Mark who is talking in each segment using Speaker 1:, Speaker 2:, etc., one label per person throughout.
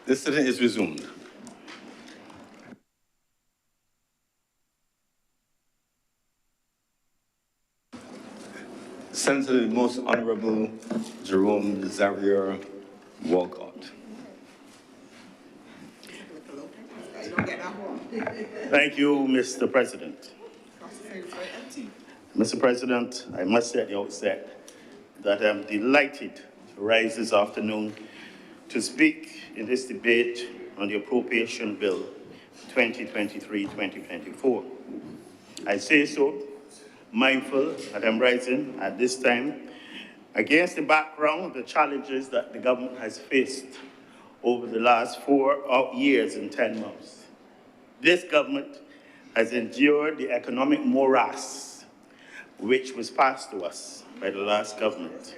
Speaker 1: The sitting is resumed. Senator the Most Honourable Jerome Xavier Walcott.
Speaker 2: Thank you, Mr. President. Mr. President, I must say at the outset that I'm delighted to rise this afternoon to speak in this debate on the Appropriation Bill 2023-2024. I say so mindful that I'm rising at this time against the background of the challenges that the government has faced over the last 4 years and 10 months. This government has endured the economic morass which was passed to us by the last government.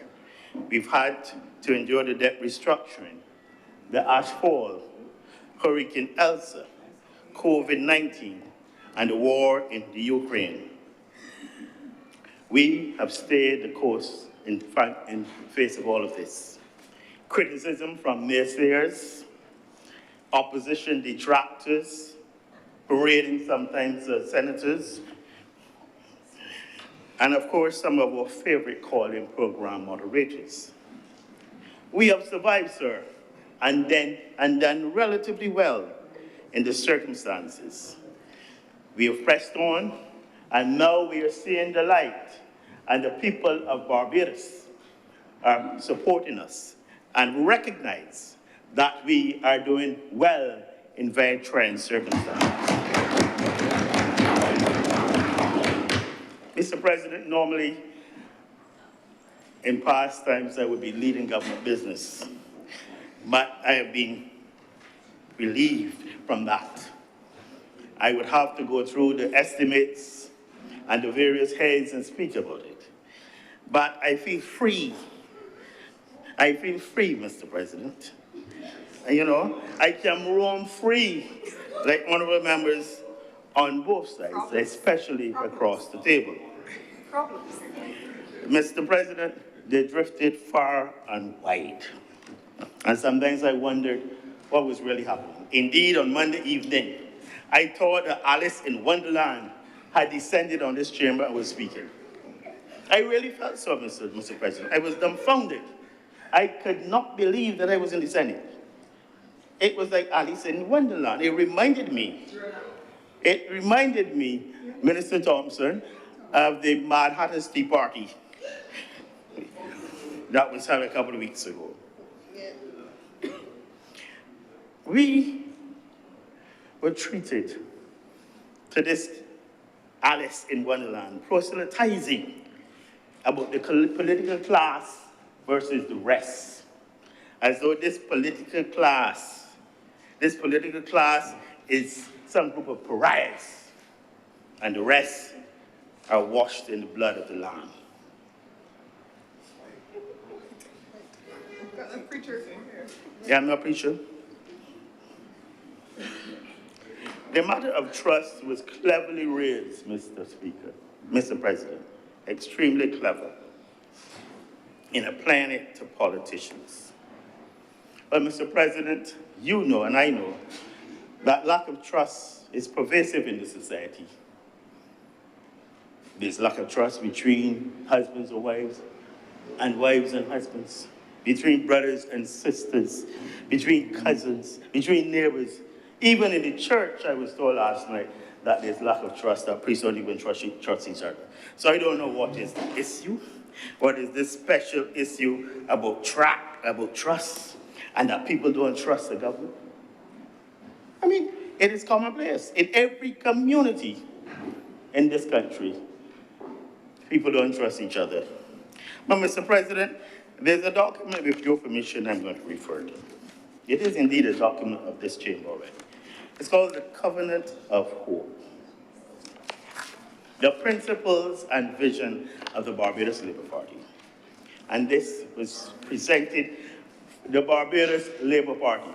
Speaker 2: We've had to endure the debt restructuring, the ash fall, Hurricane Elsa, COVID-19, and the war in the Ukraine. We have stayed the course in face of all of this. Criticism from naysayers, opposition detractors, parading sometimes senators, and of course some of our favorite calling program moderators. We have survived, sir, and done relatively well in the circumstances. We have pressed on, and now we are seeing the light, and the people of Barbados are supporting us and recognize that we are doing well in very trying circumstances. Mr. President, normally in past times I would be leading government business, but I have been relieved from that. I would have to go through the estimates and the various heads and speak about it. But I feel free. I feel free, Mr. President. And, you know, I can roam free like honorable members on both sides, especially across the table. Mr. President, they drifted far and wide. And sometimes I wondered what was really happening. Indeed, on Monday evening, I thought that Alice in Wonderland had descended on this chamber and was speaking. I really felt so, Mr. President. I was dumbfounded. I could not believe that I was in the Senate. It was like Alice in Wonderland. It reminded me, Minister Thompson, of the Mad Hatter's Tea Party that was held a couple of weeks ago. We were treated to this Alice in Wonderland, proselytizing about the political class versus the rest, as though this political class is some group of pariahs, and the rest are washed in the blood of the Lamb. Yeah, I'm not a preacher. The matter of trust was cleverly raised, Mr. President, extremely clever, in applying it to politicians. But Mr. President, you know and I know that lack of trust is pervasive in the society. There's lack of trust between husbands and wives and husbands, between brothers and sisters, between cousins, between neighbors. Even in the church, I was told last night that there's lack of trust, that priests don't even trust each other. So I don't know what is the issue. What is this special issue about trust, and that people don't trust the government? I mean, it is commonplace. In every community in this country, people don't trust each other. But Mr. President, there's a document, with your permission, I'm going to refer to. It is indeed a document of this chamber already. It's called the Covenant of Hope. The principles and vision of the Barbados Labour Party. And this was presented, the Barbados Labour Party,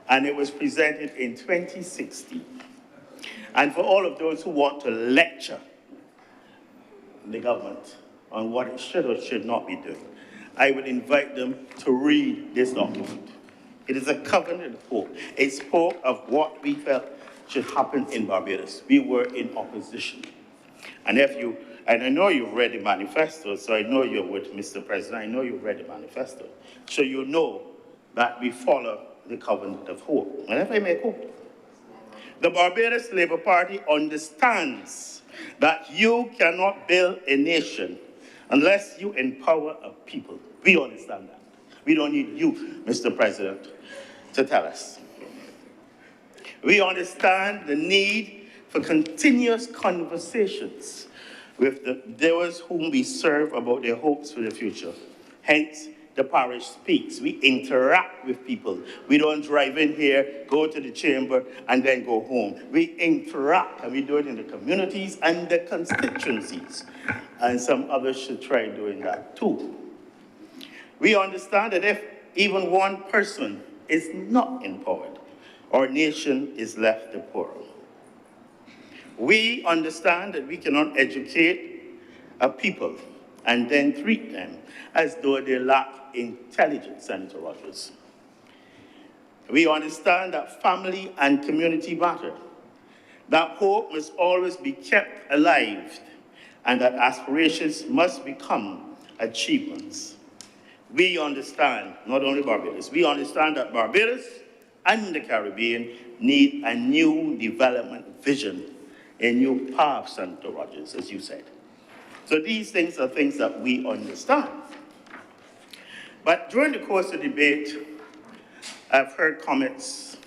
Speaker 2: and it was presented in 2016. And for all of those who want to lecture the government on what it should or should not be doing, I would invite them to read this document. It is a covenant of hope. It spoke of what we felt should happen in Barbados. We were in opposition. And I know you've read the manifesto, so I know you're with Mr. President. I know you've read the manifesto. So you know that we follow the covenant of hope. And if I may quote, the Barbados Labour Party understands that you cannot build a nation unless you empower a people. We understand that. We don't need you, Mr. President, to tell us. We understand the need for continuous conversations with those whom we serve about their hopes for the future. Hence, the parish speaks. We interact with people. We don't drive in here, go to the chamber, and then go home. We interact, and we do it in the communities and the constituencies. And some others should try doing that too. We understand that if even one person is not empowered, our nation is left the poorer. We understand that we cannot educate a people and then treat them as though they lack intelligence, Senator Rogers. We understand that family and community matter, that hope must always be kept alive, and that aspirations must become achievements. We understand, not only Barbados, we understand that Barbados and the Caribbean need a new development vision, a new path, Senator Rogers, as you said. So these things are things that we understand. But during the course of the debate, I've heard comments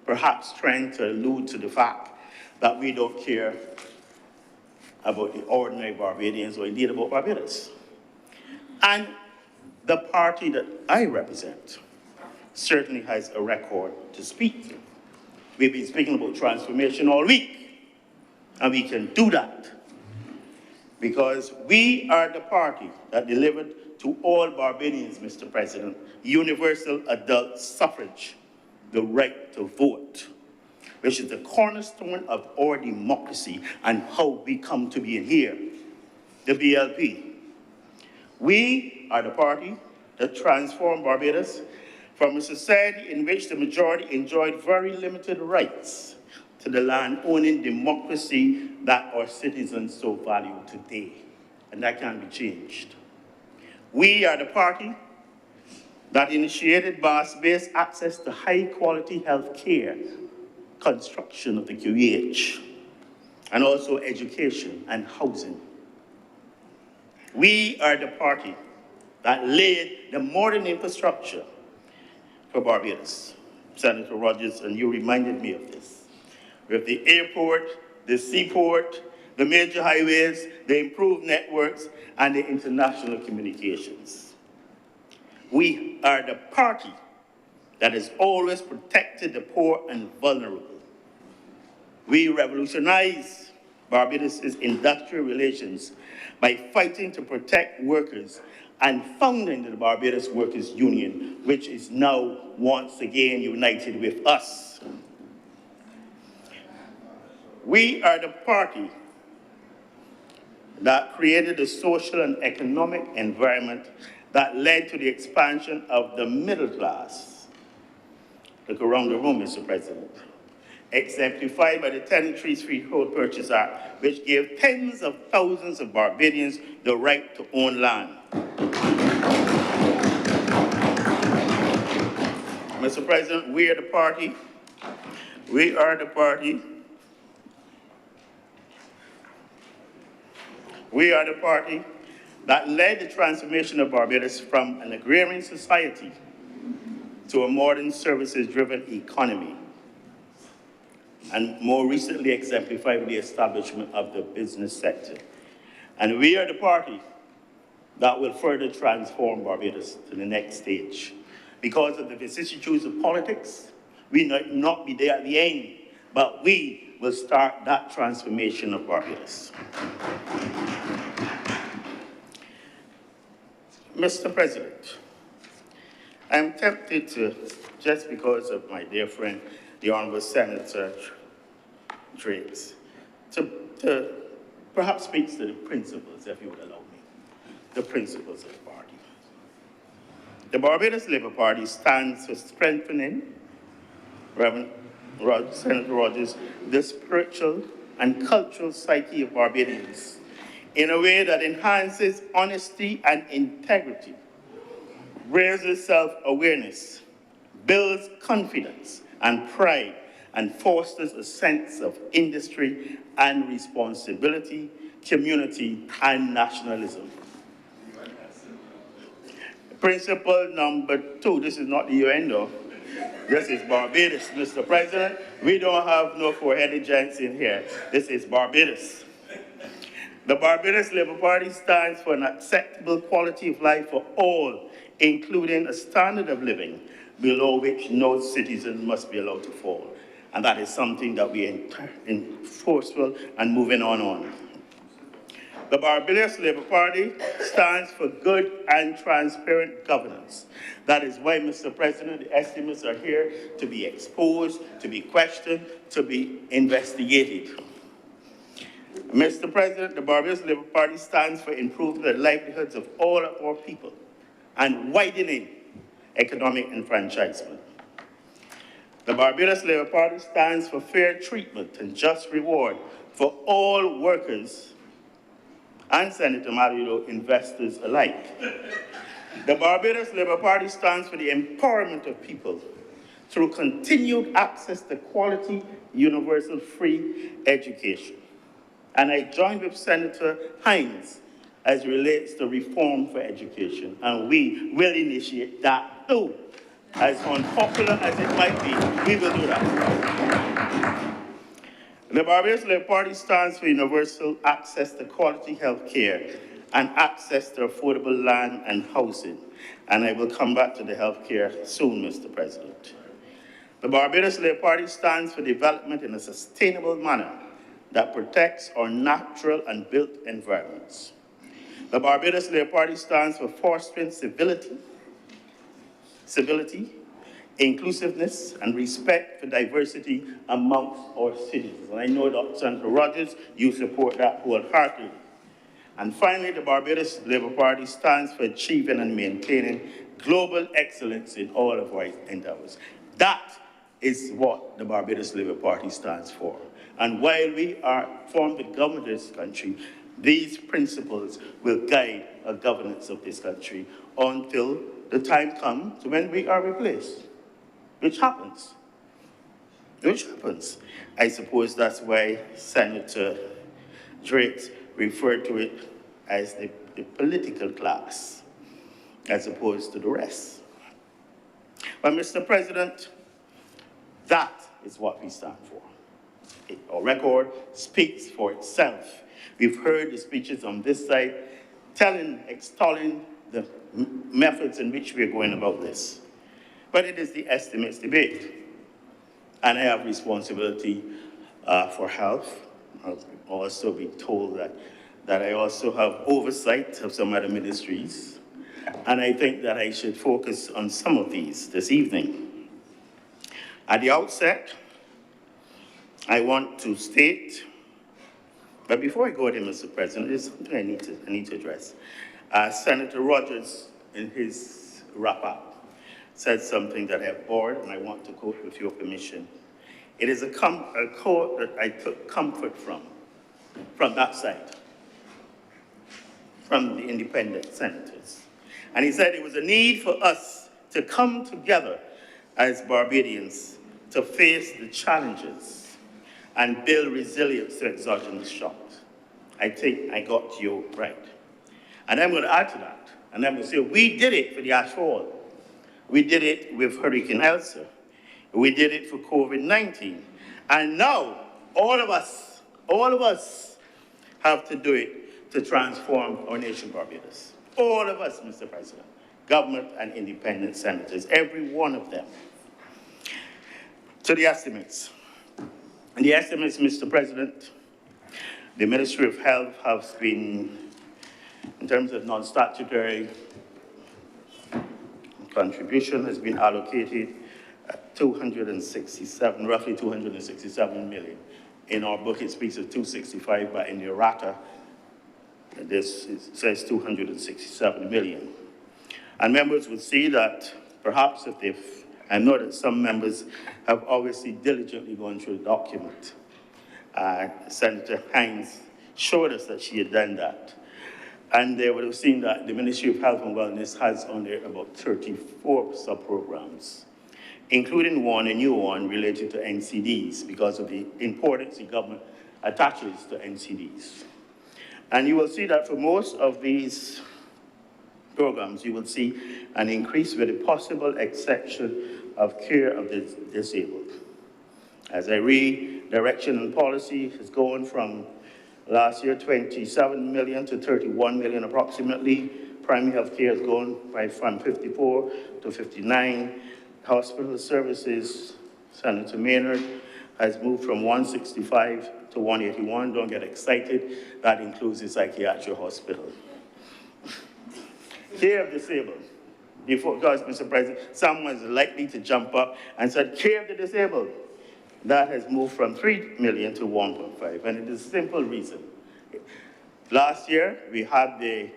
Speaker 2: perhaps trying to allude to the fact that we don't care about the ordinary Barbadians or indeed about Barbados. And the party that I represent certainly has a record to speak to. We've been speaking about transformation all week, and we can do that because we are the party that delivered to all Barbadians, Mr. President, universal adult suffrage, the right to vote, which is the cornerstone of our democracy and how we come to be in here, the BLP. We are the party that transformed Barbados from a society in which the majority enjoyed very limited rights to the land-owning democracy that our citizens so value today, and that can be changed. We are the party that initiated mass-based access to high-quality health care, construction of the QEH, and also education and housing. We are the party that laid the modern infrastructure for Barbados. Senator Rogers, and you reminded me of this. With the airport, the seaport, the major highways, the improved networks, and the international communications. We are the party that has always protected the poor and vulnerable. We revolutionized Barbados' industrial relations by fighting to protect workers and founding the Barbados Workers' Union, which is now once again united with us. We are the party that created the social and economic environment that led to the expansion of the middle class. Look around the room, Mr. President. Exemplified by the Tenantries Freehold Purchase Act, which gave tens of thousands of Barbadians the right to own land. Mr. President, we are the party that led the transformation of Barbados from an agrarian society to a modern services-driven economy, and more recently exemplified with the establishment of the business sector. And we are the party that will further transform Barbados to the next stage. Because of the vicissitudes of politics, we might not be there at the end, but we will start that transformation of Barbados. Mr. President, I'm tempted to, just because of my dear friend, the Honourable Senator Driggs, to perhaps speak to the principles, if you would allow me, the principles of the party. The Barbados Labour Party stands for strengthening, Senator Rogers, the spiritual and cultural psyche of Barbadians in a way that enhances honesty and integrity, raises self-awareness, builds confidence and pride, and fosters a sense of industry and responsibility, community, and nationalism. Principle number 2, this is not the UN though. This is Barbados, Mr. President. We don't have no four-headed giants in here. This is Barbados. The Barbados Labour Party stands for an acceptable quality of life for all, including a standard of living below which no citizen must be allowed to fall. And that is something that we enforceful and moving on. The Barbados Labour Party stands for good and transparent governance. That is why, Mr. President, the estimates are here to be exposed, to be questioned, to be investigated. Mr. President, the Barbados Labour Party stands for improving the livelihoods of all of our people and widening economic enfranchisement. The Barbados Labour Party stands for fair treatment and just reward for all workers and Senator Mario, investors alike. The Barbados Labour Party stands for the empowerment of people through continued access to quality, universal, free education. And I join with Senator Hines as it relates to reform for education, and we will initiate that too. As unpopular as it might be, we will do that. The Barbados Labour Party stands for universal access to quality health care and access to affordable land and housing. And I will come back to the health care soon, Mr. President. The Barbados Labour Party stands for development in a sustainable manner that protects our natural and built environments. The Barbados Labour Party stands for fostering civility, inclusiveness, and respect for diversity amongst our citizens. And I know, Dr. Senator Rogers, you support that wholeheartedly. And finally, the Barbados Labour Party stands for achieving and maintaining global excellence in all of our endeavors. That is what the Barbados Labour Party stands for. And while we form the government of this country, these principles will guide our governance of this country until the time comes when we are replaced. Which happens. I suppose that's why Senator Drake referred to it as the political class, as opposed to the rest. But Mr. President, that is what we stand for. Our record speaks for itself. We've heard the speeches on this side extolling the methods in which we're going about this. But it is the estimates debate. And I have responsibility for health. I've also been told that I also have oversight of some other ministries. And I think that I should focus on some of these this evening. At the outset, I want to state, but before I go there, Mr. President, there's something I need to address. Senator Rogers, in his wrap-up, said something that I have borrowed, and I want to quote with your permission. It is a quote that I took comfort from that side, from the independent senators. And he said it was a need for us to come together as Barbadians to face the challenges and build resilience to exogenous shocks. I think I got you right. And I'm going to add to that, and I'm going to say we did it for the ash fall. We did it with Hurricane Elsa. We did it for COVID-19. And now, all of us have to do it to transform our nation, Barbados. All of us, Mr. President, government and independent senators, every one of them. To the estimates. And the estimates, Mr. President, the Ministry of Health has been, in terms of non-statutory contribution, has been allocated roughly 267 million. In our book, it speaks of 265, but in the errata, it says 267 million. And members would see that perhaps if they've, I know that some members have obviously diligently gone through the document. Senator Hines showed us that she had done that. And they would have seen that the Ministry of Health and Wellness has on there about 34 sub-programs, including one, a new one, related to NCDs because of the importance the government attaches to NCDs. And you will see that for most of these programs, you will see an increase with the possible exception of care of the disabled. As I read, direction and policy has gone from last year 27 million to 31 million approximately. Primary health care has gone from 54 to 59. Hospital services, Senator Maynard, has moved from 165 to 181. Don't get excited. That includes the psychiatric hospital. Care of disabled. Before, because, Mr. President, someone is likely to jump up and said, care of the disabled. That has moved from 3 million to 1.5, and it is a simple reason. Last year, we had the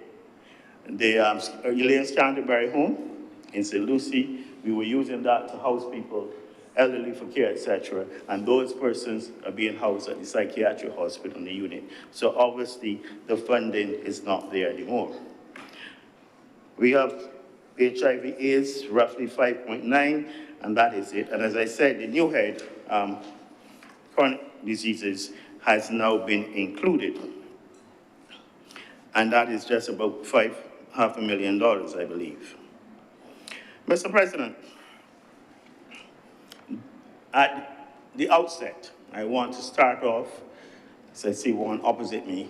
Speaker 2: Elaine Canterbury home in St. Lucie. We were using that to house people, elderly for care, etc. And those persons are being housed at the psychiatric hospital in the unit. So obviously, the funding is not there anymore. We have HIV/AIDS, roughly 5.9, and that is it. And as I said, the new head, chronic diseases, has now been included. And that is just about $500,000, I believe. Mr. President, at the outset, I want to start off, as I see one opposite me,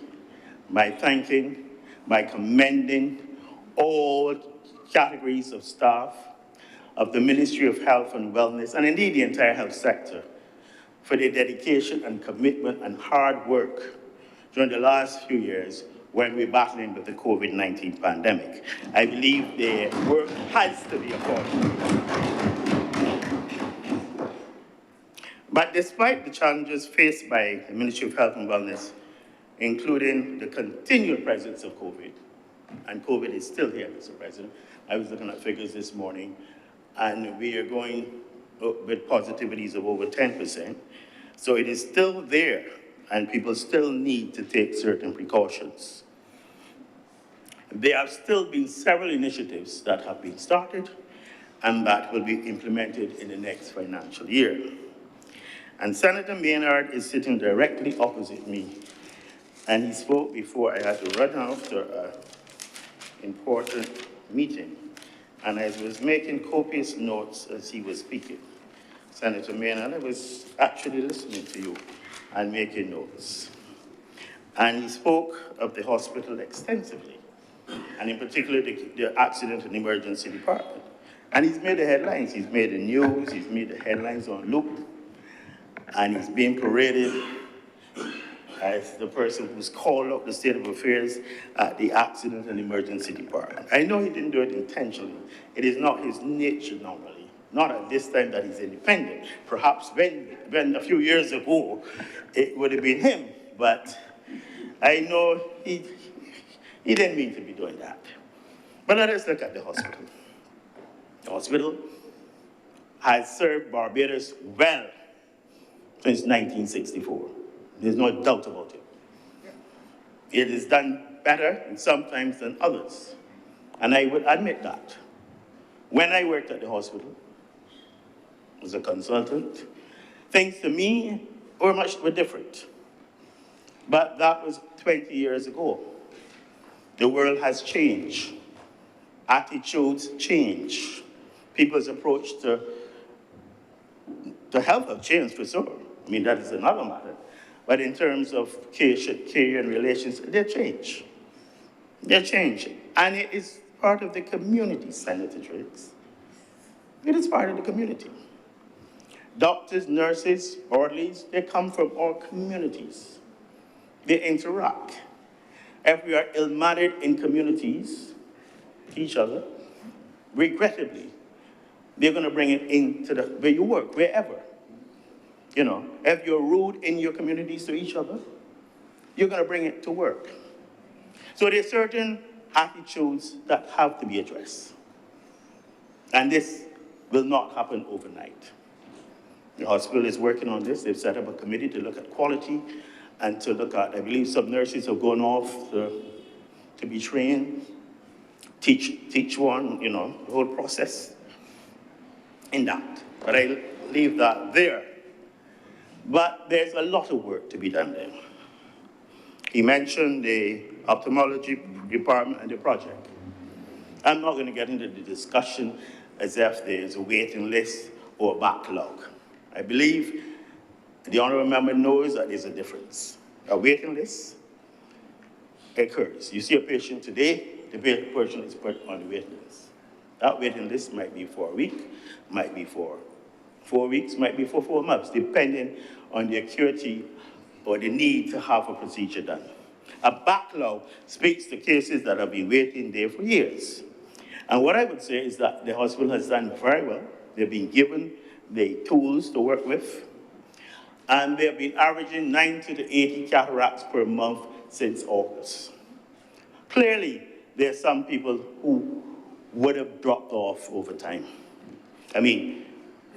Speaker 2: by thanking, by commending all categories of staff of the Ministry of Health and Wellness, and indeed the entire health sector, for their dedication and commitment and hard work during the last few years when we're battling with the COVID-19 pandemic. I believe their work has to be applauded. But despite the challenges faced by the Ministry of Health and Wellness, including the continued presence of COVID, and COVID is still here, Mr. President. I was looking at figures this morning, and we are going with positivities of over 10%. So it is still there, and people still need to take certain precautions. There have still been several initiatives that have been started and that will be implemented in the next financial year. And Senator Maynard is sitting directly opposite me, and he spoke before I had to run after an important meeting. And I was making copious notes as he was speaking. Senator Maynard, I was actually listening to you and making notes. And he spoke of the hospital extensively, and in particular the accident and emergency department. And he's made the headlines, he's made the news, he's made the headlines on Loop, and he's being paraded as the person who's called up the state of affairs at the accident and emergency department. I know he didn't do it intentionally. It is not his nature normally, not at this time that he's independent. Perhaps when a few years ago, it would have been him, but I know he didn't mean to be doing that. But let us look at the hospital. The hospital has served Barbados well since 1964. There's no doubt about it. It is done better sometimes than others. And I would admit that. When I worked at the hospital as a consultant, things to me were different. But that was 20 years ago. The world has changed. Attitudes change. People's approach to health have changed for sure. I mean, that is another matter. But in terms of care and relations, they change. They change. And it is part of the community, Senator Triggs. It is part of the community. Doctors, nurses, orderlies, they come from our communities. They interact. If we are ill-mannered in communities, each other, regrettably, they're going to bring it into where you work, wherever. You know, if you're rude in your communities to each other, you're going to bring it to work. So there's certain attitudes that have to be addressed. And this will not happen overnight. The hospital is working on this. They've set up a committee to look at quality and to look at, I believe some nurses have gone off to be trained, teach one, you know, the whole process in that. But I leave that there. But there's a lot of work to be done there. He mentioned the ophthalmology department and the project. I'm not going to get into the discussion as if there's a waiting list or a backlog. I believe the honourable member knows that there's a difference. A waiting list occurs. You see a patient today, the patient is put on the waiting list. That waiting list might be for a week, might be for 4 weeks, might be for 4 months, depending on the acuity or the need to have a procedure done. A backlog speaks to cases that have been waiting there for years. And what I would say is that the hospital has done very well. They've been given the tools to work with, and they've been averaging 90 to 80 cataracts per month since August. Clearly, there are some people who would have dropped off over time. I mean,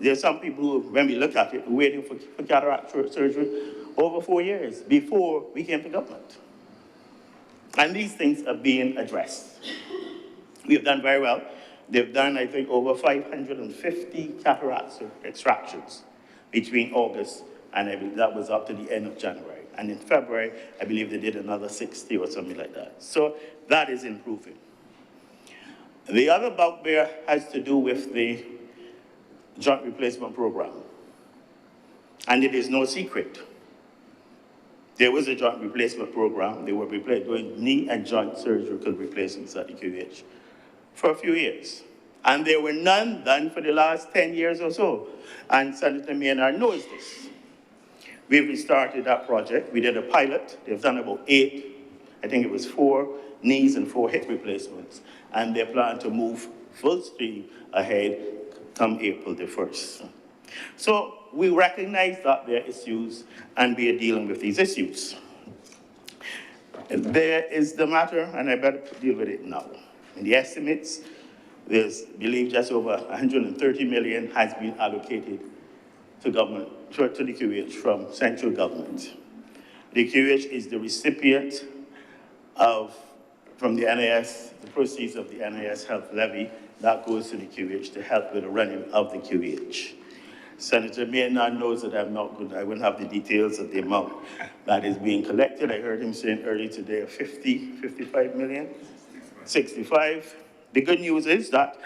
Speaker 2: there are some people who, when we look at it, waiting for cataract surgery over 4 years before we came to government. And these things are being addressed. We have done very well. They've done, I think, over 550 cataract extractions between August and I believe that was up to the end of January. And in February, I believe they did another 60 or something like that. So that is improving. The other bugbear has to do with the joint replacement program. And it is no secret. There was a joint replacement program. They were doing knee and joint surgical replacements at the QH for a few years. And there were none done for the last 10 years or so. And Senator Maynard knows this. We've restarted that project. We did a pilot. They've done about 8, I think it was 4 knees and 4 hip replacements. And they plan to move full steam ahead come April the 1st. So we recognize that there are issues and we are dealing with these issues. There is the matter, and I better deal with it now. In the estimates, there's, I believe, just over 130 million has been allocated to government, to the QH from central government. The QH is the recipient of, from the NIS, the proceeds of the NIS health levy that goes to the QH to help with the running of the QH. Senator Maynard knows that I'm not good. I wouldn't have the details of the amount that is being collected. I heard him saying earlier today 55 million, 65. The good news is that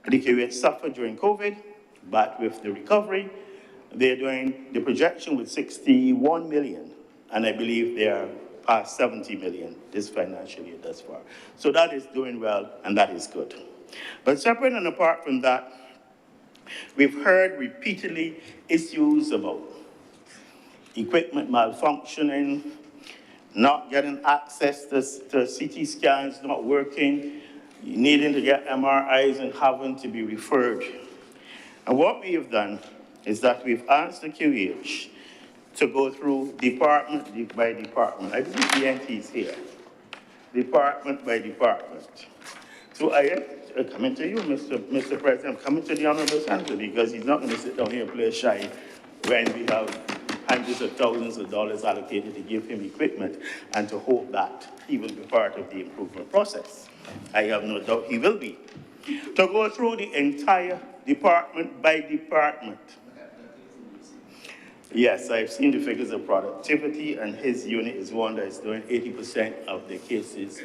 Speaker 2: the QH suffered during COVID, but with the recovery, they're doing the projection with 61 million, and I believe they are past 70 million this financial year thus far. So that is doing well, and that is good. But separate and apart from that, we've heard repeatedly issues about equipment malfunctioning, not getting access to CT scans, not working, needing to get MRIs and having to be referred. And what we have done is that we've asked the QH to go through department by department. I believe the NT is here. Department by department. So I coming to you, Mr. President. I'm coming to the Honourable Senator because he's not going to sit down here and play shy when we have hundreds of thousands of dollars allocated to give him equipment and to hope that he will be part of the improvement process. I have no doubt he will be. To go through the entire department by department. Yes, I've seen the figures of productivity, and his unit is one that is doing 80% of the cases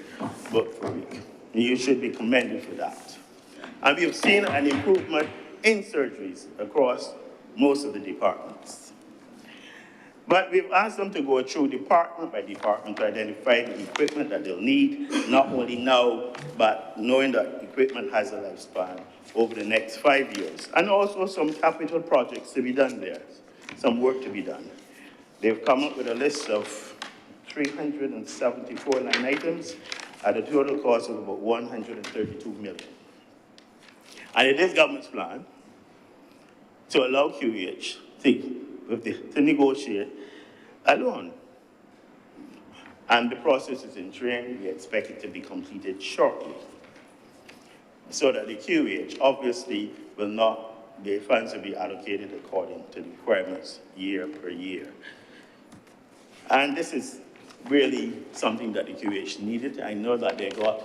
Speaker 2: booked per week. You should be commended for that. And we have seen an improvement in surgeries across most of the departments. But we've asked them to go through department by department to identify the equipment that they'll need, not only now, but knowing that equipment has a lifespan over the next 5 years. And also some capital projects to be done there, some work to be done. They've come up with a list of 374 line items at a total cost of about 132 million. And it is government's plan to allow QH to negotiate a loan. And the process is in train. We expect it to be completed shortly. so that the QH obviously will not, the funds will be allocated according to the requirements year per year. And this is really something that the QH needed. I know that they got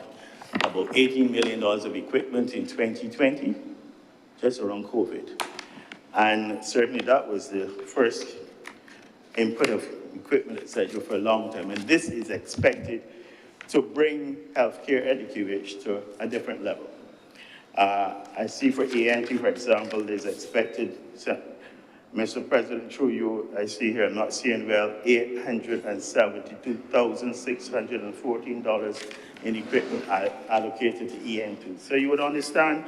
Speaker 2: about $18 million of equipment in 2020, just around COVID. And certainly that was the first input of equipment, etc., for a long time. And this is expected to bring healthcare at the QH to a different level. I see for ENT, for example, there's expected, Mr. President, through you, I see here, I'm not seeing well, $872,614 in equipment allocated to ENT. So you would understand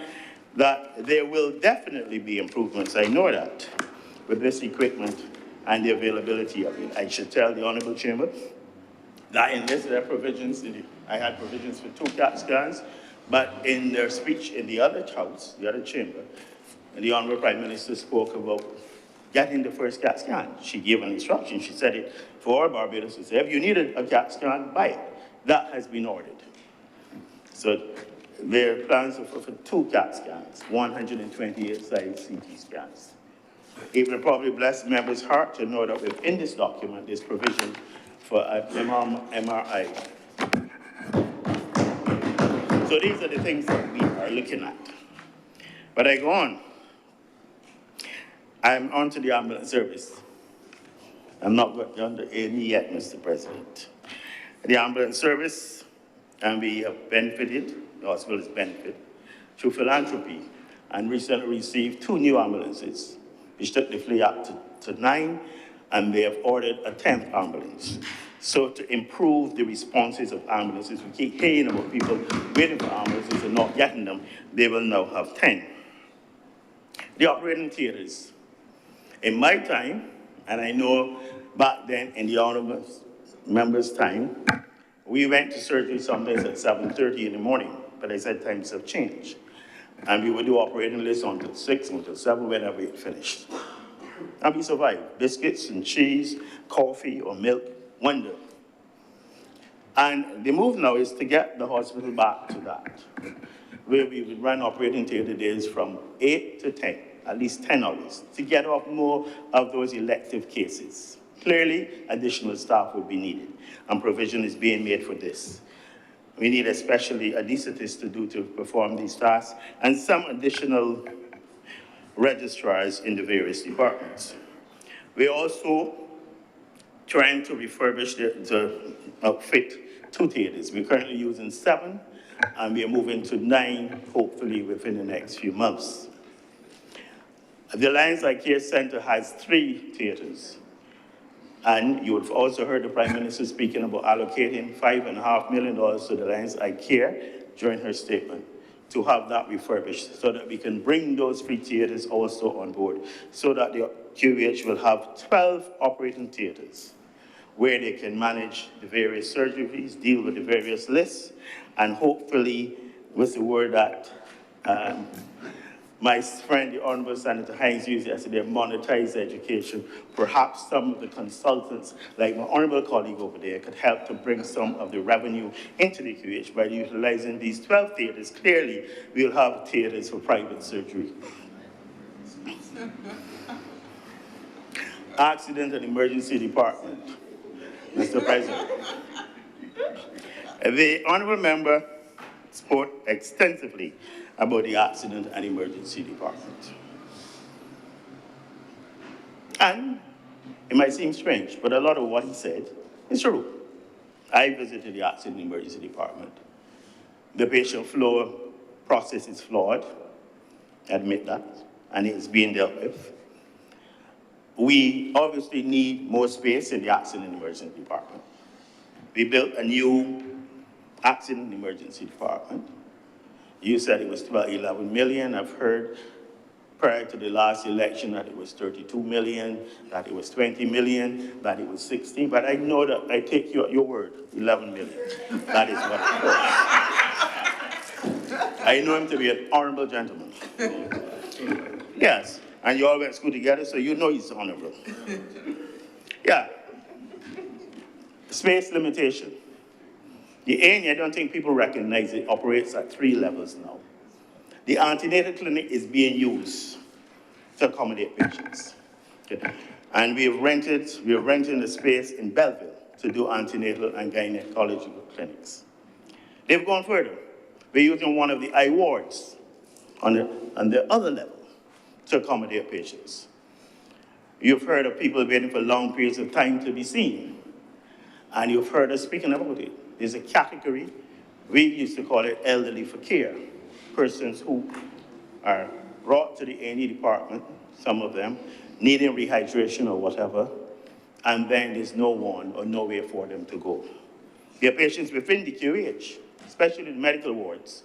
Speaker 2: that there will definitely be improvements. I know that with this equipment and the availability of it. I should tell the Honourable Chamber that in this there are provisions, I had provisions for 2 CAT scans, but in their speech in the other house, the other chamber, the Honourable Prime Minister spoke about getting the first CAT scan. She gave an instruction. She said it for all Barbados to say, if you need a CAT scan, buy it. That has been ordered. So there are plans for 2 CAT scans, 128 size CT scans. It will probably bless members' heart to know that within this document, there's provision for an MRI. So these are the things that we are looking at. But I go on. I'm on to the ambulance service. I'm not going to A&E yet, Mr. President. The ambulance service, and we have benefited, the hospital has benefited, through philanthropy, and recently received 2 new ambulances, which took the fleet up to 9, and they have ordered a 10th ambulance. So to improve the responses of ambulances, we keep hearing about people waiting for ambulances and not getting them, they will now have 10. The operating theaters. In my time, and I know back then in the Honourable member's time, we went to surgery some days at 7:30 in the morning, but I said times have changed. And we would do operating lists until 6, until 7, whenever it finished. And we survived. Biscuits and cheese, coffee or milk, wonder. And the move now is to get the hospital back to that, where we would run operating theater days from 8 to 10, at least 10 hours, to get off more of those elective cases. Clearly, additional staff would be needed, and provision is being made for this. We need especially anesthetists to perform these tasks, and some additional registrars in the various departments. We're also trying to refurbish to outfit 2 theaters. We're currently using 7, and we are moving to 9, hopefully within the next few months. The Lions Eye Care Center has 3 theaters. And you have also heard the Prime Minister speaking about allocating $5.5 million to the Lions Eye Care during her statement to have that refurbished so that we can bring those 3 theaters also on board so that the QH will have 12 operating theaters where they can manage the various surgeries, deal with the various lists, and hopefully, with the word that my friend, the Honourable Senator Hines, used yesterday, monetize education. Perhaps some of the consultants, like my Honourable colleague over there, could help to bring some of the revenue into the QH by utilizing these 12 theatres. Clearly, we'll have theatres for private surgery. Accident and Emergency Department, Mr. President. The Honourable Member spoke extensively about the Accident and Emergency Department. And it might seem strange, but a lot of what he said is true. I visited the Accident and Emergency Department. The patient flow process is flawed, I admit that, and it's being dealt with. We obviously need more space in the Accident and Emergency Department. We built a new Accident and Emergency Department. You said it was about 11 million. I've heard prior to the last election that it was 32 million, that it was 20 million, that it was 16, but I know that I take your word, 11 million. That is what it was. I know him to be an honourable gentleman. Yes, and you all went to school together, so you know he's honourable. Yeah. Space limitation. The ANE, I don't think people recognize it, operates at 3 levels now. The antenatal clinic is being used to accommodate patients. Okay. And we are renting a space in Belleville to do antenatal and gynecological clinics. They've gone further. We're using one of the I wards on the other level to accommodate patients. You've heard of people waiting for long periods of time to be seen. And you've heard us speaking about it. There's a category, we used to call it elderly for care. Persons who are brought to the A&E department, some of them, needing rehydration or whatever, and then there's no one or nowhere for them to go. There are patients within the QH, especially in medical wards,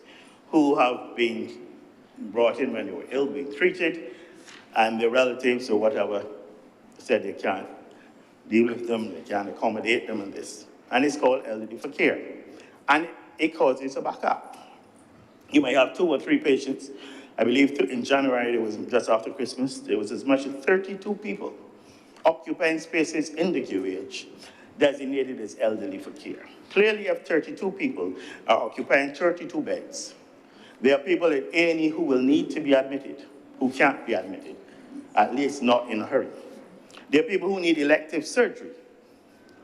Speaker 2: who have been brought in when they were ill, being treated, and their relatives or whatever said they can't deal with them, they can't accommodate them in this. And it's called elderly for care. And it causes a backup. You may have 2 or 3 patients. I believe in January, it was just after Christmas, there was as much as 32 people occupying spaces in the QH designated as elderly for care. Clearly, if 32 people are occupying 32 beds, there are people at A&E who will need to be admitted, who can't be admitted, at least not in a hurry. There are people who need elective surgery.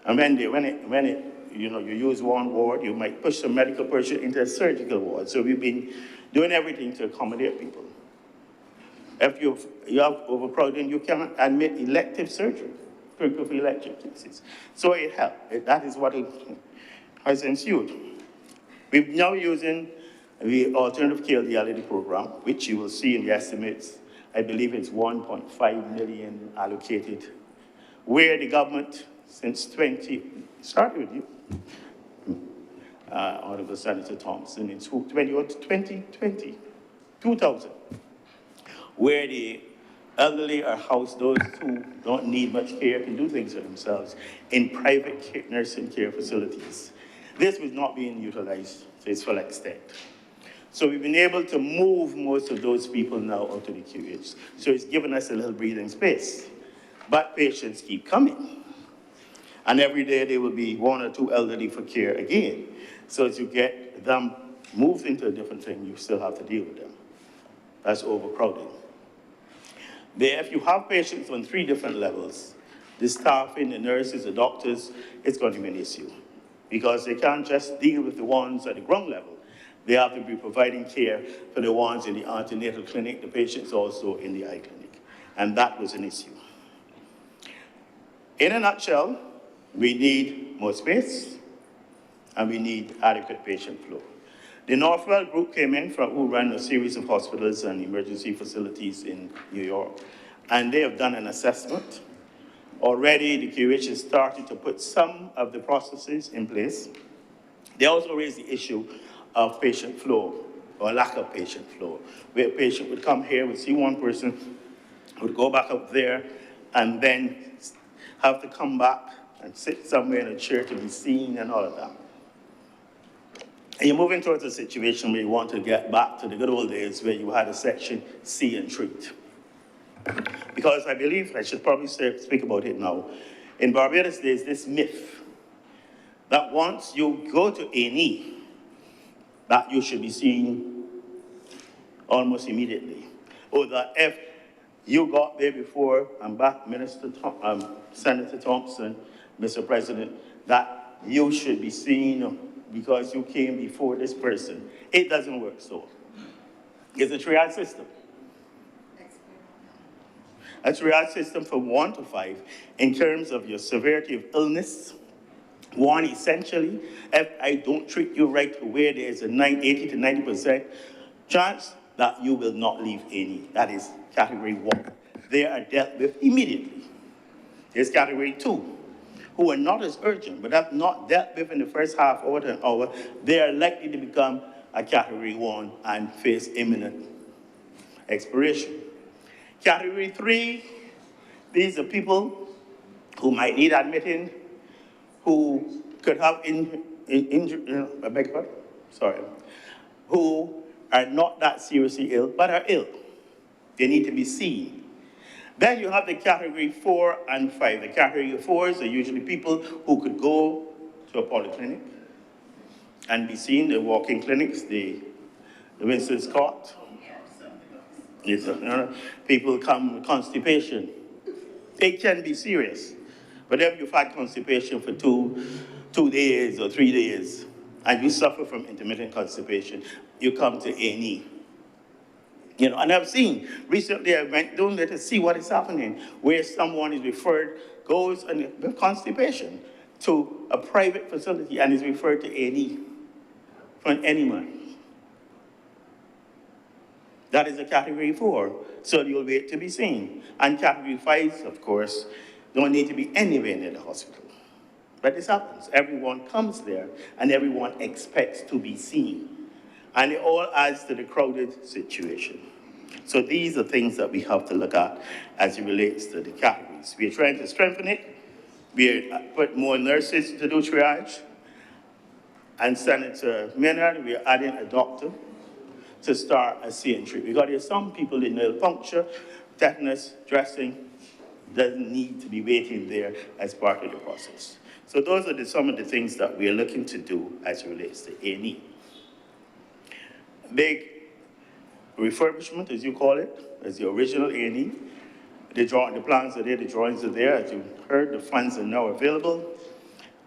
Speaker 2: And you use one ward, you might push some medical person into a surgical ward. So we've been doing everything to accommodate people. If you have overcrowding, you cannot admit elective surgery, critical for elective cases. So it helped. That is what has ensued. We're now using the alternative care reality program, which you will see in the estimates. I believe it's 1.5 million allocated, where the government, since started with you, Honourable Senator Thompson, in 2000, where the elderly are housed, those who don't need much care can do things for themselves in private nursing care facilities. This was not being utilized to its full extent. So we've been able to move most of those people now out of the QH. So it's given us a little breathing space. But patients keep coming. And every day there will be 1 or 2 elderly for care again. So as you get them moved into a different thing, you still have to deal with them. That's overcrowding. There, if you have patients on 3 different levels, the staffing, the nurses, the doctors, it's going to be an issue. Because they can't just deal with the ones at the ground level. They have to be providing care for the ones in the antenatal clinic, the patients also in the eye clinic. And that was an issue. In a nutshell, we need more space, and we need adequate patient flow. The Northwell group came in who ran a series of hospitals and emergency facilities in New York, and they have done an assessment. Already, the QH has started to put some of the processes in place. They also raised the issue of patient flow, or lack of patient flow, where a patient would come here, would see one person, would go back up there, and then have to come back and sit somewhere in a chair to be seen and all of that. And you're moving towards a situation where you want to get back to the good old days where you had a section see and treat. Because I believe, I should probably speak about it now, in Barbados there's this myth that once you go to A&E, that you should be seen almost immediately. Or that if you got there before, I'm back, Senator Thompson, Mr. President, that you should be seen because you came before this person. It doesn't work so. It's a triage system. A triage system from 1 to 5 in terms of your severity of illness. 1, essentially, if I don't treat you right away, there's a 80 to 90% chance that you will not leave any. That is category 1. They are dealt with immediately. There's category 2, who are not as urgent, but have not dealt with in the first half hour to an hour. They are likely to become a category 1 and face imminent expiration. Category 3, these are people who might need admitting, who could have who are not that seriously ill, but are ill. They need to be seen. Then you have the category 4 and 5. The category 4s are usually people who could go to a polyclinic and be seen, the walk-in clinics, the Winston Scott, People come with constipation. It can be serious. But if you've had constipation for two days or 3 days, and you suffer from intermittent constipation, you come to A&E. And I've seen, recently I went down there to see what is happening, where someone is referred, goes and with constipation to a private facility and is referred to A&E for an enema. That is a category 4, so you'll wait to be seen. And category 5, of course, don't need to be anywhere near the hospital. But this happens. Everyone comes there, and everyone expects to be seen. And it all adds to the crowded situation. So these are things that we have to look at as it relates to the categories. We are trying to strengthen it. We put more nurses to do triage. And Senator Maynard, we are adding a doctor to start a CN treatment. Because there's some people in nail puncture, tetanus, dressing, doesn't need to be waiting there as part of the process. So those are some of the things that we are looking to do as it relates to A&E. Big refurbishment, as you call it, as the original A&E. The plans are there, the drawings are there. As you heard, the funds are now available.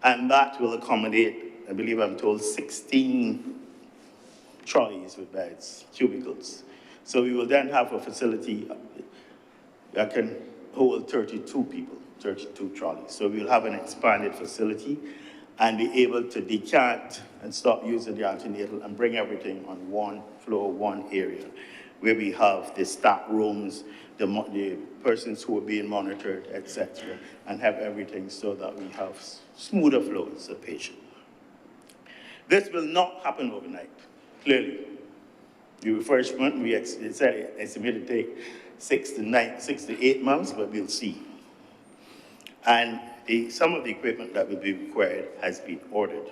Speaker 2: And that will accommodate, I believe I'm told, 16 trolleys with beds, cubicles. So we will then have a facility that can hold 32 people, 32 trolleys. So we'll have an expanded facility and be able to decant and stop using the antenatal and bring everything on one floor, one area, where we have the staff rooms, the persons who are being monitored, etc., and have everything so that we have smoother flows of patients. This will not happen overnight, clearly. The refurbishment, we estimated to take 6 to 8 months, but we'll see. And some of the equipment that will be required has been ordered.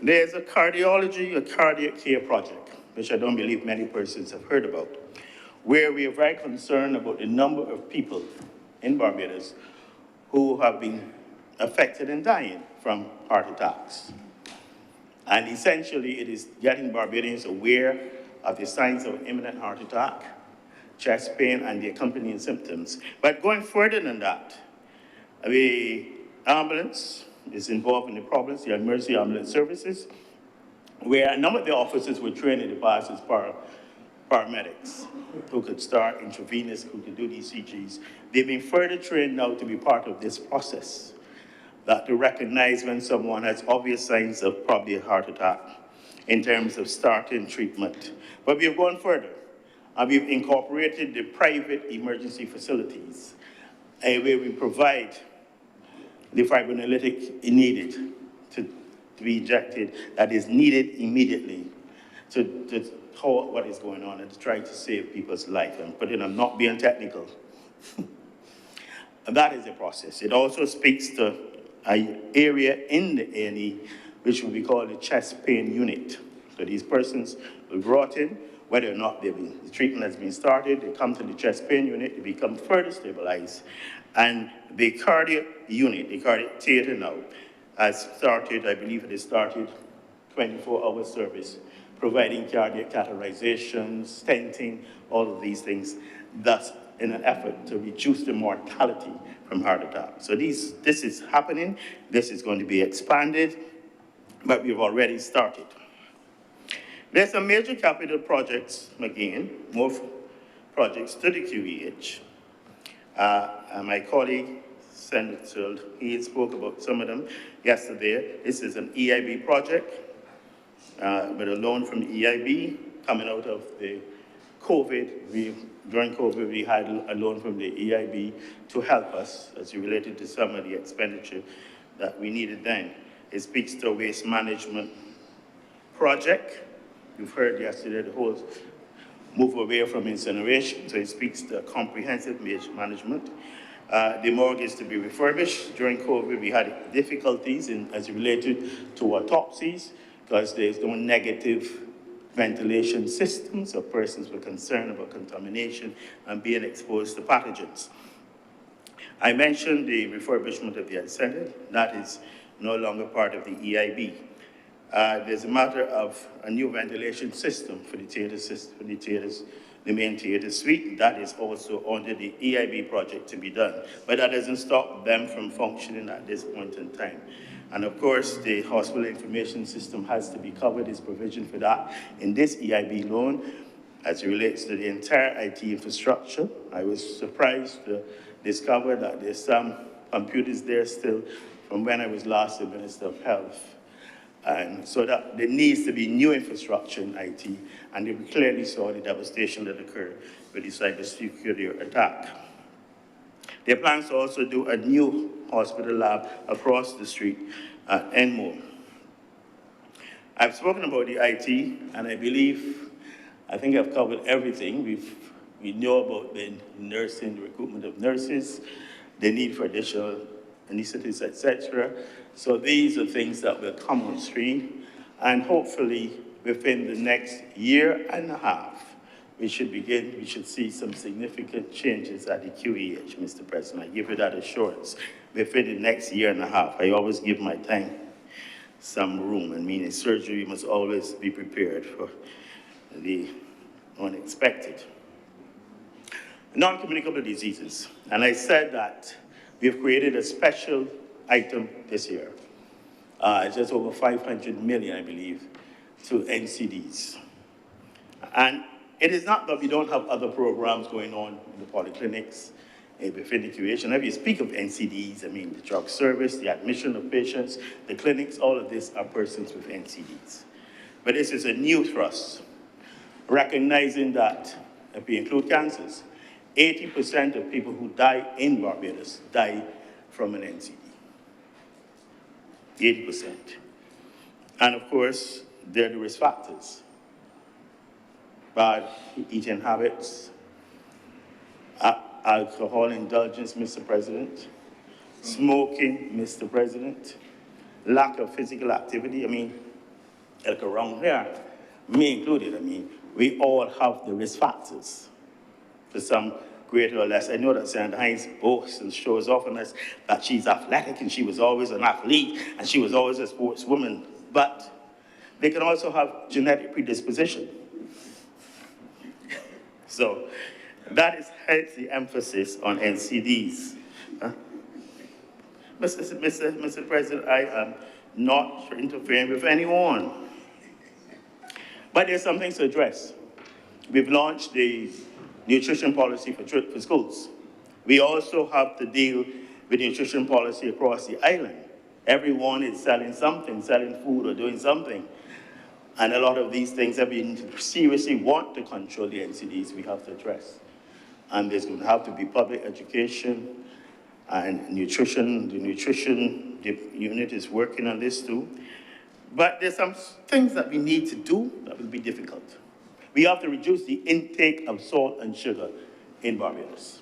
Speaker 2: There's a cardiology, a cardiac care project, which I don't believe many persons have heard about, where we are very concerned about the number of people in Barbados who have been affected and dying from heart attacks. And essentially, it is getting Barbadians aware of the signs of an imminent heart attack, chest pain, and the accompanying symptoms. But going further than that, the ambulance is involved in the problems, the emergency ambulance services, where a number of the officers were trained in the past as paramedics who could start intravenous, who could do these CGs. They've been further trained now to be part of this process, that to recognize when someone has obvious signs of probably a heart attack in terms of starting treatment. But we've gone further, and we've incorporated the private emergency facilities, where we provide the fibrinolytic needed to be injected, that is needed immediately to hold what is going on and to try to save people's life. I'm not being technical. And that is the process. It also speaks to an area in the A&E which will be called the chest pain unit. So these persons will be brought in, whether or not the treatment has been started, they come to the chest pain unit, they become further stabilized. And the cardiac unit, the cardiac theater now, has started, I believe it has started 24-hour service, providing cardiac catheterization, stenting, all of these things, thus in an effort to reduce the mortality from heart attack. So this is happening, this is going to be expanded, but we've already started. There's some major capital projects, again, more projects to the QEH. My colleague, Senator, he spoke about some of them yesterday. This is an EIB project, with a loan from the EIB coming out of the COVID. During COVID, we had a loan from the EIB to help us as it related to some of the expenditure that we needed then. It speaks to a waste management project. You've heard yesterday the whole move away from incineration, so it speaks to comprehensive waste management. The morgue is to be refurbished. During COVID, we had difficulties as it related to autopsies because there's no negative ventilation systems, so persons were concerned about contamination and being exposed to pathogens. I mentioned the refurbishment of the Senate. That is no longer part of the EIB. There's a matter of a new ventilation system for the theaters the main theatre suite. That is also under the EIB project to be done. But that doesn't stop them from functioning at this point in time. And of course, the hospital information system has to be covered. There's provision for that in this EIB loan as it relates to the entire IT infrastructure. I was surprised to discover that there's some computers there still from when I was last the Minister of Health. And so that there needs to be new infrastructure in IT, and we clearly saw the devastation that occurred with the cybersecurity attack. There are plans to also do a new hospital lab across the street at Enmore. I've spoken about the IT, and I think I've covered everything. We know about the nursing, the recruitment of nurses, the need for additional anesthetists, etc. So these are things that will come on stream, and hopefully within the next year and a half, we should see some significant changes at the QEH, Mr. President. I give you that assurance. Within the next year and a half, I always give my time some room, and meaning surgery must always be prepared for the unexpected. Non-communicable diseases, and I said that we've created a special item this year, just over 500 million, I believe, to NCDs. And it is not that we don't have other programs going on in the polyclinics, within the QH. And if you speak of NCDs, I mean the drug service, the admission of patients, the clinics, all of this are persons with NCDs. But this is a new thrust, recognizing that if we include cancers, 80% of people who die in Barbados die from an NCD. 80%. And of course, there are the risk factors. Bad eating habits, alcohol indulgence, Mr. President, smoking, Mr. President, lack of physical activity. I mean, like around here, me included, I mean, we all have the risk factors for some greater or less. I know that Senator Hines boasts and shows off on us that she's athletic and she was always an athlete and she was always a sportswoman, but they can also have genetic predisposition. So that is hence the emphasis on NCDs. Mr. President, I am not interfering with anyone. But there's some things to address. We've launched the nutrition policy for schools. We also have to deal with nutrition policy across the island. Everyone is selling something, selling food or doing something. And a lot of these things that we seriously want to control the NCDs, we have to address. And there's going to have to be public education and nutrition. The nutrition unit is working on this too. But there's some things that we need to do that will be difficult. We have to reduce the intake of salt and sugar in Barbados.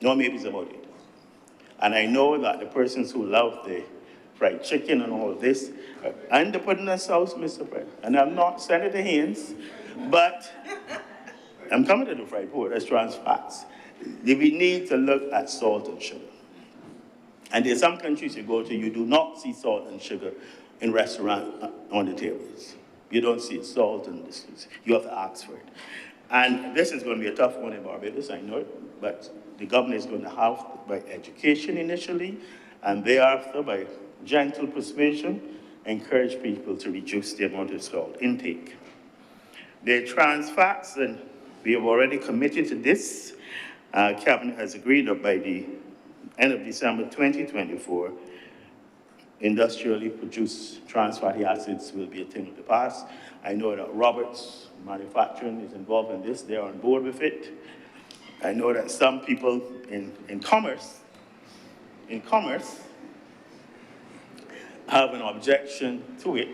Speaker 2: No maybes about it. And I know that the persons who love the fried chicken and all of this, and the pudding and sauce, Mr. President. And I'm not Senator Haynes, but I'm coming to the fried pork, that's trans fats. We need to look at salt and sugar. And there's some countries you go to, you do not see salt and sugar in restaurants on the tables. You don't see salt and this. You have to ask for it. And this is going to be a tough one in Barbados, I know it, but the government is going to have, by education initially, and thereafter by gentle persuasion, encourage people to reduce the amount of salt intake. The trans fats, and we have already committed to this. Cabinet has agreed that by the end of December 2024, industrially produced trans fatty acids will be a thing of the past. I know that Roberts Manufacturing is involved in this. They're on board with it. I know that some people in commerce have an objection to it,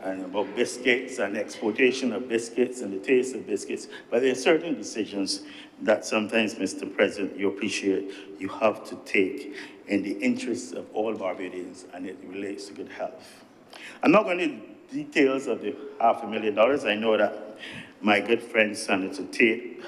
Speaker 2: and about biscuits and exportation of biscuits and the taste of biscuits. But there are certain decisions that sometimes, Mr. President, you appreciate you have to take in the interests of all Barbadians, and it relates to good health. I'm not going into details of the $500,000. I know that my good friend Senator Tate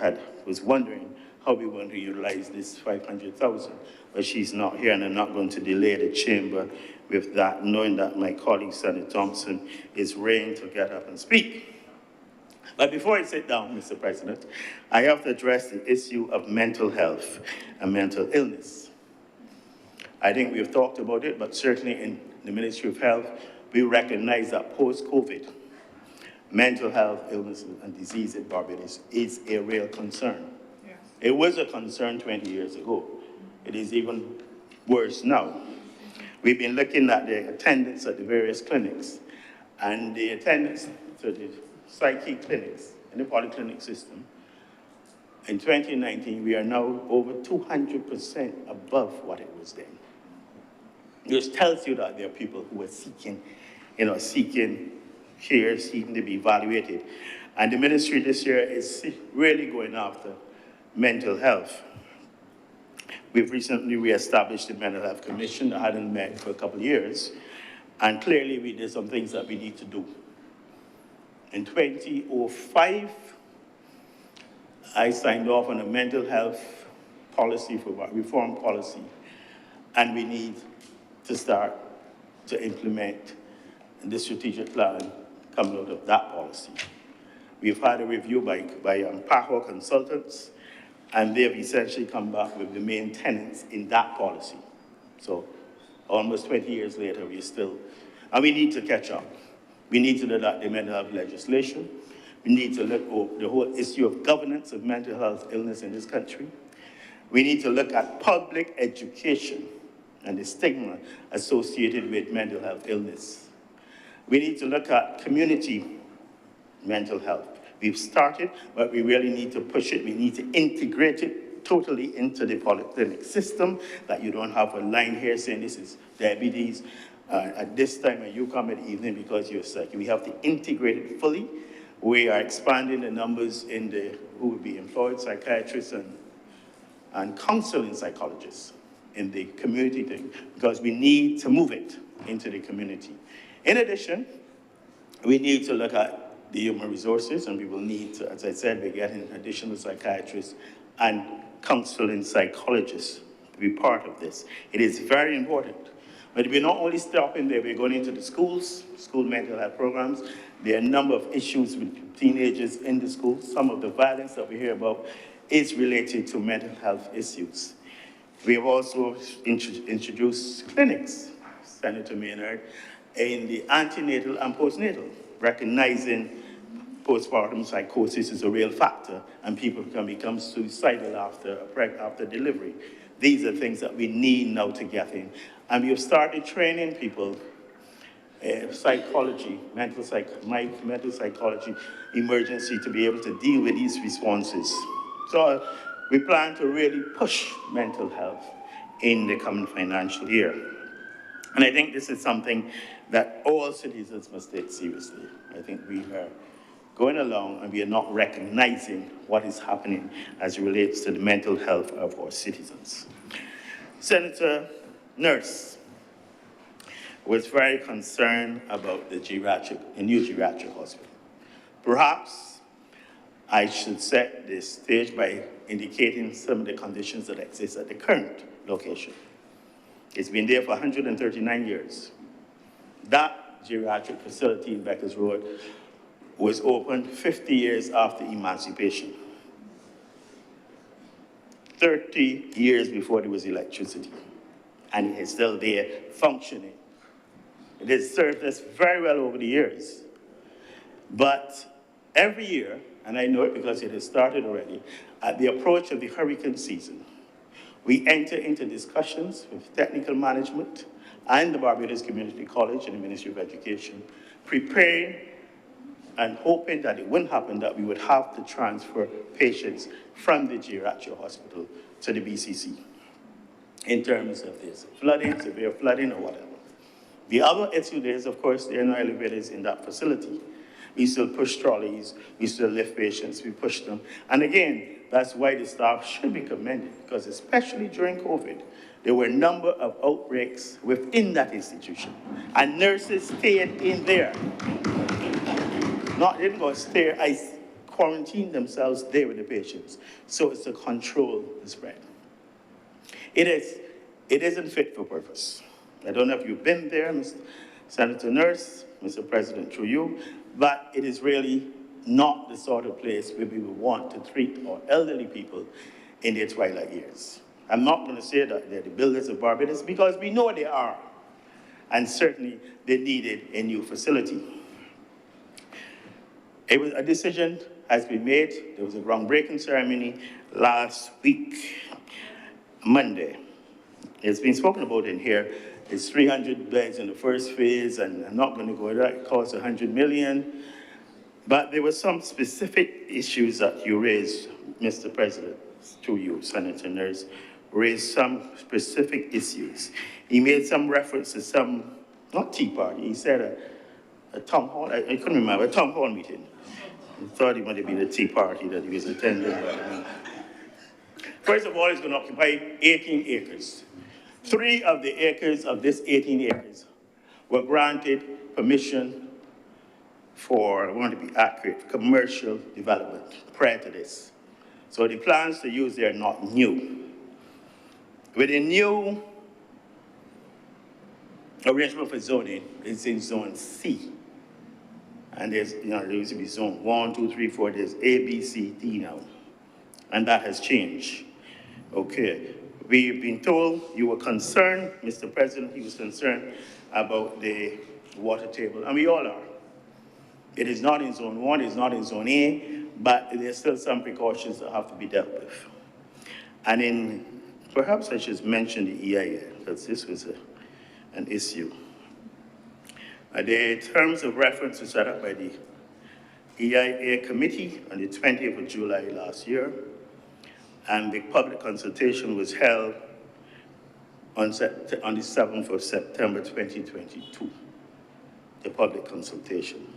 Speaker 2: was wondering how we want to utilize this $500,000, but she's not here, and I'm not going to delay the chamber with that, knowing that my colleague Senator Thompson is ready to get up and speak. But before I sit down, Mr. President, I have to address the issue of mental health and mental illness. I think we've talked about it, but certainly in the Ministry of Health, we recognize that post-COVID, mental health, illness, and disease in Barbados is a real concern. Yes. It was a concern 20 years ago. It is even worse now. We've been looking at the attendance at the various clinics, and the attendance to the psyche clinics in the polyclinic system. In 2019, we are now over 200% above what it was then. This tells you that there are people who are seeking care, seeking to be evaluated. And the ministry this year is really going after mental health. We've recently reestablished the Mental Health Commission that hadn't met for a couple of years. And clearly, there's some things that we need to do. In 2005, I signed off on a mental health policy, reform policy, and we need to start to implement the strategic plan coming out of that policy. We've had a review by PAHO consultants, and they've essentially come back with the main tenets in that policy. So almost 20 years later, we're still, and we need to catch up. We need to look at the mental health legislation. We need to look at the whole issue of governance of mental health illness in this country. We need to look at public education and the stigma associated with mental health illness. We need to look at community mental health. We've started, but we really need to push it. We need to integrate it totally into the polyclinic system, that you don't have a line here saying this is diabetes at this time and you come in the evening because you're sick. We have to integrate it fully. We are expanding the numbers in who will be employed, psychiatrists and counseling psychologists in the community thing, because we need to move it into the community. In addition, we need to look at the human resources, and we will need to, as I said, we're getting additional psychiatrists and counseling psychologists to be part of this. It is very important. But we're not only stopping there, we're going into the schools, school mental health programs. There are a number of issues with teenagers in the schools. Some of the violence that we hear about is related to mental health issues. We have also introduced clinics, Senator Maynard, in the antenatal and postnatal, recognizing postpartum psychosis is a real factor and people can become suicidal after delivery. These are things that we need now to get in. And we have started training people, psychology, mental psychology emergency to be able to deal with these responses. So we plan to really push mental health in the coming financial year. And I think this is something that all citizens must take seriously. I think we are going along and we are not recognizing what is happening as it relates to the mental health of our citizens. Senator Nurse was very concerned about the new geriatric hospital. Perhaps I should set the stage by indicating some of the conditions that exist at the current location. It's been there for 139 years. That geriatric facility in Beckers Road was opened 50 years after emancipation. 30 years before there was electricity. And it is still there, functioning. It has served us very well over the years. But every year, and I know it because it has started already, at the approach of the hurricane season, we enter into discussions with technical management and the Barbados Community College and the Ministry of Education, preparing and hoping that it wouldn't happen, that we would have to transfer patients from the geriatric hospital to the BCC in terms of this flooding, severe flooding or whatever. The other issue is, of course, there are no elevators in that facility. We still push trolleys, we still lift patients, we push them. And again, that's why the staff should be commended, because especially during COVID, there were a number of outbreaks within that institution. And nurses stayed in there. They didn't go stay, quarantined themselves there with the patients. So it's to control the spread. It isn't fit for purpose. I don't know if you've been there, Mr. Senator Nurse, Mr. President, through you, but it is really not the sort of place where we would want to treat our elderly people in their twilight years. I'm not going to say that they're the builders of Barbados, because we know they are, and certainly they needed a new facility. A decision has been made. There was a groundbreaking ceremony last week, Monday. It's been spoken about in here. It's 300 beds in the first phase, and I'm not going to go there. It costs $100 million. But there were some specific issues that you raised, Mr. President, to you, Senator Nurse, raised some specific issues. He made some reference to some, not Tea Party, he said a town hall, I couldn't remember, a town hall meeting. I thought it might have been a Tea Party that he was attending. First of all, it's going to occupy 18 acres. 3 of the acres of this 18 acres were granted permission for, I want to be accurate, commercial development prior to this. So the plans to use there are not new. With a new arrangement for zoning, it's in zone C. And there's, there used to be zone 1, 2, 3, 4, there's A, B, C, D now. And that has changed. Okay. We've been told you were concerned, Mr. President, he was concerned about the water table, and we all are. It is not in zone 1, it's not in zone A, but there's still some precautions that have to be dealt with. And perhaps I should mention the EIA, because this was an issue. The terms of reference were set up by the EIA committee on the 20th of July last year, and the public consultation was held on the 7th of September 2022, the public consultation.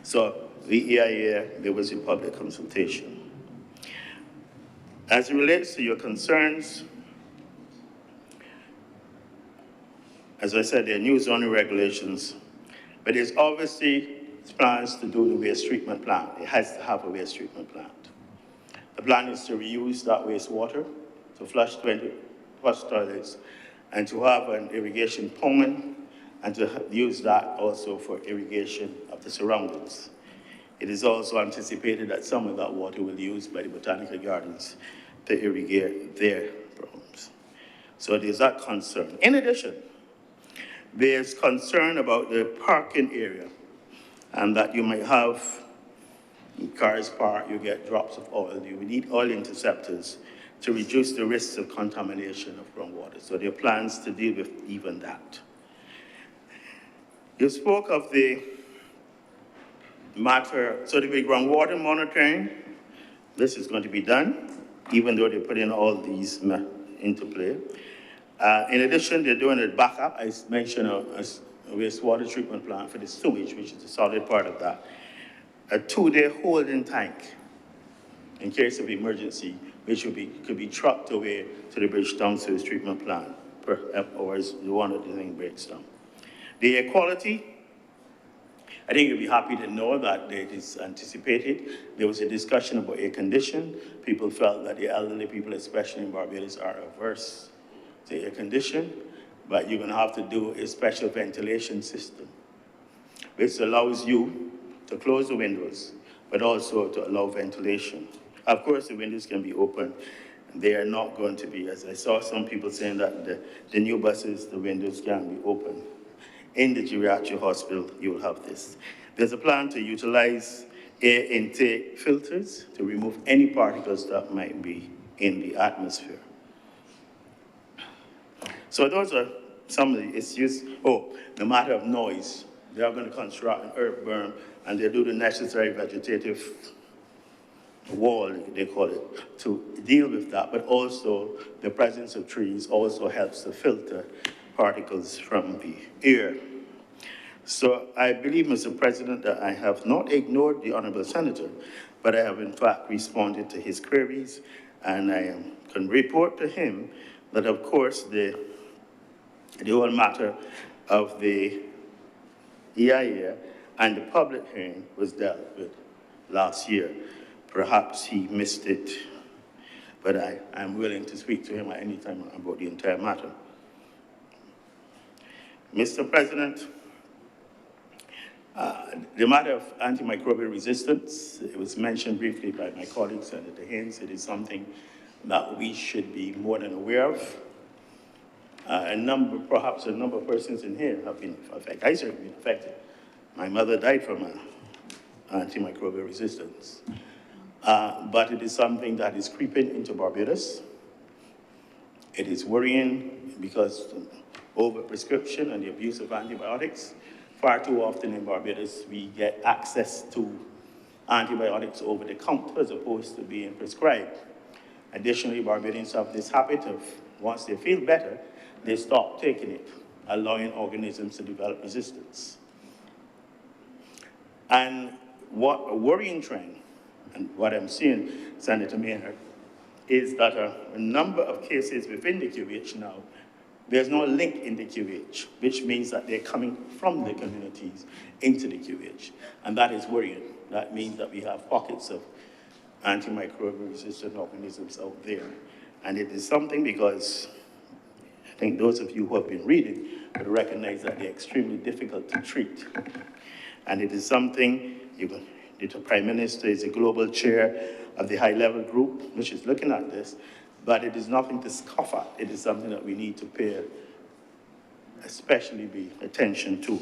Speaker 2: So the EIA, there was a public consultation. As it relates to your concerns, as I said, there are new zoning regulations, but there's obviously plans to do the waste treatment plant. It has to have a waste treatment plant. The plan is to reuse that wastewater, to flush 20 flush toilets, and to have an irrigation pond, and to use that also for irrigation of the surroundings. It is also anticipated that some of that water will be used by the botanical gardens to irrigate their problems. So there's that concern. In addition, there's concern about the parking area, and that you might have cars parked, you get drops of oil. You need oil interceptors to reduce the risks of contamination of groundwater. So there are plans to deal with even that. You spoke of the matter, so the groundwater monitoring, this is going to be done, even though they're putting all these into play. In addition, they're doing a backup. I mentioned a wastewater treatment plant for the sewage, which is a solid part of that. A 2-day holding tank in case of emergency, which could be trucked away to the Bridgetown sewage treatment plant per hours the one of the thing breaks down. The air quality, I think you'll be happy to know that it is anticipated. There was a discussion about air condition. People felt that the elderly people, especially in Barbados, are averse to air condition, but you're going to have to do a special ventilation system, which allows you to close the windows, but also to allow ventilation. Of course, the windows can be open. They are not going to be, as I saw some people saying that the new buses, the windows can be open. In the Geriatric hospital, you will have this. There's a plan to utilize air intake filters to remove any particles that might be in the atmosphere. So those are some of the issues. Oh, the matter of noise. They are going to construct an earth berm, and they do the necessary vegetative wall, they call it, to deal with that. But also, the presence of trees also helps to filter particles from the air. So I believe, Mr. President, that I have not ignored the Honourable Senator, but I have in fact responded to his queries, and I can report to him that, of course, the whole matter of the EIA and the public hearing was dealt with last year. Perhaps he missed it, but I'm willing to speak to him at any time about the entire matter. Mr. President, The matter of antimicrobial resistance, it was mentioned briefly by my colleague, Senator Haynes. It is something that we should be more than aware of. Perhaps a number of persons in here have been affected. I certainly been affected. My mother died from antimicrobial resistance. But it is something that is creeping into Barbados. It is worrying because overprescription and the abuse of antibiotics. Far too often in Barbados, we get access to antibiotics over the counter as opposed to being prescribed. Additionally, Barbadians have this habit of, once they feel better, they stop taking it, allowing organisms to develop resistance. And what a worrying trend, and what I'm seeing, Senator Maynard, is that a number of cases within the QH now, there's no link in the QH, which means that they're coming from the communities into the QH. And that is worrying. That means that we have pockets of antimicrobial resistant organisms out there. And it is something because I think those of you who have been reading will recognize that they're extremely difficult to treat. And it is something, the Prime Minister is a global chair of the high-level group, which is looking at this, but it is nothing to scoff at. It is something that we need to pay especially attention to.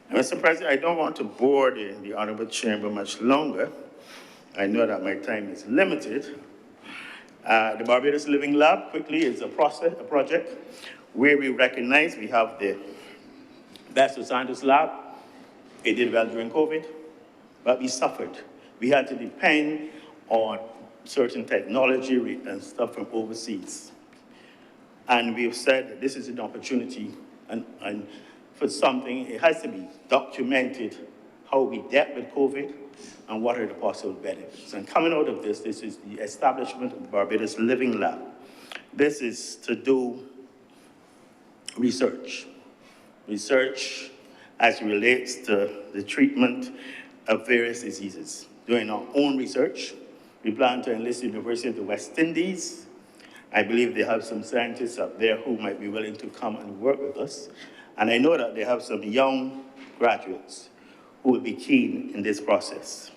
Speaker 2: And Mr. President, I don't want to bore the Honourable Chamber much longer. I know that my time is limited. The Barbados Living Lab, quickly, is a project where we recognize we have the best scientist lab. It did well during COVID, but we suffered. We had to depend on certain technology and stuff from overseas. And we've said that this is an opportunity and for something, it has to be documented how we dealt with COVID and what are the possible benefits. And coming out of this is the establishment of the Barbados Living Lab. This is to do research as it relates to the treatment of various diseases. Doing our own research, we plan to enlist the University of the West Indies. I believe they have some scientists up there who might be willing to come and work with us. And I know that they have some young graduates who will be keen in this process.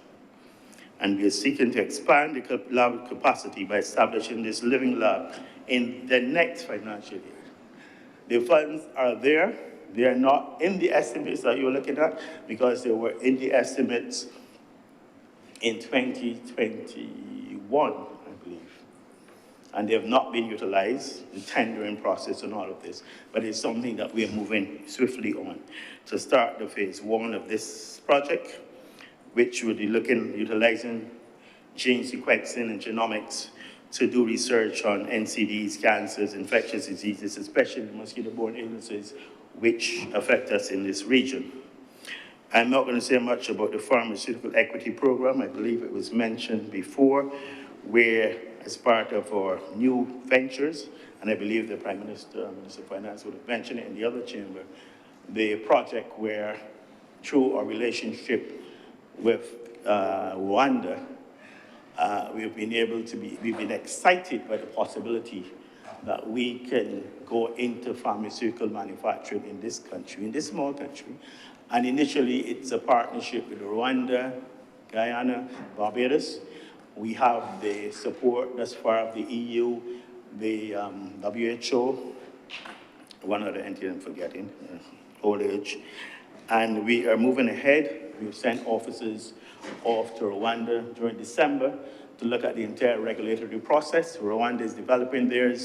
Speaker 2: And we are seeking to expand the lab capacity by establishing this living lab in the next financial year. The funds are there. They are not in the estimates that you're looking at because they were in the estimates in 2021, I believe. And they have not been utilized, the tendering process and all of this, but it's something that we are moving swiftly on to start the phase 1 of this project, which will be utilizing gene sequencing and genomics to do research on NCDs, cancers, infectious diseases, especially mosquito-borne illnesses, which affect us in this region. I'm not going to say much about the Pharmaceutical Equity Program. I believe it was mentioned before, where as part of our new ventures, and I believe the Prime Minister, Minister of Finance would have mentioned it in the other chamber, the project where through our relationship with Rwanda, we've been excited by the possibility that we can go into pharmaceutical manufacturing in this country, in this small country. And initially, it's a partnership with Rwanda, Guyana, Barbados. We have the support thus far of the EU, the WHO, one other entity I'm forgetting, old age. And we are moving ahead. We've sent officers off to Rwanda during December to look at the entire regulatory process. Rwanda is developing their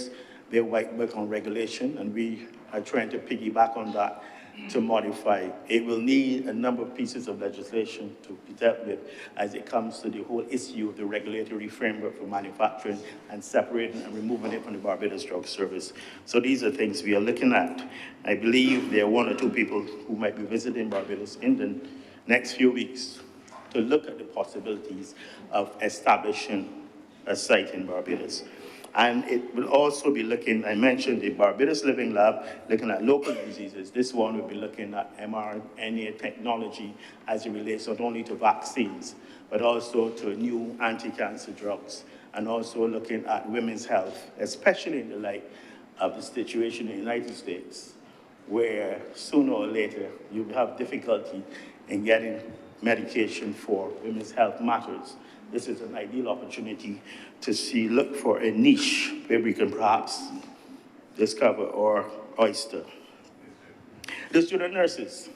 Speaker 2: work on regulation, and we are trying to piggyback on that to modify. It will need a number of pieces of legislation to be dealt with as it comes to the whole issue of the regulatory framework for manufacturing and separating and removing it from the Barbados Drug Service. So these are things we are looking at. I believe there are 1 or 2 people who might be visiting Barbados in the next few weeks to look at the possibilities of establishing a site in Barbados. And it will also be looking, I mentioned the Barbados Living Lab, looking at local diseases. This one will be looking at mRNA technology as it relates not only to vaccines, but also to new anti-cancer drugs, and also looking at women's health, especially in the light of the situation in the United States, where sooner or later you have difficulty in getting medication for women's health matters. This is an ideal opportunity to look for a niche where we can perhaps discover or oyster. The student nurses.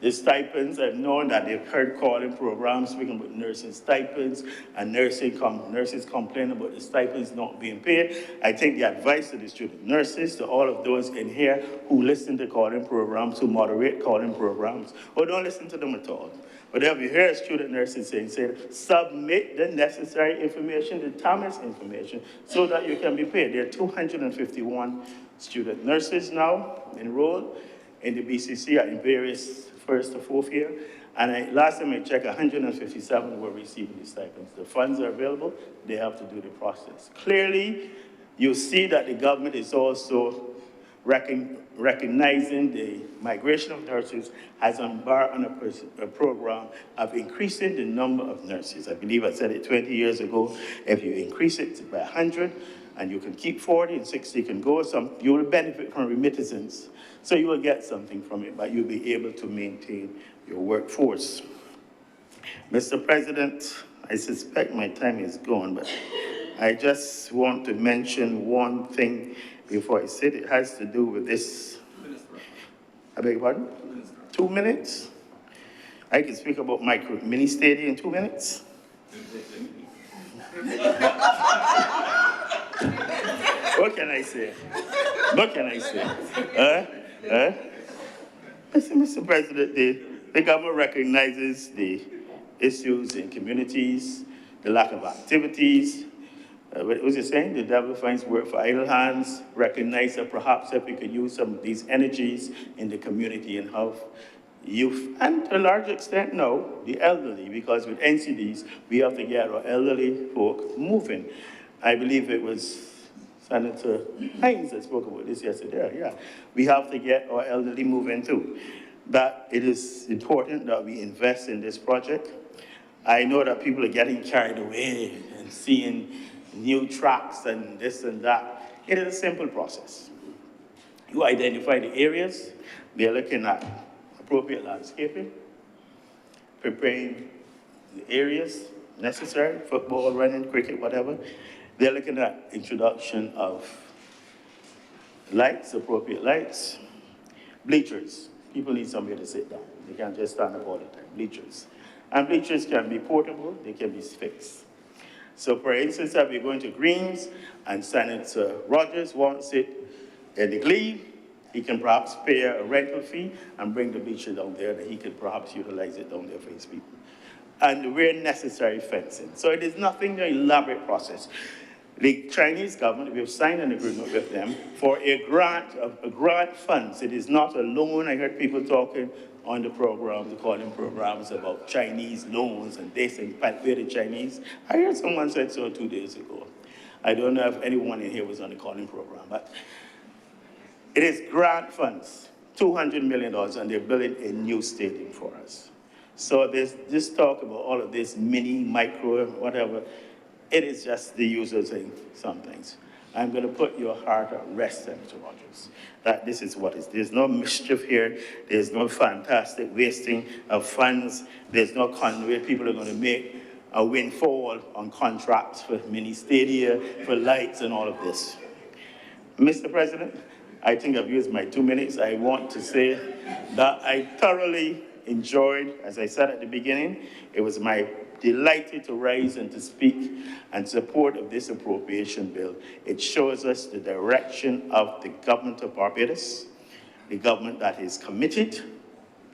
Speaker 2: The stipends, I've known that they've heard calling programs speaking about nursing stipends, and nurses complain about the stipends not being paid. I take the advice of the student nurses, to all of those in here who listen to calling programs, who moderate calling programs, or don't listen to them at all. Whatever you hear student nurses saying, submit the necessary information, the TAMIS information, so that you can be paid. There are 251 student nurses now enrolled in the BCC in various first to fourth year. And last time I checked, 157 were receiving the stipends. The funds are available, they have to do the process. Clearly, you see that the government is also recognizing the migration of nurses, has embarked on a program of increasing the number of nurses. I believe I said it 20 years ago. If you increase it by 100, and you can keep 40 and 60 can go, you will benefit from remittances. So you will get something from it, but you'll be able to maintain your workforce. Mr. President, I suspect my time is gone, but I just want to mention one thing before I sit. It has to do with this. I beg your pardon? 2 minutes? I can speak about mini stadium in 2 minutes? What can I say? What can I say? Mr. President, the government recognizes the issues in communities, the lack of activities. What was he saying? The devil finds work for idle hands. Recognize that perhaps if we could use some of these energies in the community and help youth, and to a large extent, no, the elderly, because with NCDs, we have to get our elderly folk moving. I believe it was Senator Hines that spoke about this yesterday, yeah. We have to get our elderly moving too. That it is important that we invest in this project. I know that people are getting carried away and seeing new tracks and this and that. It is a simple process. You identify the areas, they're looking at appropriate landscaping, preparing the areas necessary, football, running, cricket, whatever. They're looking at introduction of lights, appropriate lights, bleachers. People need somewhere to sit down. They can't just stand up all the time, bleachers. And bleachers can be portable, they can be fixed. So for instance, if we're going to Greens and Senator Rogers wants it in the Glebe, he can perhaps pay a rental fee and bring the bleacher down there, that he could perhaps utilize it down there for his people. And where necessary, fencing. So it is nothing an elaborate process. The Chinese government, we have signed an agreement with them for a grant funds. It is not a loan. I heard people talking on the program, the calling programs about Chinese loans and this and pay the Chinese. I heard someone said so 2 days ago. I don't know if anyone in here was on the calling program, but it is grant funds, $200 million, and they're building a new stadium for us. So there's this talk about all of this mini, micro, whatever. It is just the usual thing sometimes. I'm going to put your heart at rest, Senator Rogers, that this is what it is. There's no mischief here. There's no fantastic wasting of funds. There's no conduit. People are going to make a windfall on contracts for mini stadia, for lights and all of this. Mr. President, I think I've used my 2 minutes. I want to say that I thoroughly enjoyed, as I said at the beginning, it was my delighted to rise and to speak and support of this appropriation bill. It shows us the direction of the government of Barbados, the government that is committed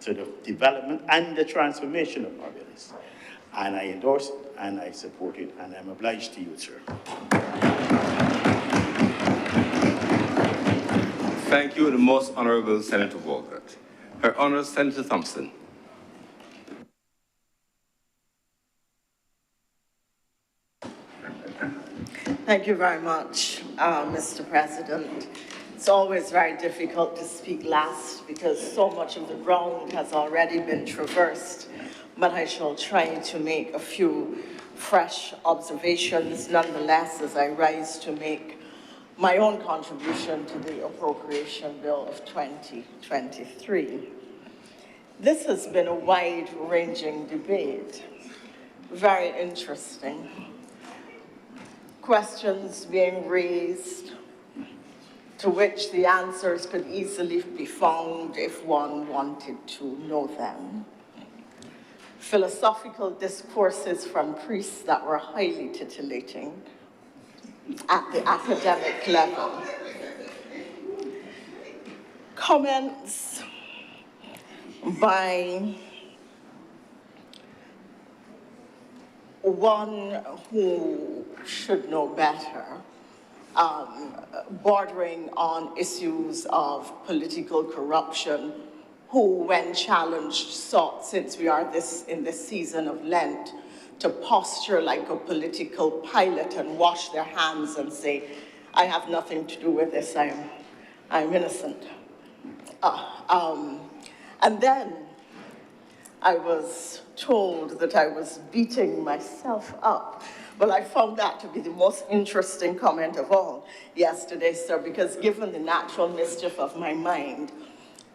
Speaker 2: to the development and the transformation of Barbados. And I endorse it and I support it, and I'm obliged to you, sir.
Speaker 1: Thank you, the Most Honourable Senator Walcott. Her Honour, Senator Thompson.
Speaker 3: Thank you very much, Mr. President. It's always very difficult to speak last because so much of the ground has already been traversed, but I shall try to make a few fresh observations nonetheless as I rise to make my own contribution to the Appropriation Bill of 2023. This has been a wide-ranging debate, very interesting. Questions being raised to which the answers could easily be found if one wanted to know them. Philosophical discourses from priests that were highly titillating at the academic level. Comments by one who should know better, bordering on issues of political corruption, who, when challenged, sought, since we are in this season of Lent, to posture like a political pilot and wash their hands and say, I have nothing to do with this, I'm innocent. And then I was told that I was beating myself up. Well, I found that to be the most interesting comment of all yesterday, sir, because given the natural mischief of my mind,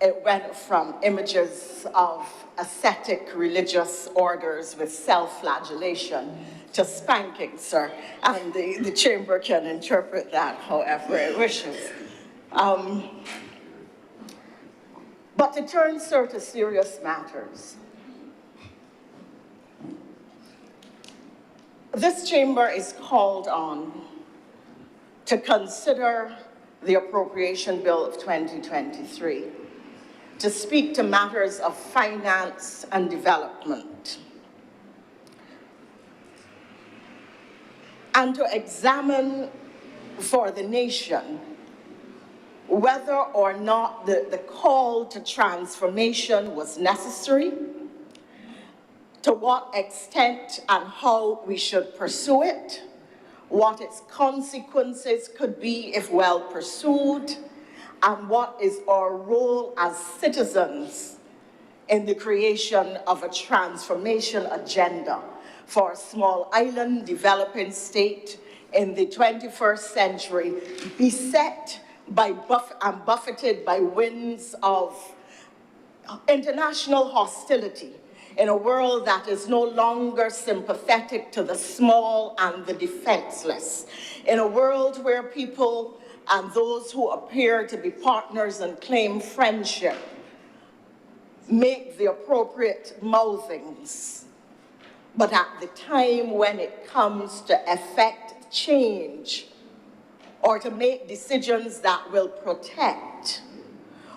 Speaker 3: it went from images of ascetic religious orders with self-flagellation to spanking, sir. And the chamber can interpret that however it wishes. But to turn, sir, to serious matters. This chamber is called on to consider the Appropriation Bill of 2023, to speak to matters of finance and development, and to examine for the nation whether or not the call to transformation was necessary, to what extent and how we should pursue it, what its consequences could be if well pursued, and what is our role as citizens in the creation of a transformation agenda for a small island developing state in the 21st century, beset by and buffeted by winds of international hostility, in a world that is no longer sympathetic to the small and the defenseless, in a world where people and those who appear to be partners and claim friendship make the appropriate mouthings, but at the time when it comes to effect change, or to make decisions that will protect,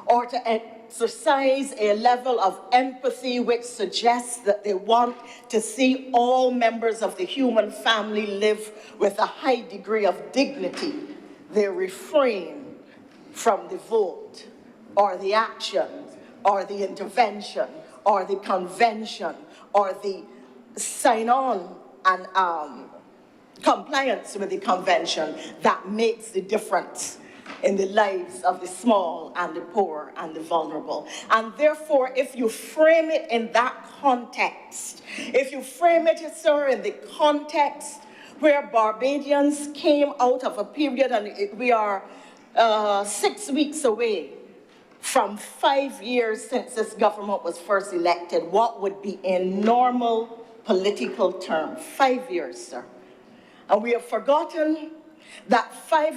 Speaker 3: or to exercise a level of empathy which suggests that they want to see all members of the human family live with a high degree of dignity, they refrain from the vote, or the action, or the intervention, or the convention, or the sign-on and compliance with the convention that makes the difference in the lives of the small and the poor and the vulnerable. And therefore, if you frame it in that context, if you frame it, sir, in the context where Barbadians came out of a period, and we are 6 weeks away from 5 years since this government was first elected, what would be in normal political term? 5 years, sir. And we have forgotten that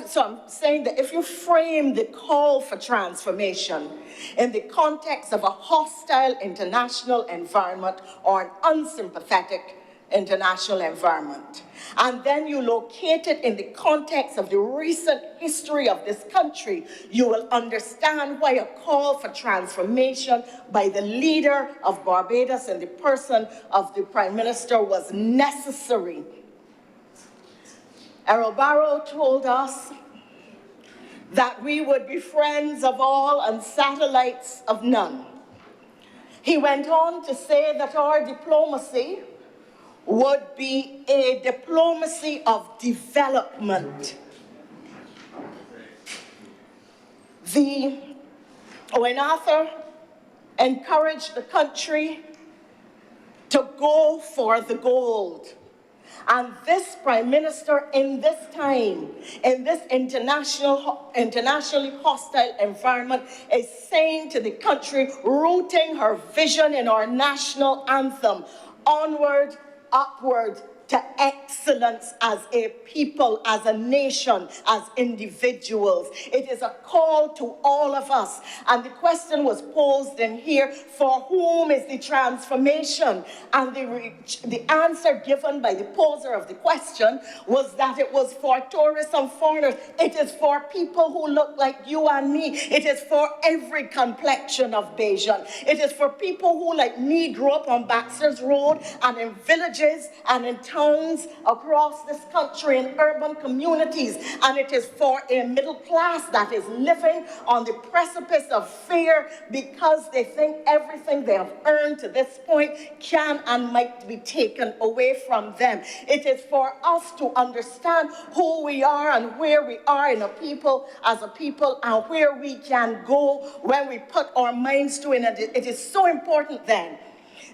Speaker 3: so I'm saying that if you frame the call for transformation in the context of a hostile international environment or an unsympathetic international environment, and then you locate it in the context of the recent history of this country, you will understand why a call for transformation by the leader of Barbados in the person of the Prime Minister was necessary. Errol Barrow told us that we would be friends of all and satellites of none. He went on to say that our diplomacy would be a diplomacy of development. When Arthur encouraged the country to go for the gold, And this Prime Minister in this time, in this internationally hostile environment, is saying to the country, rooting her vision in our national anthem, onward, upward, to excellence as a people, as a nation, as individuals. It is a call to all of us. And the question was posed in here, for whom is the transformation? And the answer given by the poser of the question was that it was for tourists and foreigners. It is for people who look like you and me. It is for every complexion of Bajan. It is for people who, like me, grew up on Baxter's Road and in villages and in towns across this country, in urban communities, and it is for a middle class that is living on the precipice of fear because they think everything they have earned to this point can and might be taken away from them. It is for us to understand who we are and where we are in a people, as a people, and where we can go when we put our minds to it. And it is so important then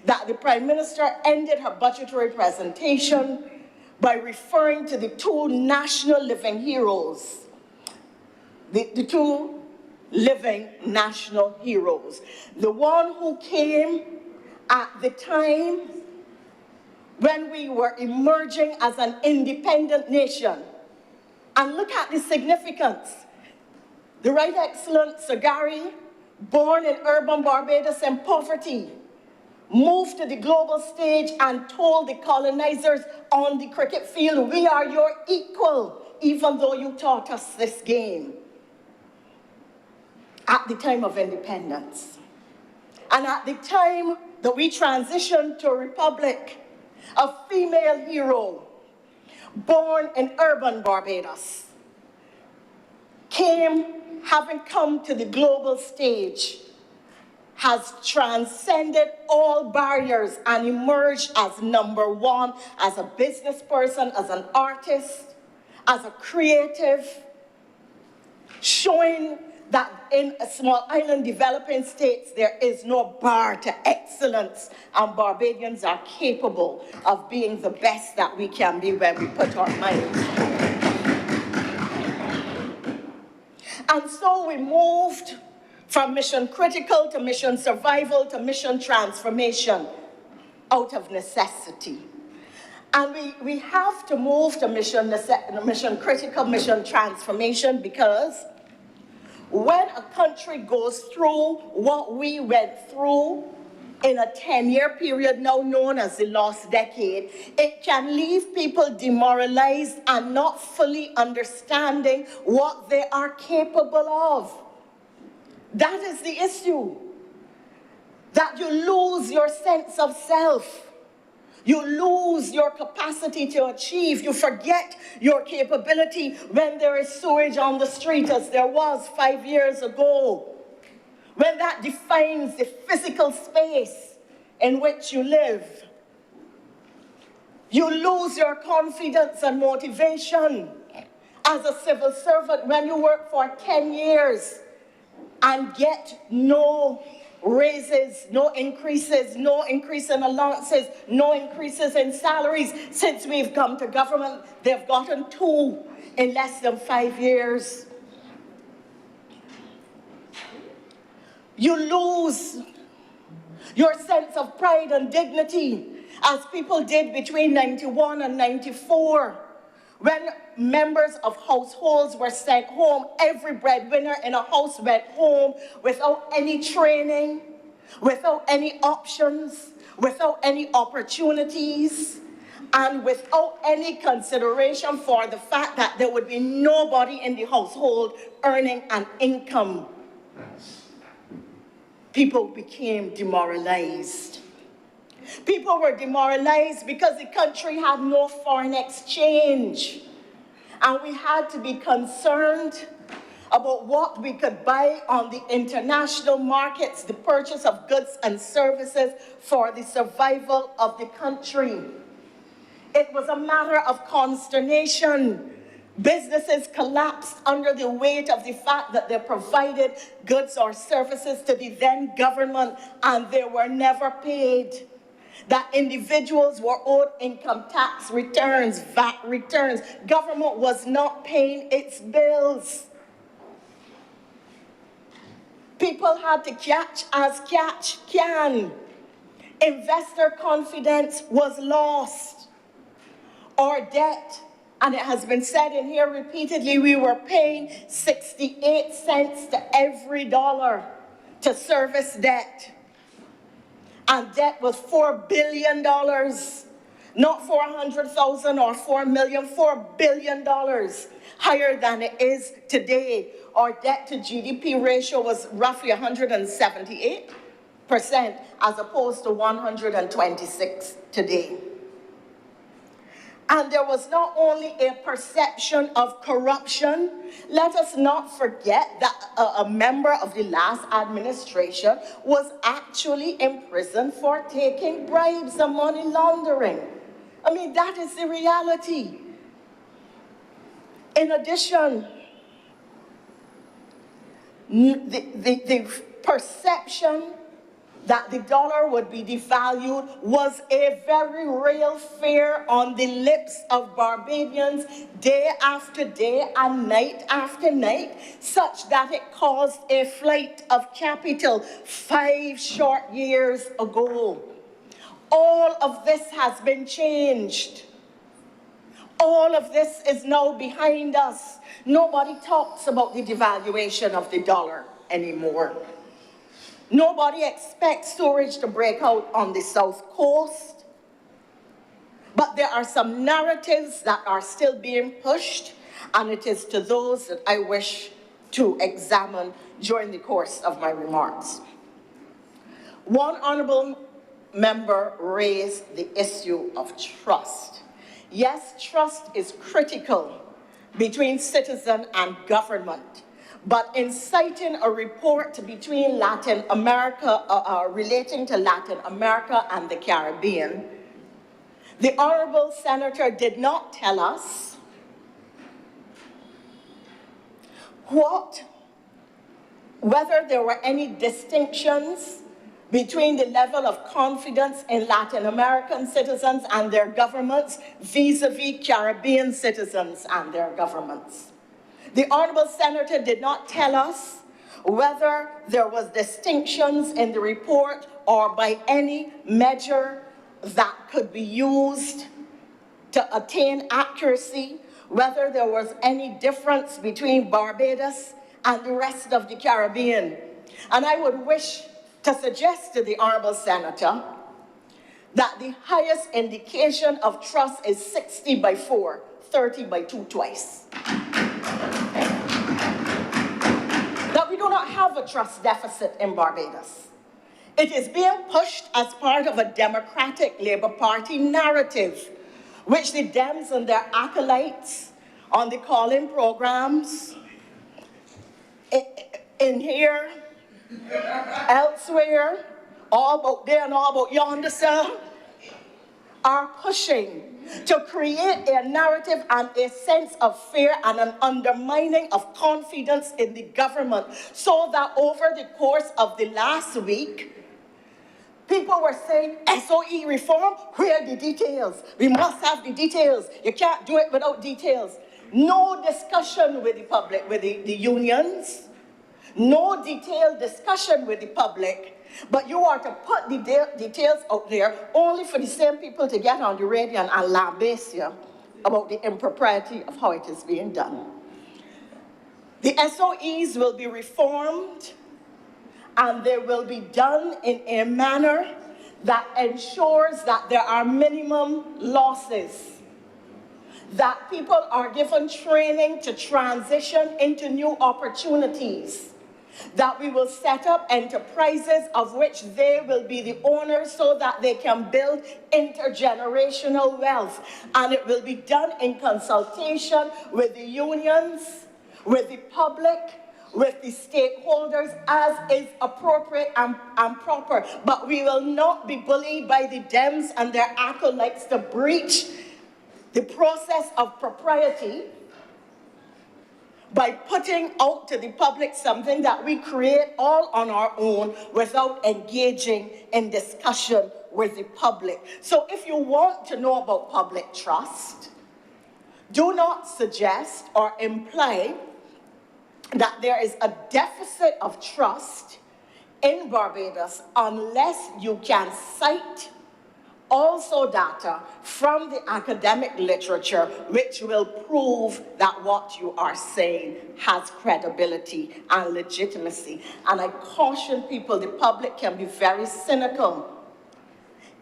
Speaker 3: that the Prime Minister ended her budgetary presentation by referring to the two national living heroes, the two living national heroes. The one who came at the time when we were emerging as an independent nation. And look at the significance. The Right Excellent Sir Gary, born in urban Barbados in poverty, moved to the global stage and told the colonizers on the cricket field, we are your equal, even though you taught us this game. At the time of independence. And at the time that we transitioned to a republic, a female hero, born in urban Barbados, came, having come to the global stage, has transcended all barriers and emerged as number one, as a business person, as an artist, as a creative, showing that in a small island developing states, there is no bar to excellence, and Barbadians are capable of being the best that we can be when we put our minds to it. And so we moved from mission critical to mission survival to mission transformation out of necessity. And we have to move to mission critical, mission transformation, because when a country goes through what we went through in a 10-year period now known as the lost decade, it can leave people demoralized and not fully understanding what they are capable of. That is the issue. That you lose your sense of self. You lose your capacity to achieve. You forget your capability when there is sewage on the street, as there was 5 years ago. When that defines the physical space in which you live. You lose your confidence and motivation as a civil servant when you work for 10 years and get no raises, no increases, no increase in allowances, no increases in salaries. Since we've come to government, they've gotten 2 in less than 5 years. You lose your sense of pride and dignity, as people did between 91 and 94. When members of households were sent home, every breadwinner in a house went home without any training, without any options, without any opportunities, and without any consideration for the fact that there would be nobody in the household earning an income. People became demoralized. People were demoralized because the country had no foreign exchange. And we had to be concerned about what we could buy on the international markets, the purchase of goods and services for the survival of the country. It was a matter of consternation. Businesses collapsed under the weight of the fact that they provided goods or services to the then government and they were never paid. that individuals were owed income tax returns, VAT returns. Government was not paying its bills. People had to catch as catch can. Investor confidence was lost. Our debt, and it has been said in here repeatedly, we were paying 68 cents to every dollar to service debt. And debt was $4 billion, not 400,000 or 4 million, $4 billion, higher than it is today. Our debt to GDP ratio was roughly 178%, as opposed to 126 today. And there was not only a perception of corruption, let us not forget that a member of the last administration was actually imprisoned for taking bribes and money laundering. I mean, that is the reality. In addition, the perception that the dollar would be devalued was a very real fear on the lips of Barbadians day after day and night after night, such that it caused a flight of capital 5 short years ago. All of this has been changed. All of this is now behind us. Nobody talks about the devaluation of the dollar anymore. Nobody expects storage to break out on the South Coast. But there are some narratives that are still being pushed, and it is to those that I wish to examine during the course of my remarks. One honourable member raised the issue of trust. Yes, trust is critical between citizen and government. But in citing a report between Latin America, relating to Latin America and the Caribbean, the Honourable Senator did not tell us whether there were any distinctions between the level of confidence in Latin American citizens and their governments vis-a-vis Caribbean citizens and their governments. The Honourable Senator did not tell us whether there was distinctions in the report or by any measure that could be used to attain accuracy, whether there was any difference between Barbados and the rest of the Caribbean. And I would wish to suggest to the Honourable Senator that the highest indication of trust is 60/4, 30/2 twice. That we do not have a trust deficit in Barbados. It is being pushed as part of a Democratic Labour Party narrative, which the Dems and their acolytes on the call-in programs, in here, elsewhere, all about there and all about yonder, sir, are pushing to create a narrative and a sense of fear and an undermining of confidence in the government, so that over the course of the last week, people were saying, SOE reform, where are the details? We must have the details. You can't do it without details. No discussion with the public, with the unions. No detailed discussion with the public. But you are to put the details out there only for the same people to get on the radio and lambaste you about the impropriety of how it is being done. The SOEs will be reformed, and they will be done in a manner that ensures that there are minimum losses, that people are given training to transition into new opportunities, that we will set up enterprises of which they will be the owners so that they can build intergenerational wealth. And it will be done in consultation with the unions, with the public, with the stakeholders, as is appropriate and proper. But we will not be bullied by the Dems and their acolytes to breach the process of propriety by putting out to the public something that we create all on our own without engaging in discussion with the public. So if you want to know about public trust, do not suggest or imply that there is a deficit of trust in Barbados unless you can cite also data from the academic literature which will prove that what you are saying has credibility and legitimacy. And I caution people, the public can be very cynical.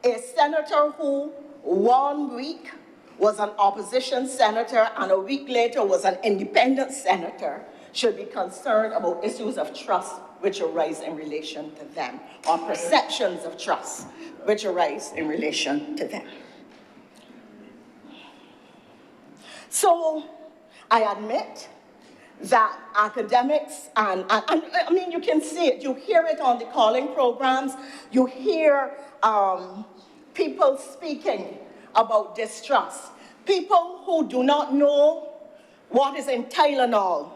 Speaker 3: A senator who 1 week was an opposition senator and a week later was an independent senator should be concerned about issues of trust which arise in relation to them, or perceptions of trust which arise in relation to them. So I admit that academics, and I mean, you can see it, you hear it on the calling programs, you hear people speaking about distrust, people who do not know what is in Tylenol,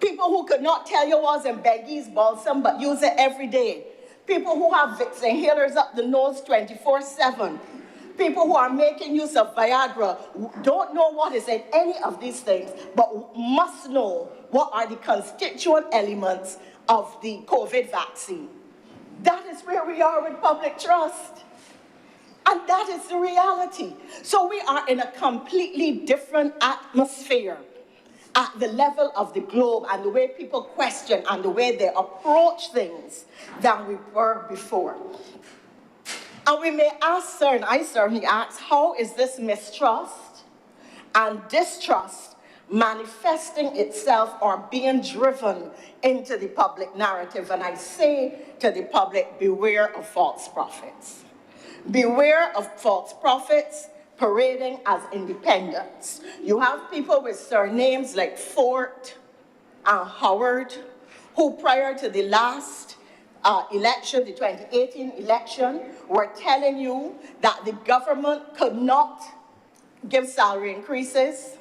Speaker 3: people who could not tell you what's in Beggy's balsam but use it every day, people who have Vicks inhalers up the nose 24/7, people who are making use of Viagra, don't know what is in any of these things, but must know what are the constituent elements of the COVID vaccine. That is where we are with public trust. And that is the reality. So we are in a completely different atmosphere at the level of the globe and the way people question and the way they approach things than we were before. And we may ask, and I certainly ask, how is this mistrust and distrust manifesting itself or being driven into the public narrative? And I say to the public, beware of false prophets. Beware of false prophets parading as independents. You have people with surnames like Fort and Howard, who prior to the last election, the 2018 election, were telling you that the government could not give salary increases,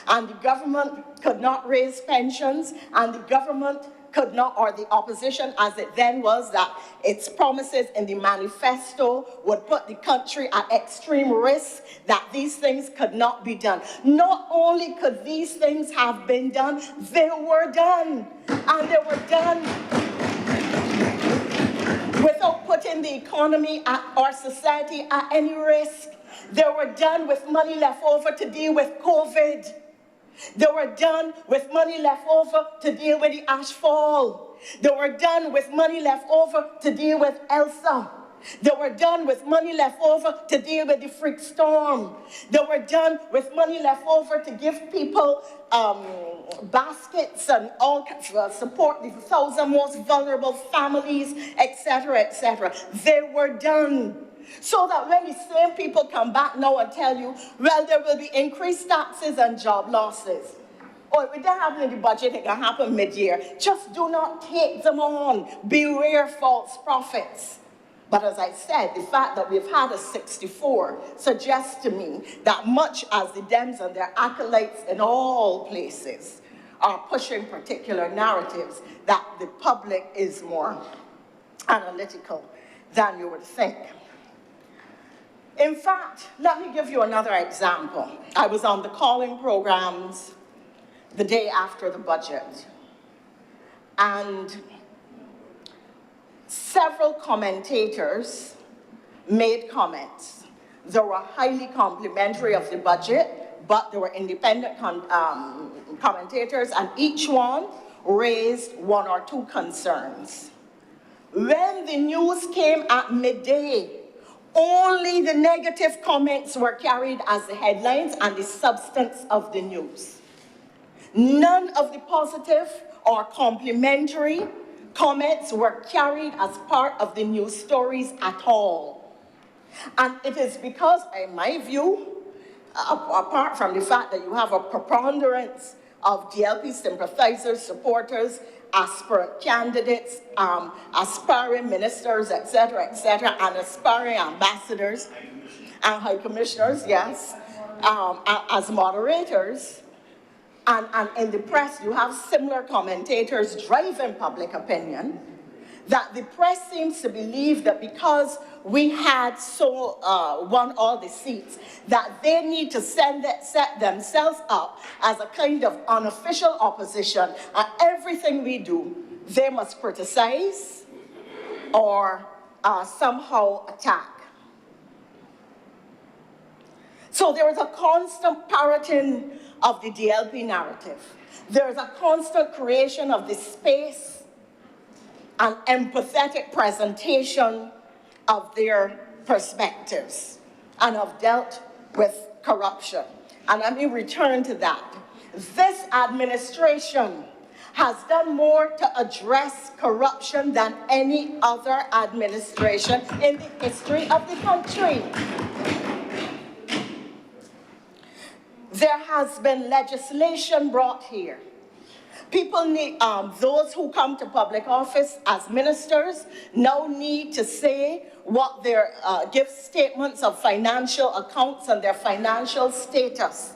Speaker 3: and the government could not raise pensions, and the government could not, or the opposition as it then was, that its promises in the manifesto would put the country at extreme risk, that these things could not be done. Not only could these things have been done, they were done. And they were done without putting the economy or society at any risk. They were done with money left over to deal with COVID. They were done with money left over to deal with the ashfall. They were done with money left over to deal with Elsa. They were done with money left over to deal with the freak storm. They were done with money left over to give people baskets and all support the 1,000 most vulnerable families, etc., etc. They were done. So that when the same people come back now and tell you, well, there will be increased taxes and job losses. Or if that happen in the budget, it can happen mid-year. Just do not take them on. Beware false prophets. But as I said, the fact that we've had a 64 suggests to me that much as the Dems and their acolytes in all places are pushing particular narratives, that the public is more analytical than you would think. In fact, let me give you another example. I was on the calling programs the day after the budget, and several commentators made comments. They were highly complimentary of the budget, but there were independent commentators, and each one raised one or two concerns. When the news came at midday, only the negative comments were carried as the headlines and the substance of the news. None of the positive or complimentary comments were carried as part of the news stories at all. And it is because, in my view, apart from the fact that you have a preponderance of DLP sympathizers, supporters, aspirant candidates, aspiring ministers, etc., and aspiring ambassadors and high commissioners, yes, as moderators. And in the press, you have similar commentators driving public opinion, that the press seems to believe that because we had won all the seats, that they need to set themselves up as a kind of unofficial opposition, and everything we do, they must criticize or somehow attack. So there is a constant parroting of the DLP narrative. There is a constant creation of the space and empathetic presentation of their perspectives and have dealt with corruption. And let me return to that. This administration has done more to address corruption than any other administration in the history of the country. There has been legislation brought here. People need, those who come to public office as ministers now need to say what their, give statements of financial accounts and their financial status.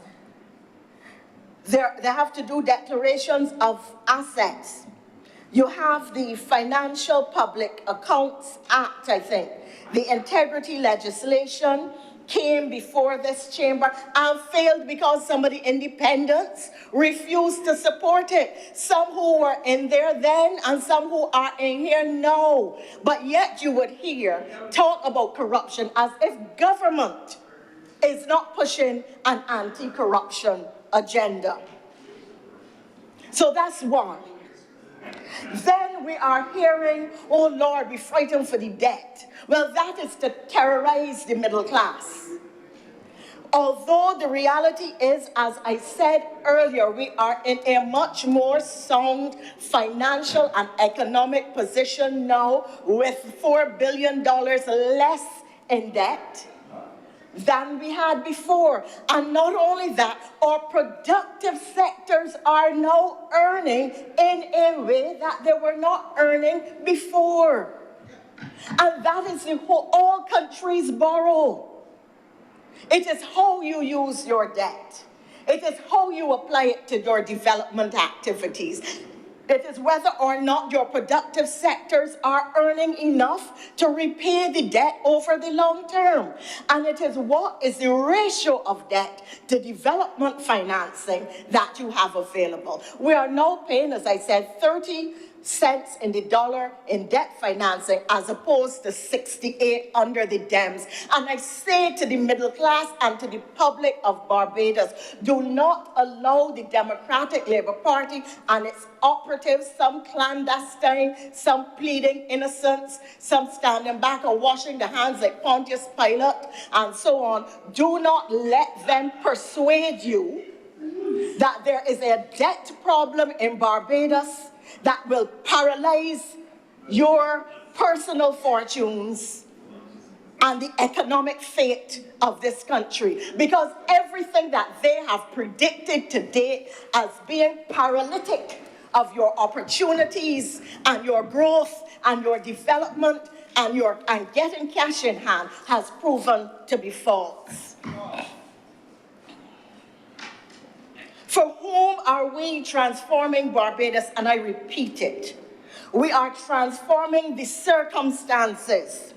Speaker 3: They have to do declarations of assets. You have the Financial Public Accounts Act, I think. The integrity legislation came before this chamber and failed because some of the independents refused to support it. Some who were in there then and some who are in here now. But yet you would hear talk about corruption as if government is not pushing an anti-corruption agenda. So that's one. Then we are hearing, oh Lord, we're frightened for the debt. Well, that is to terrorize the middle class. Although the reality is, as I said earlier, we are in a much more sound financial and economic position now with $4 billion less in debt than we had before. And not only that, our productive sectors are now earning in a way that they were not earning before. And that is the whole, all countries borrow. It is how you use your debt. It is how you apply it to your development activities. It is whether or not your productive sectors are earning enough to repay the debt over the long term. And it is what is the ratio of debt to development financing that you have available. We are now paying, as I said, 30 cents in the dollar in debt financing as opposed to 68 under the Dems. And I say to the middle class and to the public of Barbados, do not allow the Democratic Labour Party and its operatives, some clandestine, some pleading innocence, some standing back or washing their hands like Pontius Pilate and so on. Do not let them persuade you that there is a debt problem in Barbados that will paralyze your personal fortunes and the economic fate of this country. Because everything that they have predicted to date as being paralytic of your opportunities and your growth and your development and getting cash in hand has proven to be false. For whom are we transforming Barbados? And I repeat it. We are transforming the circumstances.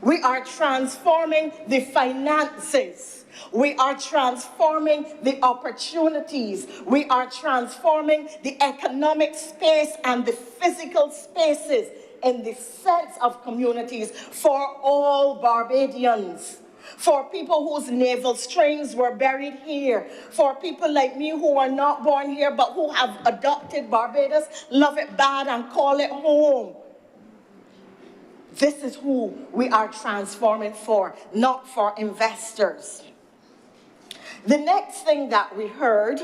Speaker 3: We are transforming the finances. We are transforming the opportunities. We are transforming the economic space and the physical spaces in the sense of communities for all Barbadians. For people whose navel strings were buried here, for people like me who are not born here but who have adopted Barbados, love it bad and call it home. This is who we are transforming for, not for investors. The next thing that we heard,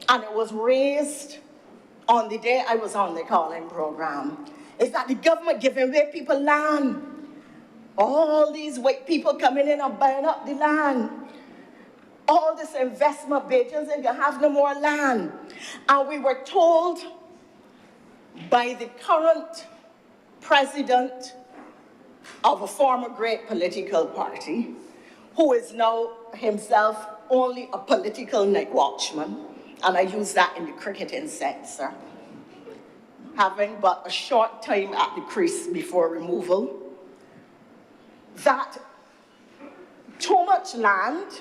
Speaker 3: and it was raised on the day I was on the calling program, is that the government giving away people land. All these white people coming in and buying up the land. All this investment bitches and you have no more land. And we were told by the current president of a former great political party, who is now himself only a political night watchman, and I use that in the cricketing sense, sir. having but a short time at the crease before removal, that too much land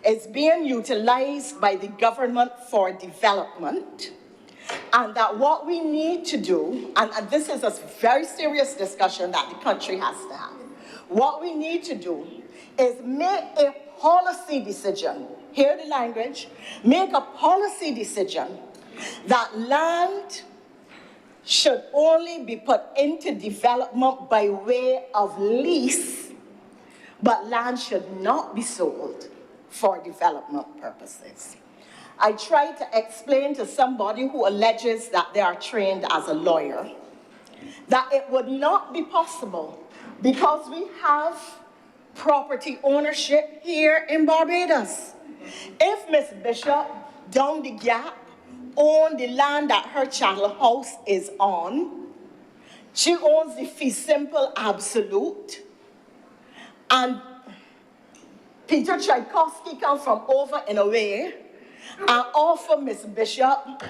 Speaker 3: is being utilized by the government for development, and that what we need to do, and this is a very serious discussion that the country has to have, what we need to do is make a policy decision, hear the language, make a policy decision that land should only be put into development by way of lease, but land should not be sold for development purposes. I tried to explain to somebody who alleges that they are trained as a lawyer that it would not be possible because we have property ownership here in Barbados. If Miss Bishop down the gap owned the land that her chattel house is on, she owns the fee simple absolute, and Peter Tchaikovsky come from over and away and offer Miss Bishop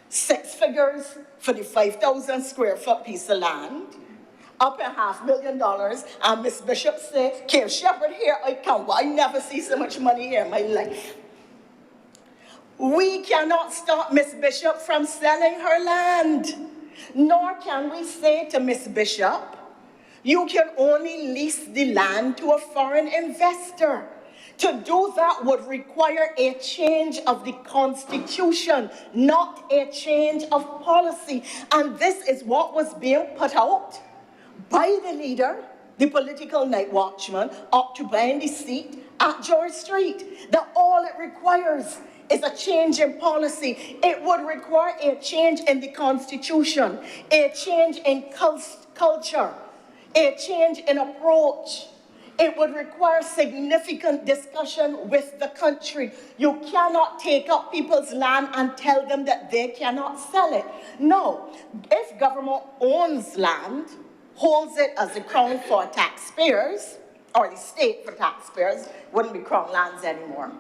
Speaker 3: 6 figures for the 5,000 square foot piece of land, up in $500,000, and Miss Bishop say, "Care Shepherd, here I come." Well, I never see so much money here in my life. We cannot stop Miss Bishop from selling her land, nor can we say to Miss Bishop, "You can only lease the land to a foreign investor." To do that would require a change of the Constitution, not a change of policy. And this is what was being put out by the leader, the political night watchman, occupying the seat at George Street. That all it requires is a change in policy. It would require a change in the Constitution, a change in culture, a change in approach. It would require significant discussion with the country. You cannot take up people's land and tell them that they cannot sell it. No, if government owns land, holds it as the crown for taxpayers, or the state for taxpayers, wouldn't be crown lands anymore.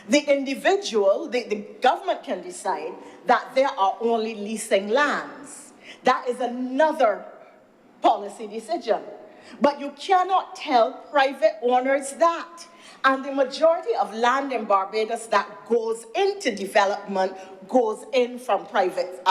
Speaker 3: The individual, the government can decide that they are only leasing lands. That is another policy decision. But you cannot tell private owners that. And the majority of land in Barbados that goes into development goes in from private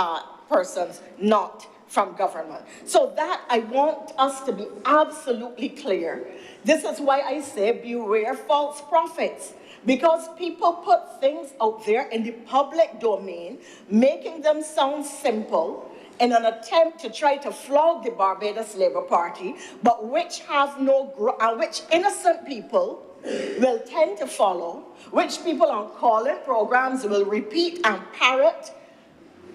Speaker 3: persons, not from government. So that I want us to be absolutely clear. This is why I say beware false prophets. Because people put things out there in the public domain, making them sound simple, in an attempt to try to flog the Barbados Labour Party, but which have which innocent people will tend to follow, which people on call-in programs will repeat and parrot,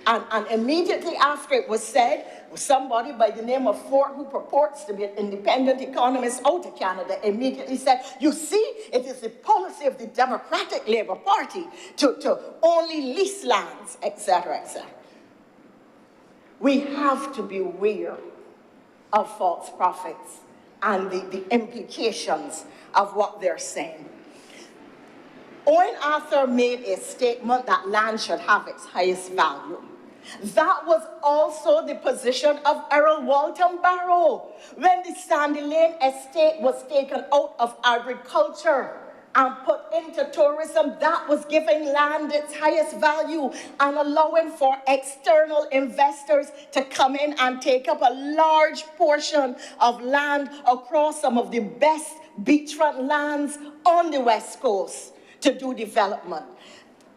Speaker 3: and immediately after it was said, somebody by the name of Ford, who purports to be an independent economist out of Canada, immediately said, "You see, it is the policy of the Democratic Labour Party to only lease lands," etc., etc. We have to beware of false prophets and the implications of what they're saying. Owen Arthur made a statement that land should have its highest value. That was also the position of Errol Walton Barrow when the Sandy Lane estate was taken out of agriculture and put into tourism. That was giving land its highest value and allowing for external investors to come in and take up a large portion of land across some of the best beachfront lands on the West Coast to do development.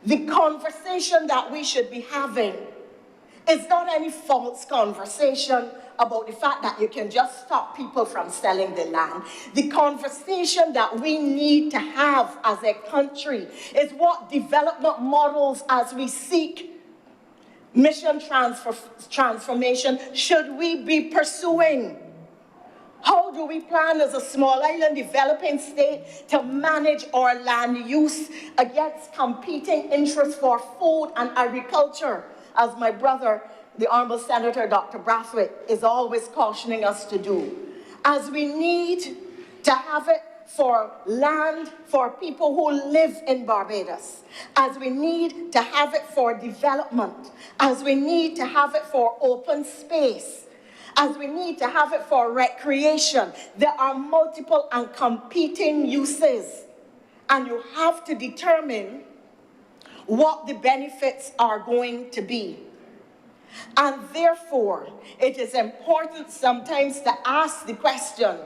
Speaker 3: The conversation that we should be having is not any false conversation about the fact that you can just stop people from selling the land. The conversation that we need to have as a country is what development models, as we seek mission transformation, should we be pursuing? How do we plan as a small island developing state to manage our land use against competing interests for food and agriculture, as my brother, the Honourable Senator Dr. Brathwaite, is always cautioning us to do? As we need to have it for land for people who live in Barbados, as we need to have it for development, as we need to have it for open space, as we need to have it for recreation. There are multiple and competing uses, and you have to determine what the benefits are going to be. And therefore, it is important sometimes to ask the question,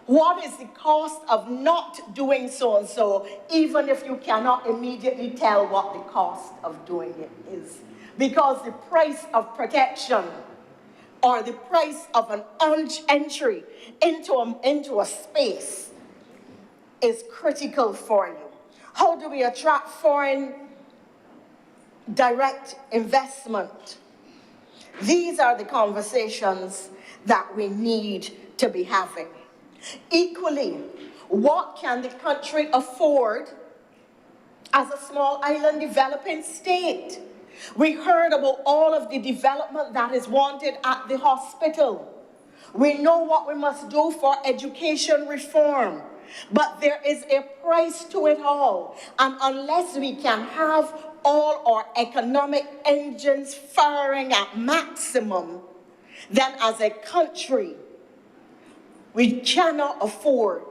Speaker 3: what is the cost of not doing so-and-so, even if you cannot immediately tell what the cost of doing it is? Because the price of protection or the price of an entry into a space is critical for you. How do we attract foreign direct investment? These are the conversations that we need to be having. Equally, what can the country afford as a small island developing state? We heard about all of the development that is wanted at the hospital. We know what we must do for education reform, but there is a price to it all. And unless we can have all our economic engines firing at maximum, then as a country, we cannot afford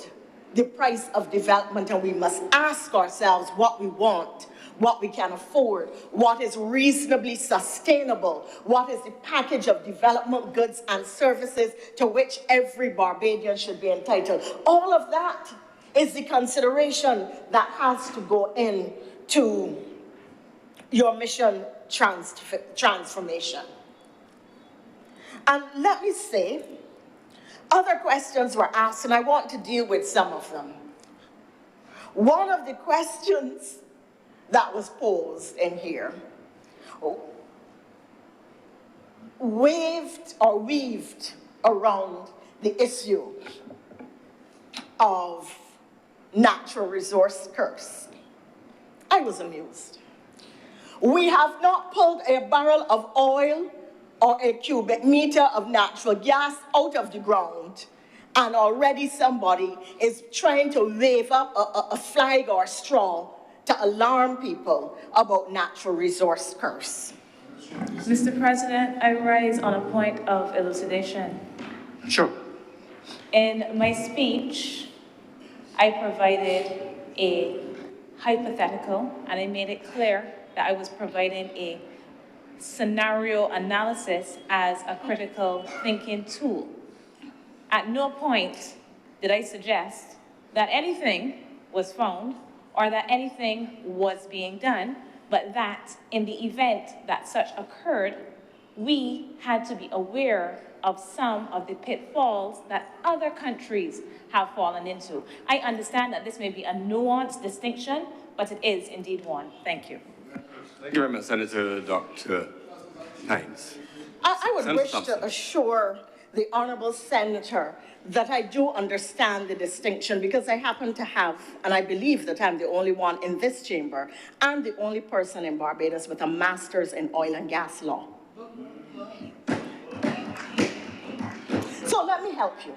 Speaker 3: the price of development, and we must ask ourselves what we want, what we can afford, what is reasonably sustainable, what is the package of development goods and services to which every Barbadian should be entitled. All of that is the consideration that has to go into your mission transformation. And let me say, other questions were asked, and I want to deal with some of them. One of the questions that was posed in here weaved around the issue of natural resource curse. I was amused. We have not pulled a barrel of oil or a cubic meter of natural gas out of the ground, and already somebody is trying to wave up a flag or a straw to alarm people about natural resource curse.
Speaker 4: Mr. President, I rise on a point of elucidation.
Speaker 1: Sure.
Speaker 4: In my speech, I provided a hypothetical, and I made it clear that I was providing a scenario analysis as a critical thinking tool. At no point did I suggest that anything was found or that anything was being done, but that in the event that such occurred, we had to be aware of some of the pitfalls that other countries have fallen into. I understand that this may be a nuanced distinction, but it is indeed one. Thank you.
Speaker 1: Thank you very much, Senator Dr. Hines.
Speaker 3: I would
Speaker 1: Senator
Speaker 3: wish
Speaker 1: Thompson.
Speaker 3: to assure the Honourable Senator that I do understand the distinction, because I happen to have, and I believe that I'm the only one in this chamber and the only person in Barbados with a master's in oil and gas law. So let me help you.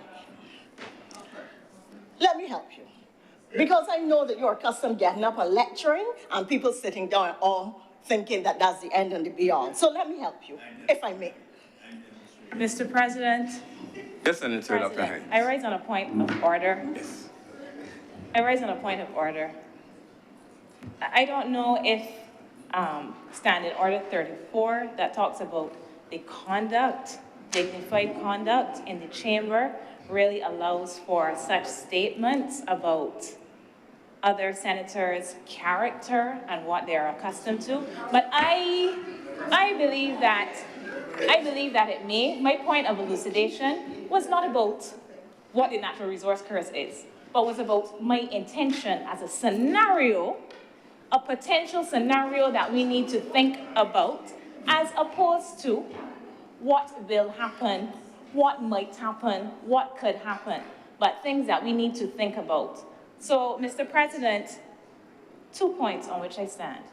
Speaker 3: Let me help you. Because I know that you're accustomed getting up and lecturing and people sitting down all thinking that that's the end and the be-all. So let me help you, if I may.
Speaker 4: Mr. President,
Speaker 1: Yes, Senator Dr. Hines.
Speaker 4: I rise on a point of order.
Speaker 1: Yes.
Speaker 4: I rise on a point of order. I don't know if Standing Order 34 that talks about the conduct, dignified conduct in the chamber, really allows for such statements about other senators' character and what they're accustomed to. But I believe that it may. My point of elucidation was not about what the natural resource curse is, but was about my intention as a scenario, a potential scenario that we need to think about, as opposed to what will happen, what might happen, what could happen, but things that we need to think about. So, Mr. President, 2 points on which I stand.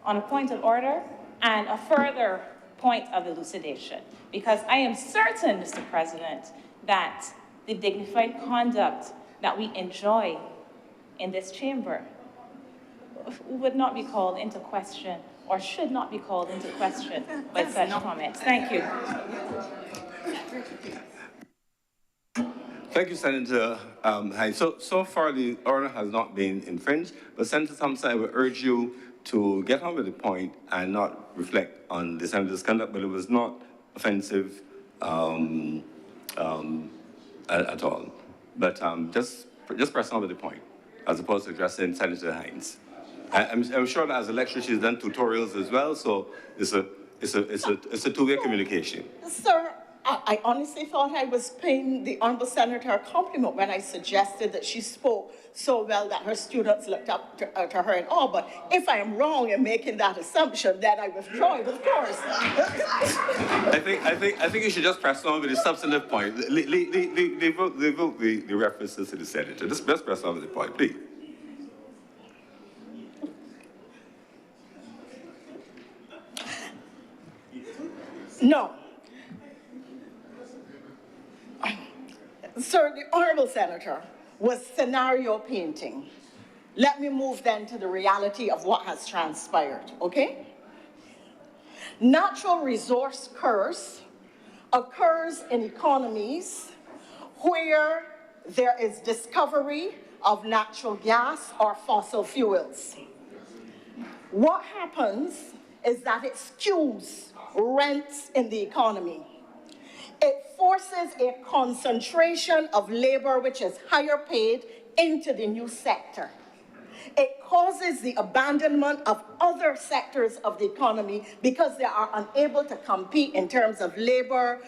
Speaker 4: On a point of order and a further point of elucidation, because I am certain, Mr. President, that the dignified conduct that we enjoy in this chamber would not be called into question or should not be called into question by such comments. Thank you.
Speaker 1: Thank you, Senator Hines. So far, the order has not been infringed, but Senator Thompson, I would urge you to get on with the point and not reflect on the senator's conduct, but it was not offensive at all. But just press on with the point, as opposed to addressing Senator Hines. I'm sure that as a lecturer, she's done tutorials as well, so it's a two-way communication.
Speaker 3: Sir, I honestly thought I was paying the Honourable Senator a compliment when I suggested that she spoke so well that her students looked up to her and all. But if I am wrong in making that assumption, then I withdraw it, of course.
Speaker 1: I think you should just press on with the substantive point. Leave the references to the senator. Just press on with the point, please.
Speaker 3: No. Sir, the Honourable Senator was scenario painting. Let me move then to the reality of what has transpired, okay? Natural resource curse occurs in economies where there is discovery of natural gas or fossil fuels. What happens is that it skews rents in the economy. It forces a concentration of labor which is higher paid into the new sector. It causes the abandonment of other sectors of the economy because they are unable to compete in terms of labor,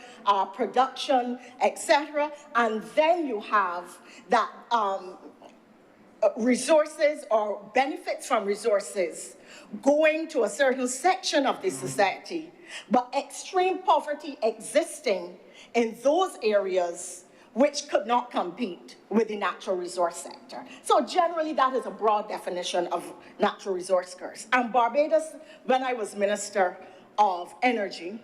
Speaker 3: production, etc. And then you have that resources or benefits from resources going to a certain section of the society, but extreme poverty existing in those areas which could not compete with the natural resource sector. So generally, that is a broad definition of natural resource curse. And Barbados, when I was Minister of Energy,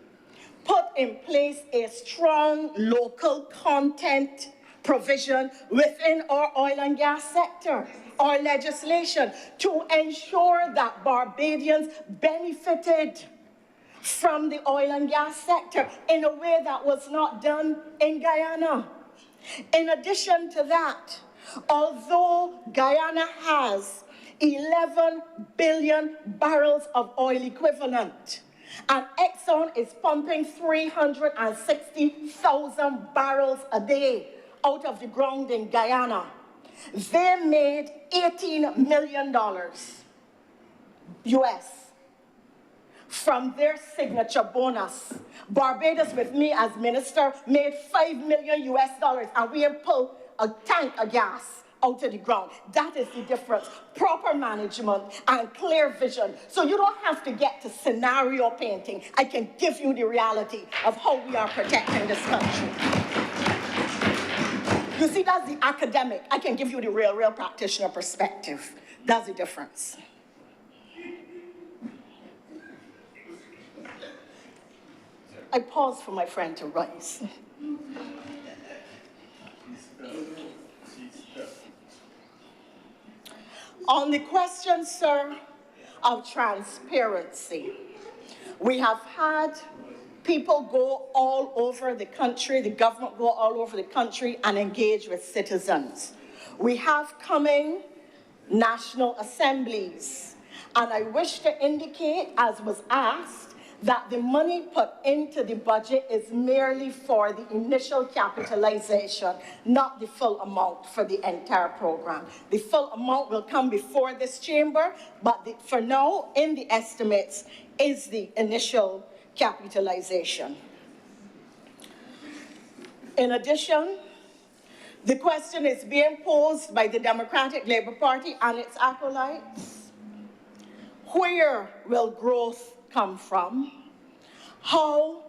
Speaker 3: put in place a strong local content provision within our oil and gas sector, our legislation, to ensure that Barbadians benefited from the oil and gas sector in a way that was not done in Guyana. In addition to that, although Guyana has 11 billion barrels of oil equivalent, and Exxon is pumping 360,000 barrels a day out of the ground in Guyana, they made $18 million US from their signature bonus. Barbados, with me as minister, made $5 million US, and we have pulled a tank of gas out of the ground. That is the difference. Proper management and clear vision. So you don't have to get to scenario painting. I can give you the reality of how we are protecting this country. You see, that's the academic. I can give you the real practitioner perspective. That's the difference. I pause for my friend to rise. On the question, sir, of transparency, we have had people go all over the country, the government go all over the country and engage with citizens. We have coming national assemblies, and I wish to indicate, as was asked, that the money put into the budget is merely for the initial capitalization, not the full amount for the entire program. The full amount will come before this chamber, but for now, in the estimates, is the initial capitalization. In addition, the question is being posed by the Democratic Labour Party and its acolytes. Where will growth come from? How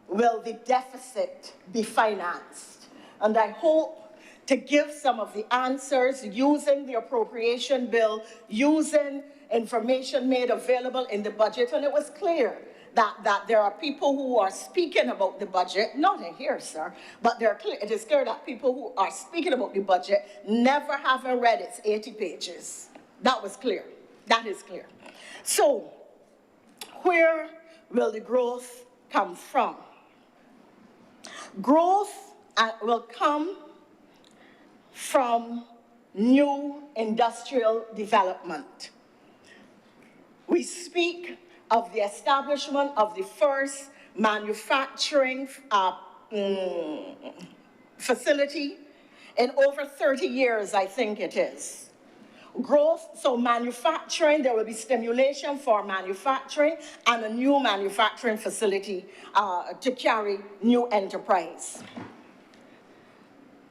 Speaker 3: will the deficit be financed? And I hope to give some of the answers using the appropriation bill, using information made available in the budget, and it was clear that there are people who are speaking about the budget, not in here, sir, but it is clear that people who are speaking about the budget never having read its 80 pages. That was clear. That is clear. So, where will the growth come from? Growth will come from new industrial development. We speak of the establishment of the first manufacturing facility in over 30 years, I think it is. Growth, so manufacturing, there will be stimulation for manufacturing and a new manufacturing facility to carry new enterprise.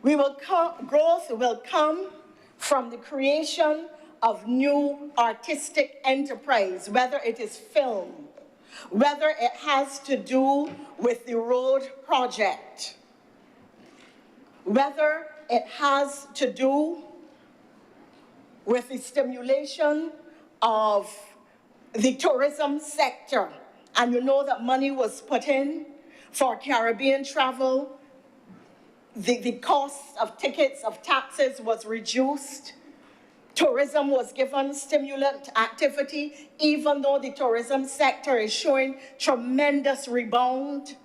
Speaker 3: Growth will come from the creation of new artistic enterprise, whether it is film, whether it has to do with the road project, whether it has to do with the stimulation of the tourism sector. And you know that money was put in for Caribbean travel. The cost of tickets, of taxes was reduced. Tourism was given stimulant activity, even though the tourism sector is showing tremendous rebound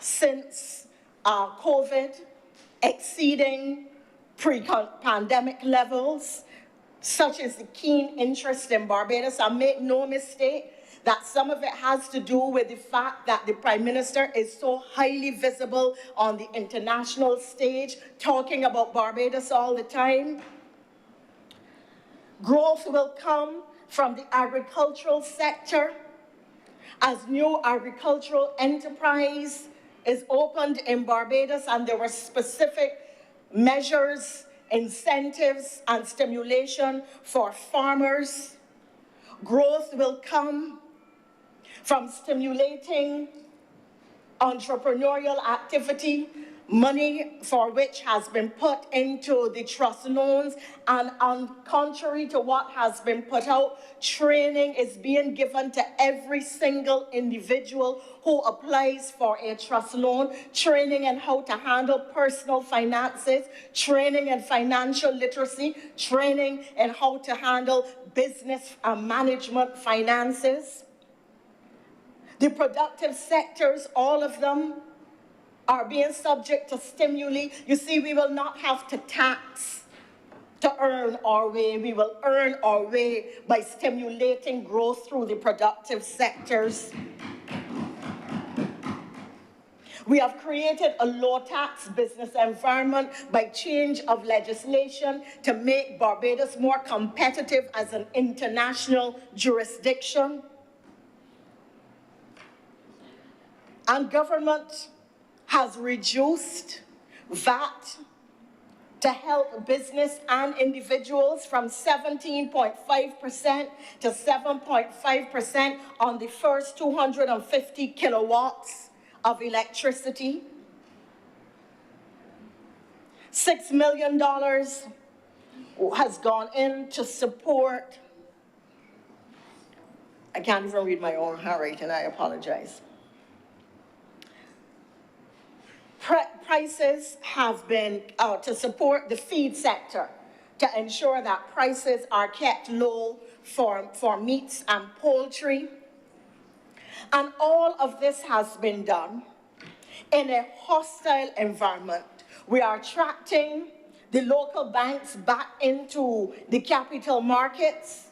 Speaker 3: since COVID, exceeding pre-pandemic levels. Such is the keen interest in Barbados. And make no mistake that some of it has to do with the fact that the Prime Minister is so highly visible on the international stage, talking about Barbados all the time. Growth will come from the agricultural sector as new agricultural enterprise is opened in Barbados, and there were specific measures, incentives, and stimulation for farmers. Growth will come from stimulating entrepreneurial activity, money for which has been put into the trust loans, and contrary to what has been put out, training is being given to every single individual who applies for a trust loan, training in how to handle personal finances, training in financial literacy, training in how to handle business and management finances. The productive sectors, all of them, are being subject to stimuli. You see, we will not have to tax to earn our way. We will earn our way by stimulating growth through the productive sectors. We have created a low-tax business environment by change of legislation to make Barbados more competitive as an international jurisdiction. And government has reduced VAT to help business and individuals from 17.5% to 7.5% on the first 250 kilowatts of electricity. $6 million has gone in to support, I can't even read my own handwriting, I apologize. Prices have been to support the feed sector, to ensure that prices are kept low for meats and poultry. And all of this has been done in a hostile environment. We are attracting the local banks back into the capital markets.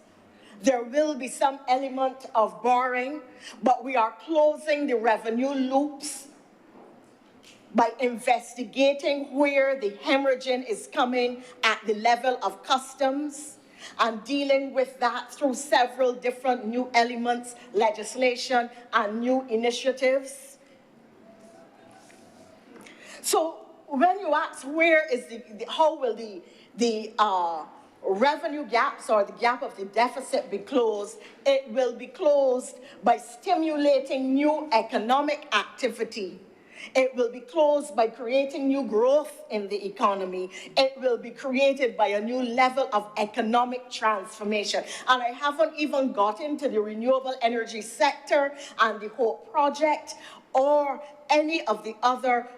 Speaker 3: There will be some element of borrowing, but we are closing the revenue loops by investigating where the hemorrhaging is coming at the level of customs and dealing with that through several different new elements, legislation, and new initiatives. So when you ask where is how will the revenue gaps or the gap of the deficit be closed, it will be closed by stimulating new economic activity It will be closed by creating new growth in the economy. It will be created by a new level of economic transformation. And I haven't even got into the renewable energy sector and the Hope Project or any of the other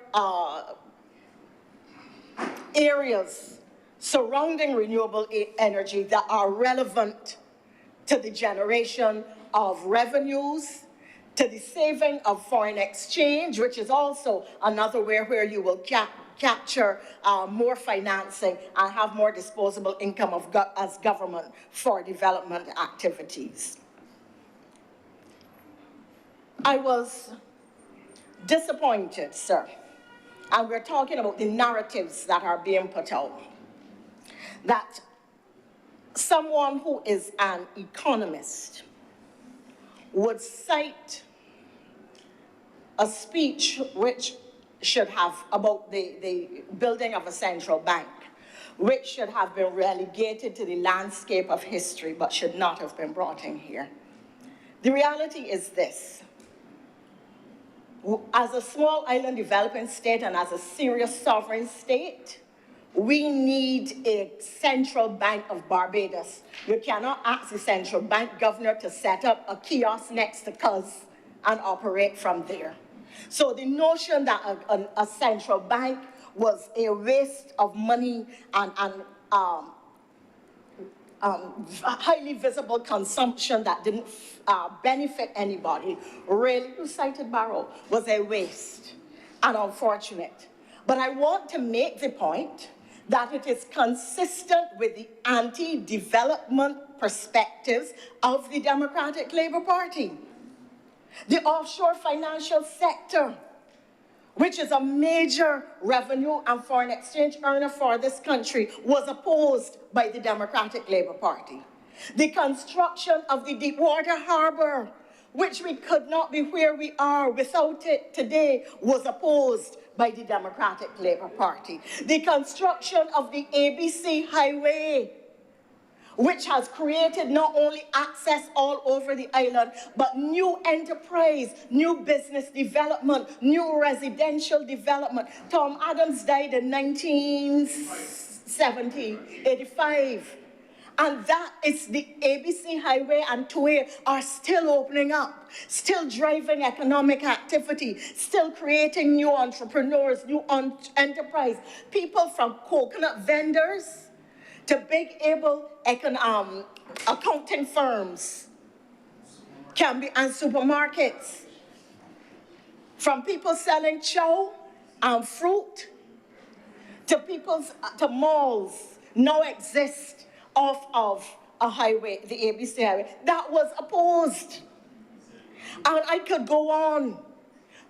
Speaker 3: areas surrounding renewable energy that are relevant to the generation of revenues, to the saving of foreign exchange, which is also another way where you will capture more financing and have more disposable income as government for development activities. I was disappointed, sir, and we're talking about the narratives that are being put out, that someone who is an economist would cite a speech which should have, about the building of a central bank, which should have been relegated to the landscape of history, but should not have been brought in here. The reality is this. As a small island developing state and as a serious sovereign state, we need a central bank of Barbados. You cannot ask the central bank governor to set up a kiosk next to CUS and operate from there. So the notion that a central bank was a waste of money and highly visible consumption that didn't benefit anybody, really, who cited Barrow, was a waste and unfortunate. But I want to make the point that it is consistent with the anti-development perspectives of the Democratic Labour Party. The offshore financial sector, which is a major revenue and foreign exchange earner for this country, was opposed by the Democratic Labour Party. The construction of the Deepwater Harbour, which we could not be where we are without it today, was opposed by the Democratic Labour Party. The construction of the ABC Highway, which has created not only access all over the island, but new enterprise, new business development, new residential development. Tom Adams died in 1985. And that is the ABC Highway and 2A are still opening up, still driving economic activity, still creating new entrepreneurs, new enterprise. People from coconut vendors to big able accounting firms and supermarkets. From people selling chow and fruit to malls now exist off of a highway, the ABC Highway, that was opposed. And I could go on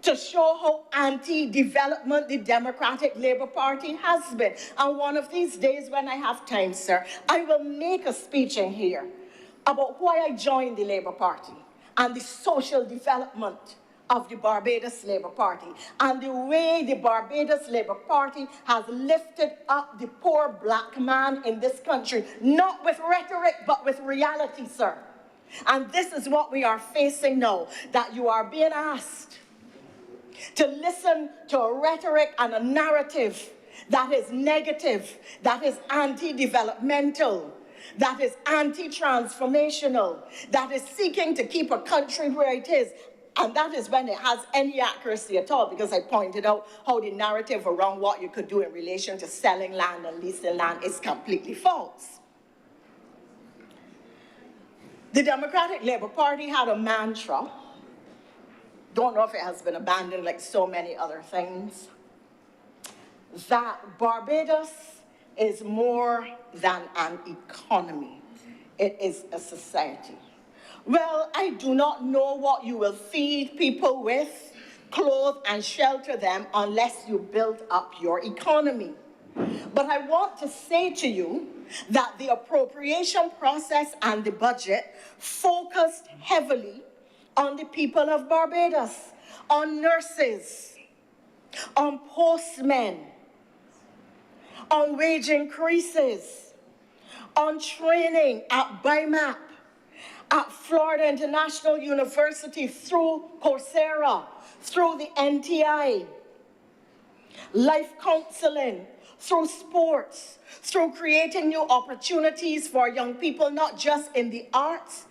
Speaker 3: to show how anti-development the Democratic Labour Party has been. And one of these days when I have time, sir, I will make a speech in here about why I joined the Labour Party and the social development of the Barbados Labour Party and the way the Barbados Labour Party has lifted up the poor black man in this country, not with rhetoric, but with reality, sir. And this is what we are facing now, that you are being asked to listen to a rhetoric and a narrative that is negative, that is anti-developmental, that is anti-transformational, that is seeking to keep a country where it is. And that is when it has any accuracy at all, because I pointed out how the narrative around what you could do in relation to selling land and leasing land is completely false. The Democratic Labour Party had a mantra, don't know if it has been abandoned like so many other things, that Barbados is more than an economy. It is a society. Well, I do not know what you will feed people with, clothe and shelter them unless you build up your economy. But I want to say to you that the appropriation process and the budget focused heavily on the people of Barbados, on nurses, on postmen, on wage increases, on training at BIMAP, at Florida International University, through Coursera, through the NTI, life counseling, through sports, through creating new opportunities for young people, not just in the arts,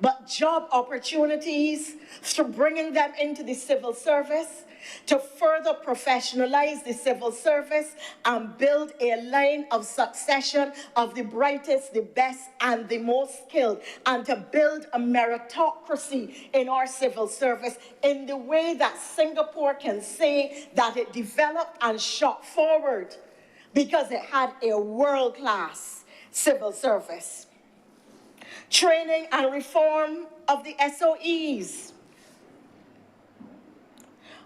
Speaker 3: but job opportunities, through bringing them into the civil service, to further professionalize the civil service and build a line of succession of the brightest, the best, and the most skilled, and to build a meritocracy in our civil service in the way that Singapore can say that it developed and shot forward because it had a world-class civil service. Training and reform of the SOEs.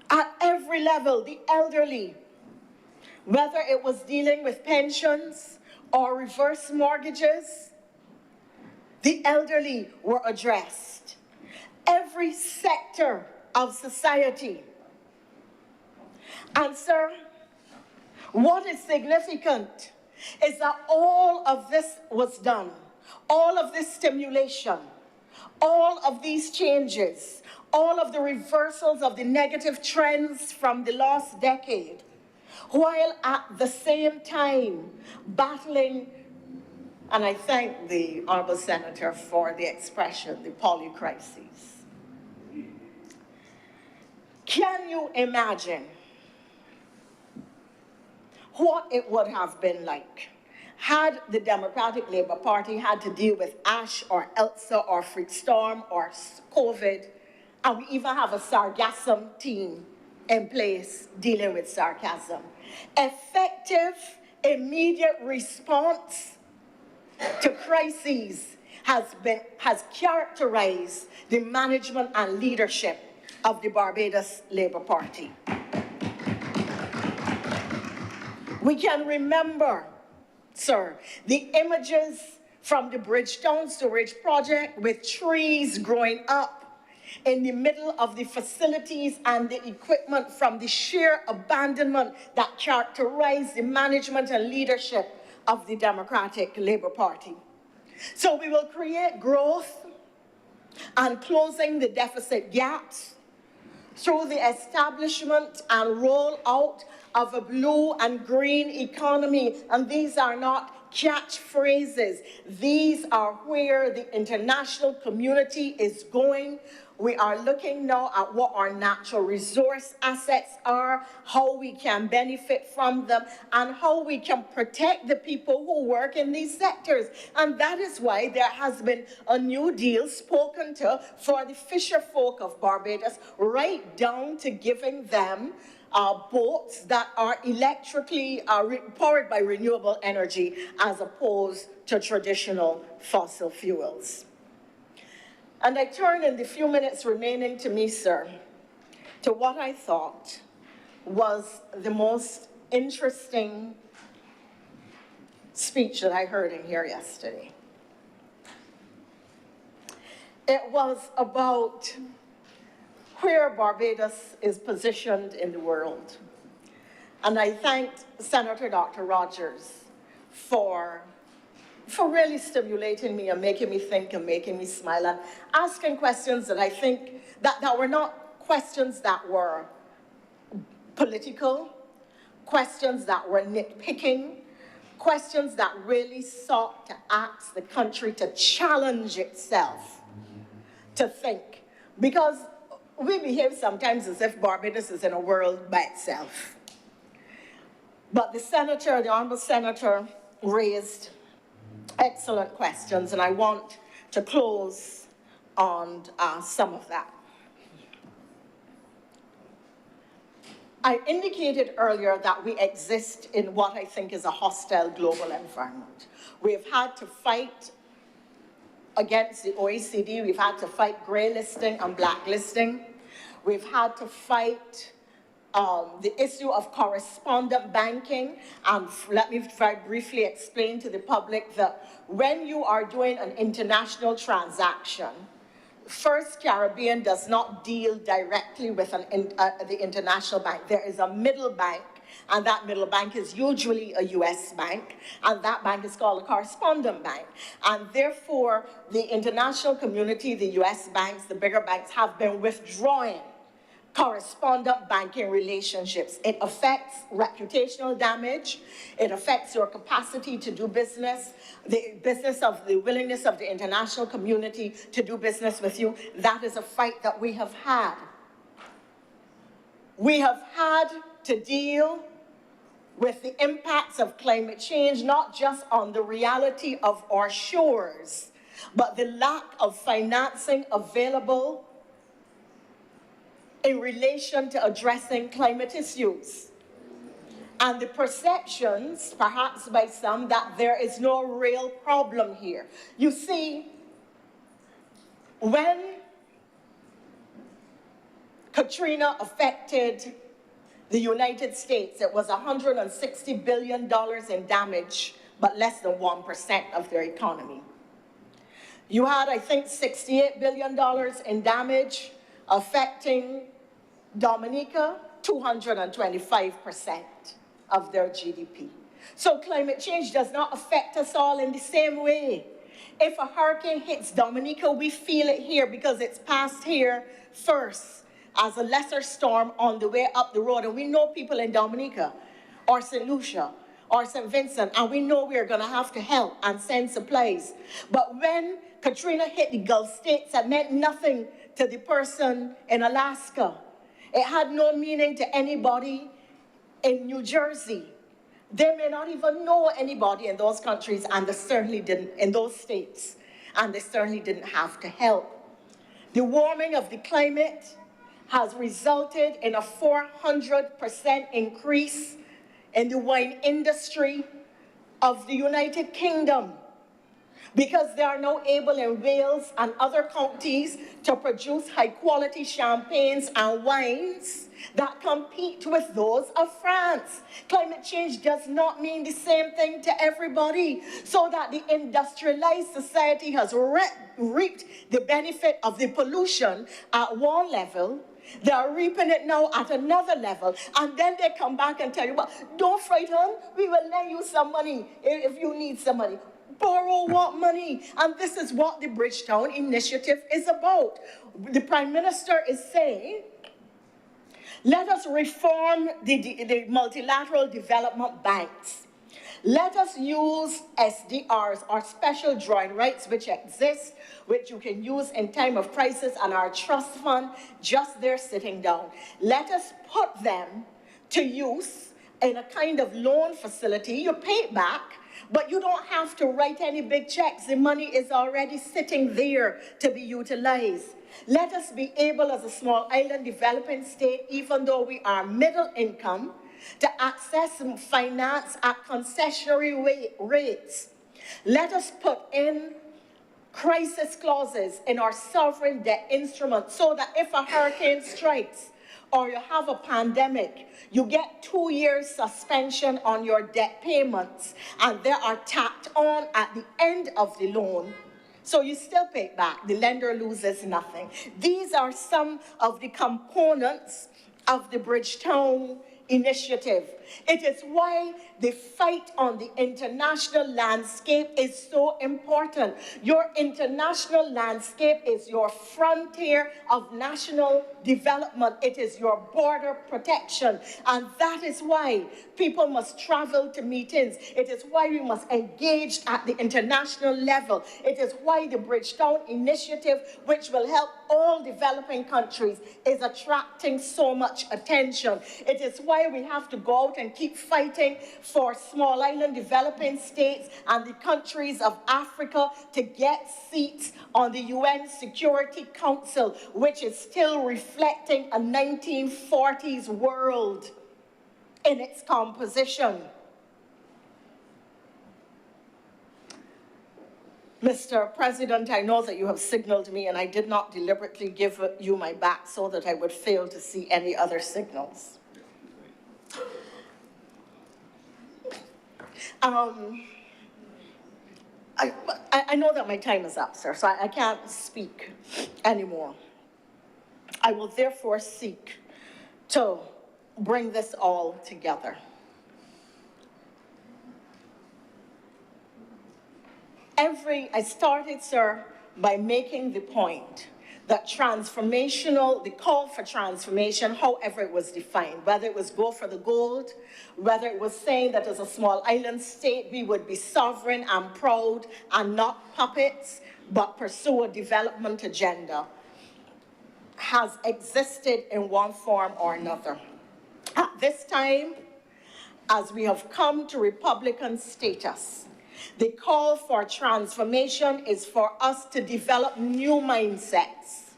Speaker 3: At every level, the elderly, whether it was dealing with pensions or reverse mortgages, the elderly were addressed. Every sector of society. And sir, what is significant is that all of this was done. All of this stimulation, all of these changes, all of the reversals of the negative trends from the last decade, while at the same time battling, and I thank the Honourable Senator for the expression, the polycrises. Can you imagine what it would have been like had the Democratic Labour Party had to deal with Ash or Elsa or Freak Storm or COVID, and we even have a sargassum team in place dealing with sarcasm? Effective, immediate response to crises has characterized the management and leadership of the Barbados Labour Party. We can remember, sir, the images from the Bridgetown Storage Project with trees growing up in the middle of the facilities and the equipment, from the sheer abandonment that characterized the management and leadership of the Democratic Labour Party. So we will create growth and closing the deficit gaps through the establishment and rollout of a blue and green economy. And these are not catchphrases. These are where the international community is going. We are looking now at what our natural resource assets are, how we can benefit from them, and how we can protect the people who work in these sectors. And that is why there has been a new deal spoken to for the fisher folk of Barbados, right down to giving them boats that are electrically powered by renewable energy as opposed to traditional fossil fuels. And I turn in the few minutes remaining to me, sir, to what I thought was the most interesting speech that I heard in here yesterday. It was about where Barbados is positioned in the world. And I thanked Senator Dr. Rogers for really stimulating me and making me think and making me smile and asking questions that I think that were not questions that were political, questions that were nitpicking, questions that really sought to ask the country to challenge itself, to think. Because we behave sometimes as if Barbados is in a world by itself. But the senator, the Honourable Senator, raised excellent questions, and I want to close on some of that. I indicated earlier that we exist in what I think is a hostile global environment. We've had to fight against the OECD. We've had to fight grey listing and blacklisting. We've had to fight the issue of correspondent banking. Let me very briefly explain to the public that when you are doing an international transaction, First Caribbean does not deal directly with the international bank. There is a middle bank, and that middle bank is usually a US bank, and that bank is called a correspondent bank. And therefore, the international community, the US banks, the bigger banks, have been withdrawing correspondent banking relationships. It affects reputational damage. It affects your capacity to do business, the willingness of the international community to do business with you. That is a fight that we have had. We have had to deal with the impacts of climate change, not just on the reality of our shores, but the lack of financing available in relation to addressing climate issues. And the perceptions, perhaps by some, that there is no real problem here. You see, when Katrina affected the United States, it was $160 billion in damage, but less than 1% of their economy. You had, I think, $68 billion in damage affecting Dominica, 225% of their GDP. So climate change does not affect us all in the same way. If a hurricane hits Dominica, we feel it here because it's passed here first as a lesser storm on the way up the road. And we know people in Dominica or St. Lucia or St. Vincent, and we know we're going to have to help and send supplies. But when Katrina hit the Gulf states, that meant nothing to the person in Alaska. It had no meaning to anybody in New Jersey. They may not even know anybody in those countries, and they certainly didn't, in those states, and they certainly didn't have to help. The warming of the climate has resulted in a 400% increase in the wine industry of the United Kingdom, because they are now able in Wales and other counties to produce high-quality champagnes and wines that compete with those of France. Climate change does not mean the same thing to everybody, so that the industrialized society has reaped the benefit of the pollution at one level. They are reaping it now at another level, and then they come back and tell you, well, don't frighten, we will lend you some money if you need some money. Borrow what money? And this is what the Bridgetown Initiative is about. The Prime Minister is saying, let us reform the multilateral development banks. Let us use SDRs, or special drawing rights, which exist, which you can use in time of crisis, and our trust fund just there sitting down. Let us put them to use in a kind of loan facility. You pay it back, but you don't have to write any big checks. The money is already sitting there to be utilized. Let us be able, as a small island developing state, even though we are middle income, to access finance at concessionary rates. Let us put in crisis clauses in our sovereign debt instruments so that if a hurricane strikes or you have a pandemic, you get 2 years suspension on your debt payments, and they are tacked on at the end of the loan. So you still pay it back. The lender loses nothing. These are some of the components of the Bridgetown Initiative. It is why the fight on the international landscape is so important. Your international landscape is your frontier of national development. It is your border protection. And that is why people must travel to meetings. It is why we must engage at the international level. It is why the Bridgetown Initiative, which will help all developing countries, is attracting so much attention. It is why we have to go out and keep fighting for small island developing states and the countries of Africa to get seats on the UN Security Council, which is still reflecting a 1940s world in its composition. Mr. President, I know that you have signaled me, and I did not deliberately give you my back so that I would fail to see any other signals. I know that my time is up, sir, so I can't speak anymore. I will therefore seek to bring this all together. I started, sir, by making the point that the call for transformation, however it was defined, whether it was go for the gold, whether it was saying that as a small island state we would be sovereign and proud and not puppets, but pursue a development agenda, has existed in one form or another. At this time, as we have come to Republican status, the call for transformation is for us to develop new mindsets.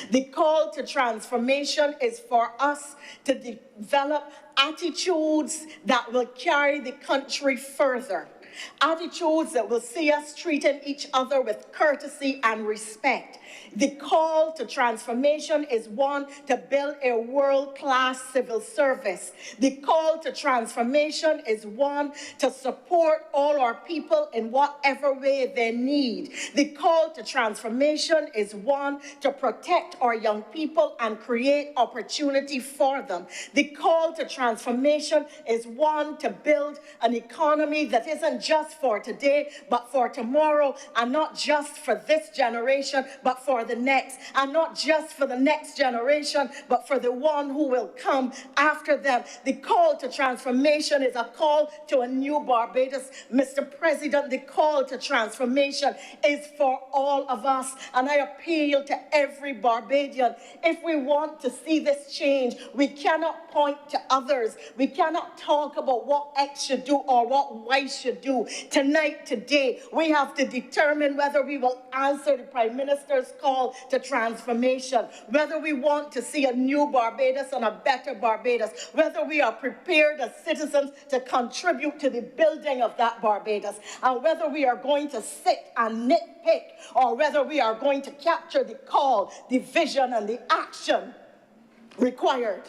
Speaker 3: The call to transformation is for us to develop attitudes that will carry the country further. Attitudes that will see us treating each other with courtesy and respect. The call to transformation is one to build a world-class civil service. The call to transformation is one to support all our people in whatever way they need. The call to transformation is one to protect our young people and create opportunity for them. The call to transformation is one to build an economy that isn't just for today, but for tomorrow, and not just for this generation, but for the next, and not just for the next generation, but for the one who will come after them. The call to transformation is a call to a new Barbados. Mr. President, the call to transformation is for all of us, and I appeal to every Barbadian. If we want to see this change, we cannot point to others. We cannot talk about what X should do or what Y should do. Tonight, today, we have to determine whether we will answer the Prime Minister's call to transformation, whether we want to see a new Barbados and a better Barbados, whether we are prepared as citizens to contribute to the building of that Barbados, and whether we are going to sit and nitpick, or whether we are going to capture the call, the vision, and the action required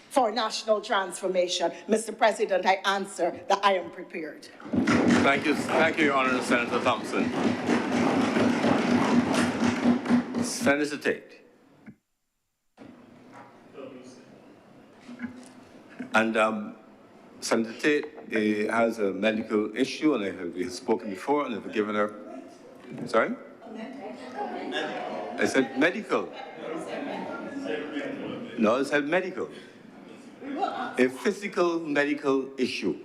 Speaker 3: for national transformation. Mr. President, I answer that I am prepared.
Speaker 1: Thank you, Your Honour, Senator Thompson. Senator Tate. And Senator Tate has a medical issue, and we have spoken before, and I've given her. Sorry? I said medical. No, I said medical. A physical medical issue.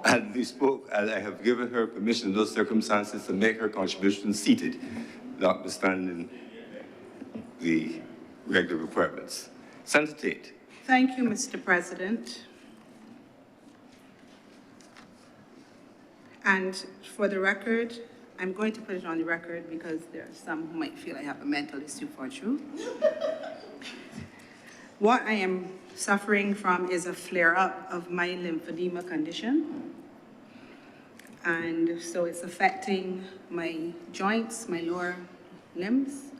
Speaker 1: And we spoke, and I have given her permission in those circumstances to make her contribution seated, notwithstanding the regular requirements. Senator Tate.
Speaker 5: Thank you, Mr. President. And for the record, I'm going to put it on the record because there are some who might feel I have a mental issue for truth. What I am suffering from is a flare-up of my lymphedema condition. And so it's affecting my joints, my lower limbs.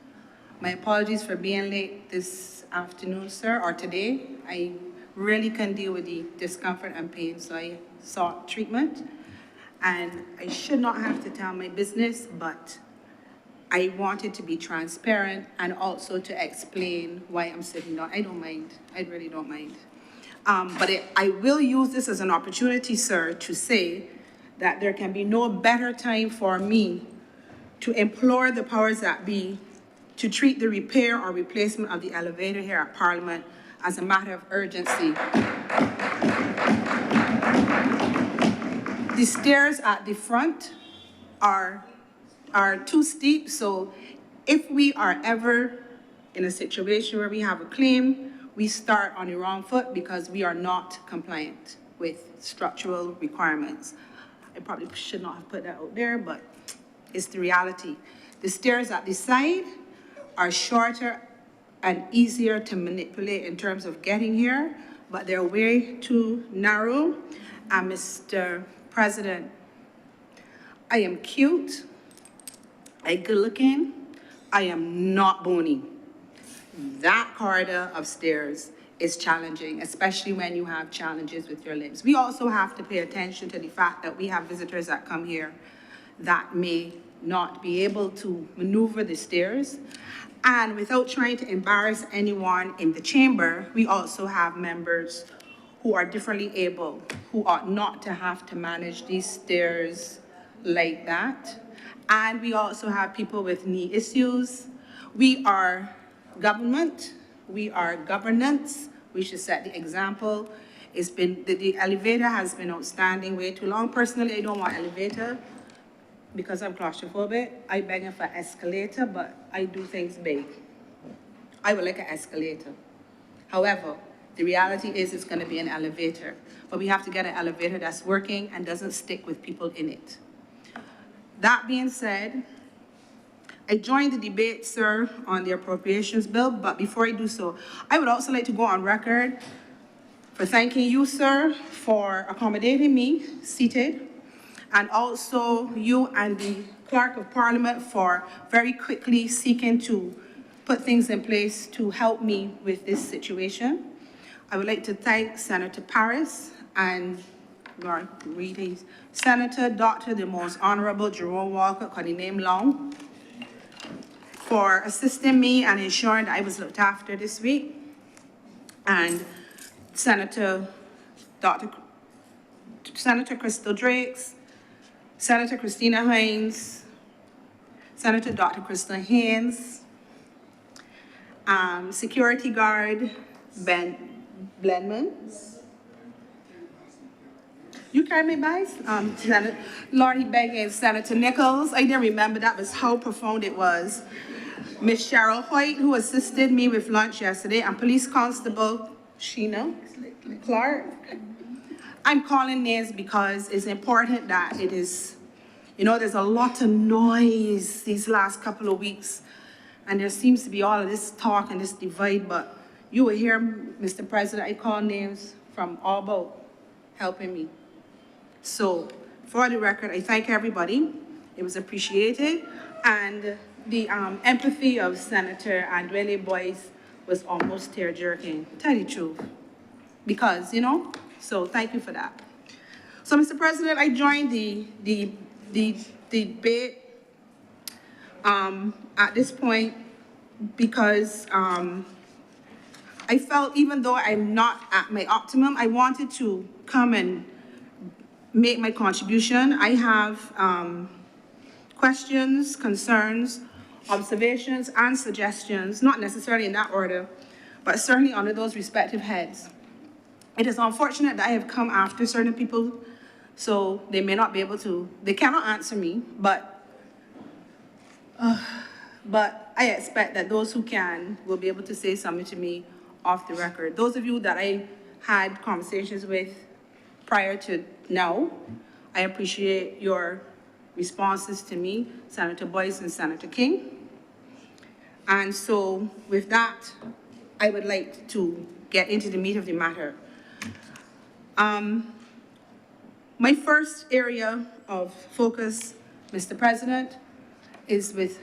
Speaker 5: My apologies for being late this afternoon, sir, or today. I really can deal with the discomfort and pain, so I sought treatment. And I should not have to tell my business, but I wanted to be transparent and also to explain why I'm sitting down. I don't mind. I really don't mind. I will use this as an opportunity, sir, to say that there can be no better time for me to implore the powers that be to treat the repair or replacement of the elevator here at Parliament as a matter of urgency. The stairs at the front are too steep, so if we are ever in a situation where we have a claim, we start on the wrong foot because we are not compliant with structural requirements. I probably should not have put that out there, but it's the reality. The stairs at the side are shorter and easier to manipulate in terms of getting here, but they're way too narrow. And Mr. President, I am cute, I'm good looking, I am not bony. That corridor of stairs is challenging, especially when you have challenges with your limbs. We also have to pay attention to the fact that we have visitors that come here that may not be able to maneuver the stairs. And without trying to embarrass anyone in the chamber, we also have members who are differently able, who ought not to have to manage these stairs like that. And we also have people with knee issues. We are government, we are governance, we should set the example. It's been, the elevator has been outstanding way too long. Personally, I don't want elevator because I'm claustrophobic. I beg for escalator, but I do things big. I would like an escalator. However, the reality is it's gonna be an elevator, but we have to get an elevator that's working and doesn't stick with people in it. That being said, I joined the debate, sir, on the appropriations bill, but before I do so, I would also like to go on record for thanking you, sir, for accommodating me seated, and also you and the Clerk of Parliament for very quickly seeking to put things in place to help me with this situation. I would like to thank Senator Paris and Senator Dr. the Most Honourable Jerome Walker, because the name long, for assisting me and ensuring that I was looked after this week, and Senator Crystal Drakes, Senator Christina Hines, Senator Dr. Crystal Haynes, Security Guard Ben Blenman. You carry me by? Senator Lordy Beggins, Senator Nichols. I didn't remember, that was how profound it was. Miss Cheryl Hoyt, who assisted me with lunch yesterday, and Police Constable Sheena Clark. I'm calling names because it's important that it is, you know, there's a lot of noise these last couple of weeks, and there seems to be all of this talk and this divide, but you will hear, Mr. President, I call names from all about helping me. So, for the record, I thank everybody. It was appreciated, and the empathy of Senator Andwele Boyce was almost tear-jerking, to tell you the truth, because, you know, so thank you for that. So, Mr. President, I joined the debate at this point because I felt, even though I'm not at my optimum, I wanted to come and make my contribution. I have questions, concerns, observations, and suggestions, not necessarily in that order, but certainly under those respective heads. It is unfortunate that I have come after certain people, so they may not be able to, they cannot answer me, but I expect that those who can will be able to say something to me off the record. Those of you that I had conversations with prior to now, I appreciate your responses to me, Senator Boyce and Senator King. And so with that, I would like to get into the meat of the matter. My first area of focus, Mr. President, is with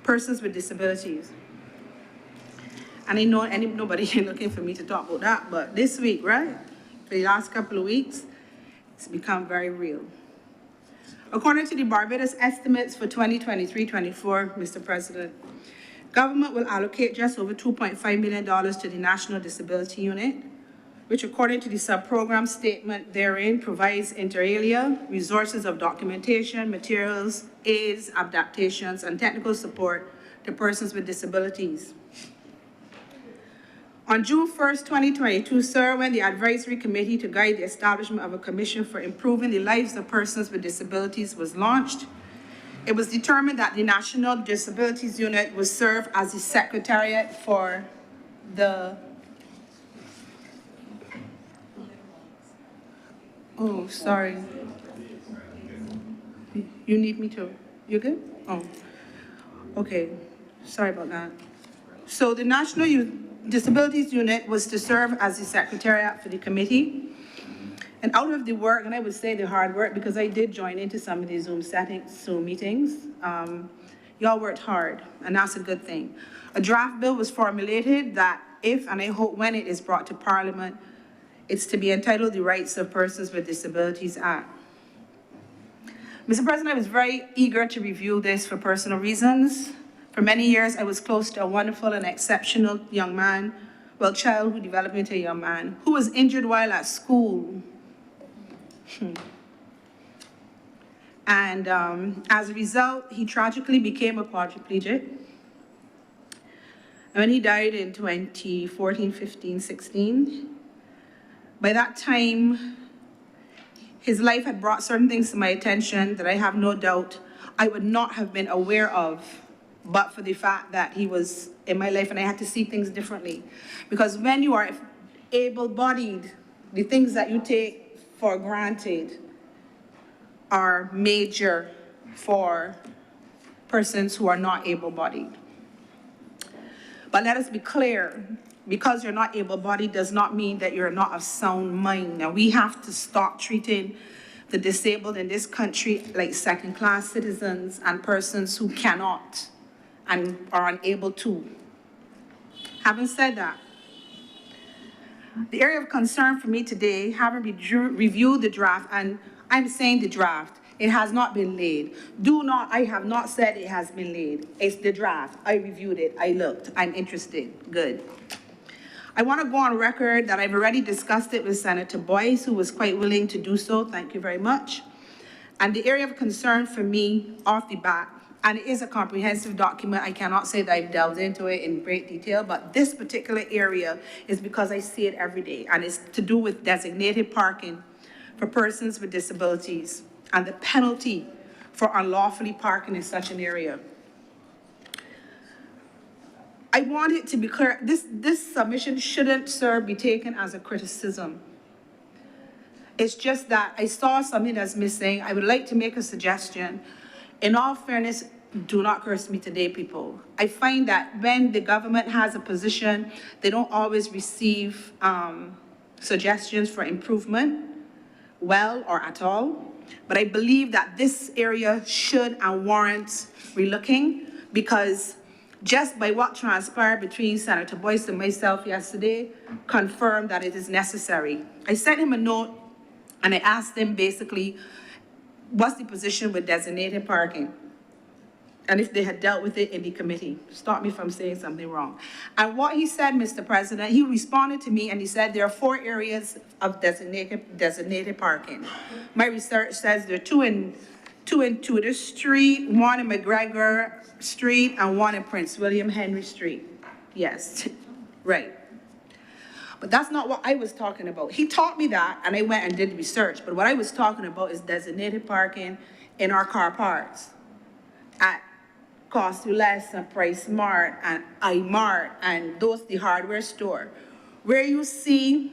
Speaker 5: persons with disabilities. And I know nobody is looking for me to talk about that, but this week, right, for the last couple of weeks, it's become very real. According to the Barbados estimates for 2023-24, Mr. President, government will allocate just over $2.5 million to the National Disability Unit, which according to the sub-program statement therein provides inter alia resources of documentation, materials, aids, adaptations, and technical support to persons with disabilities. On June 1st, 2022, sir, when the advisory committee to guide the establishment of a commission for improving the lives of persons with disabilities was launched, it was determined that the National Disabilities Unit would serve as the secretariat for the... Oh, sorry. You need me to... You good? Oh, okay. Sorry about that. So the National Disabilities Unit was to serve as the secretariat for the committee. And out of the work, and I would say the hard work, because I did join into some of these Zoom meetings, y'all worked hard, and that's a good thing. A draft bill was formulated that if, and I hope when it is brought to Parliament, it's to be entitled the Rights of Persons with Disabilities Act. Mr. President, I was very eager to review this for personal reasons. For many years, I was close to a wonderful and exceptional young man, well, child who developed into a young man, who was injured while at school. And as a result, he tragically became a quadriplegic. And when he died in 2014, 15, 16, by that time, his life had brought certain things to my attention that I have no doubt I would not have been aware of, but for the fact that he was in my life and I had to see things differently. Because when you are able-bodied, the things that you take for granted are major for persons who are not able-bodied. But let us be clear, because you're not able-bodied does not mean that you're not of sound mind. Now, we have to stop treating the disabled in this country like second-class citizens and persons who cannot and are unable to. Having said that, the area of concern for me today, having reviewed the draft, and I'm saying the draft, it has not been laid. I have not said it has been laid. It's the draft. I reviewed it, I looked, I'm interested, good. I want to go on record that I've already discussed it with Senator Boyce, who was quite willing to do so, thank you very much. And the area of concern for me off the bat, and it is a comprehensive document, I cannot say that I've delved into it in great detail, but this particular area is because I see it every day, and it's to do with designated parking for persons with disabilities and the penalty for unlawfully parking in such an area. I want it to be clear, this submission shouldn't, be taken as a criticism. It's just that I saw something that's missing. I would like to make a suggestion. In all fairness, do not curse me today, people. I find that when the government has a position, they don't always receive suggestions for improvement, well or at all. But I believe that this area should and warrants relooking, because just by what transpired between Senator Boyce and myself yesterday, confirmed that it is necessary. I sent him a note and I asked him basically, what's the position with designated parking? And if they had dealt with it in the committee. Stop me from saying something wrong. And what he said, Mr. President, he responded to me and he said there are 4 areas of designated parking. My research says there are 2 in Tudor Street, 1 in McGregor Street, and 1 in Prince William Henry Street. Yes, right. But that's not what I was talking about. He taught me that, and I went and did research, but what I was talking about is designated parking in our car parks at Cost Less and Price Mart and iMart and the hardware store, where you see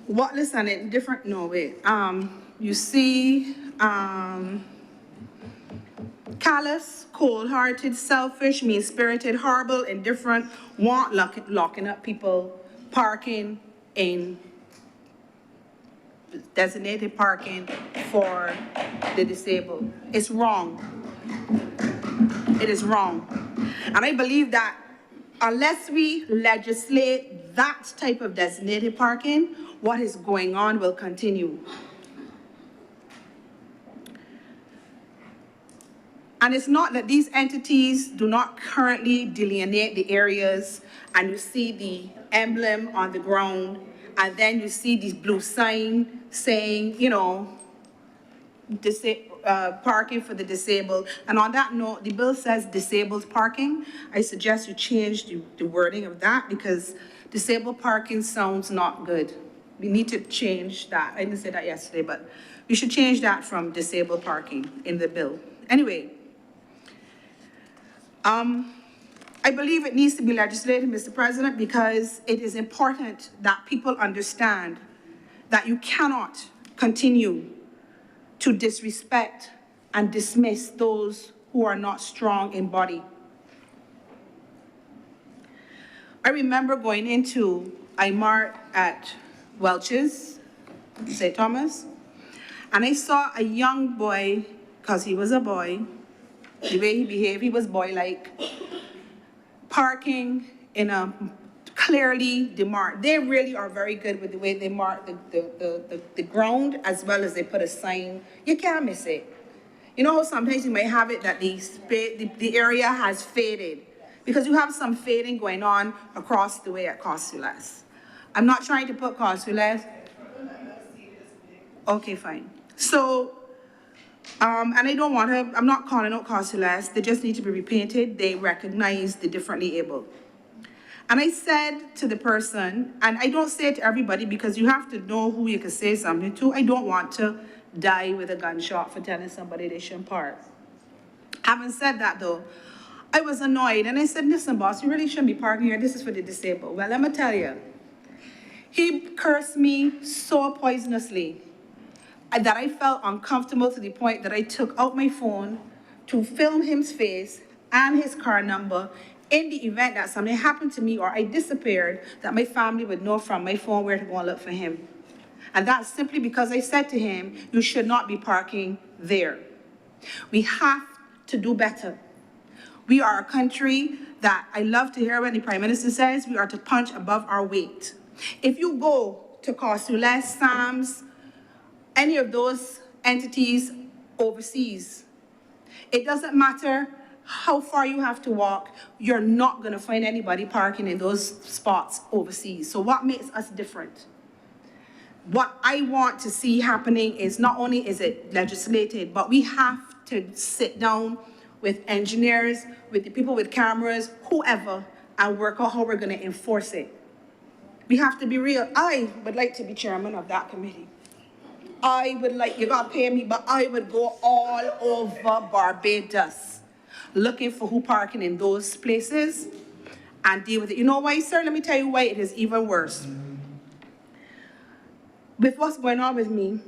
Speaker 5: listen, in different, no way, you see callous, cold-hearted, selfish, mean-spirited, horrible, indifferent, locking up people, parking in designated parking for the disabled. It's wrong. It is wrong. And I believe that unless we legislate that type of designated parking, what is going on will continue. And it's not that these entities do not currently delineate the areas, and you see the emblem on the ground, and then you see this blue sign saying, you know, parking for the disabled. And on that note, the bill says disabled parking. I suggest you change the wording of that, because disabled parking sounds not good. We need to change that. I didn't say that yesterday, but we should change that from disabled parking in the bill. Anyway, I believe it needs to be legislated, Mr. President, because it is important that people understand that you cannot continue to disrespect and dismiss those who are not strong in body. I remember going into iMart at Welch's, St. Thomas, and I saw a young boy, because he was a boy, the way he behaved, he was boy-like, parking in a clearly demarked. They really are very good with the way they mark the ground, as well as they put a sign. You can't miss it. You know how sometimes you might have it that the area has faded, because you have some fading going on across the way at Costulas. I'm not trying to put Costulas. Okay, fine. So And I don't want to, I'm not calling out cost less, they just need to be repainted. They recognize the differently able. And I said to the person, and I don't say it to everybody because you have to know who you can say something to. I don't want to die with a gunshot for telling somebody they shouldn't park. Having said that though, I was annoyed and I said, listen boss, you really shouldn't be parking here. This is for the disabled. Well, let me tell you, he cursed me so poisonously that I felt uncomfortable to the point that I took out my phone to film his face and his car number in the event that something happened to me or I disappeared, that my family would know from my phone where to go and look for him. And that's simply because I said to him, you should not be parking there. We have to do better. We are a country that I love to hear when the Prime Minister says we are to punch above our weight. If you go to Cardiovascular, SAMS, any of those entities overseas, it doesn't matter how far you have to walk, you're not gonna find anybody parking in those spots overseas. So what makes us different? What I want to see happening is not only is it legislated, but we have to sit down with engineers, with the people with cameras, whoever, and work out how we're gonna enforce it. We have to be real. I would like to be chairman of that committee. I would like, you gotta pay me, but I would go all over Barbados looking for who parking in those places and deal with it. You know why, sir? Let me tell you why it is even worse. With what's going on with me,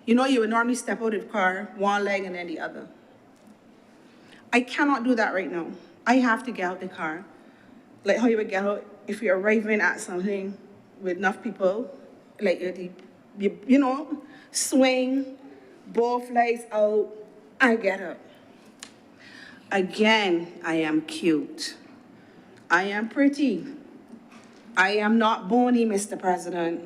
Speaker 5: you know you would normally step out of the car, one leg and then the other. I cannot do that right now. I have to get out the car. Like how you would get out if you're arriving at something with enough people, like you know, swing, both legs out, and get up. Again, I am cute. I am pretty. I am not bony, Mr. President.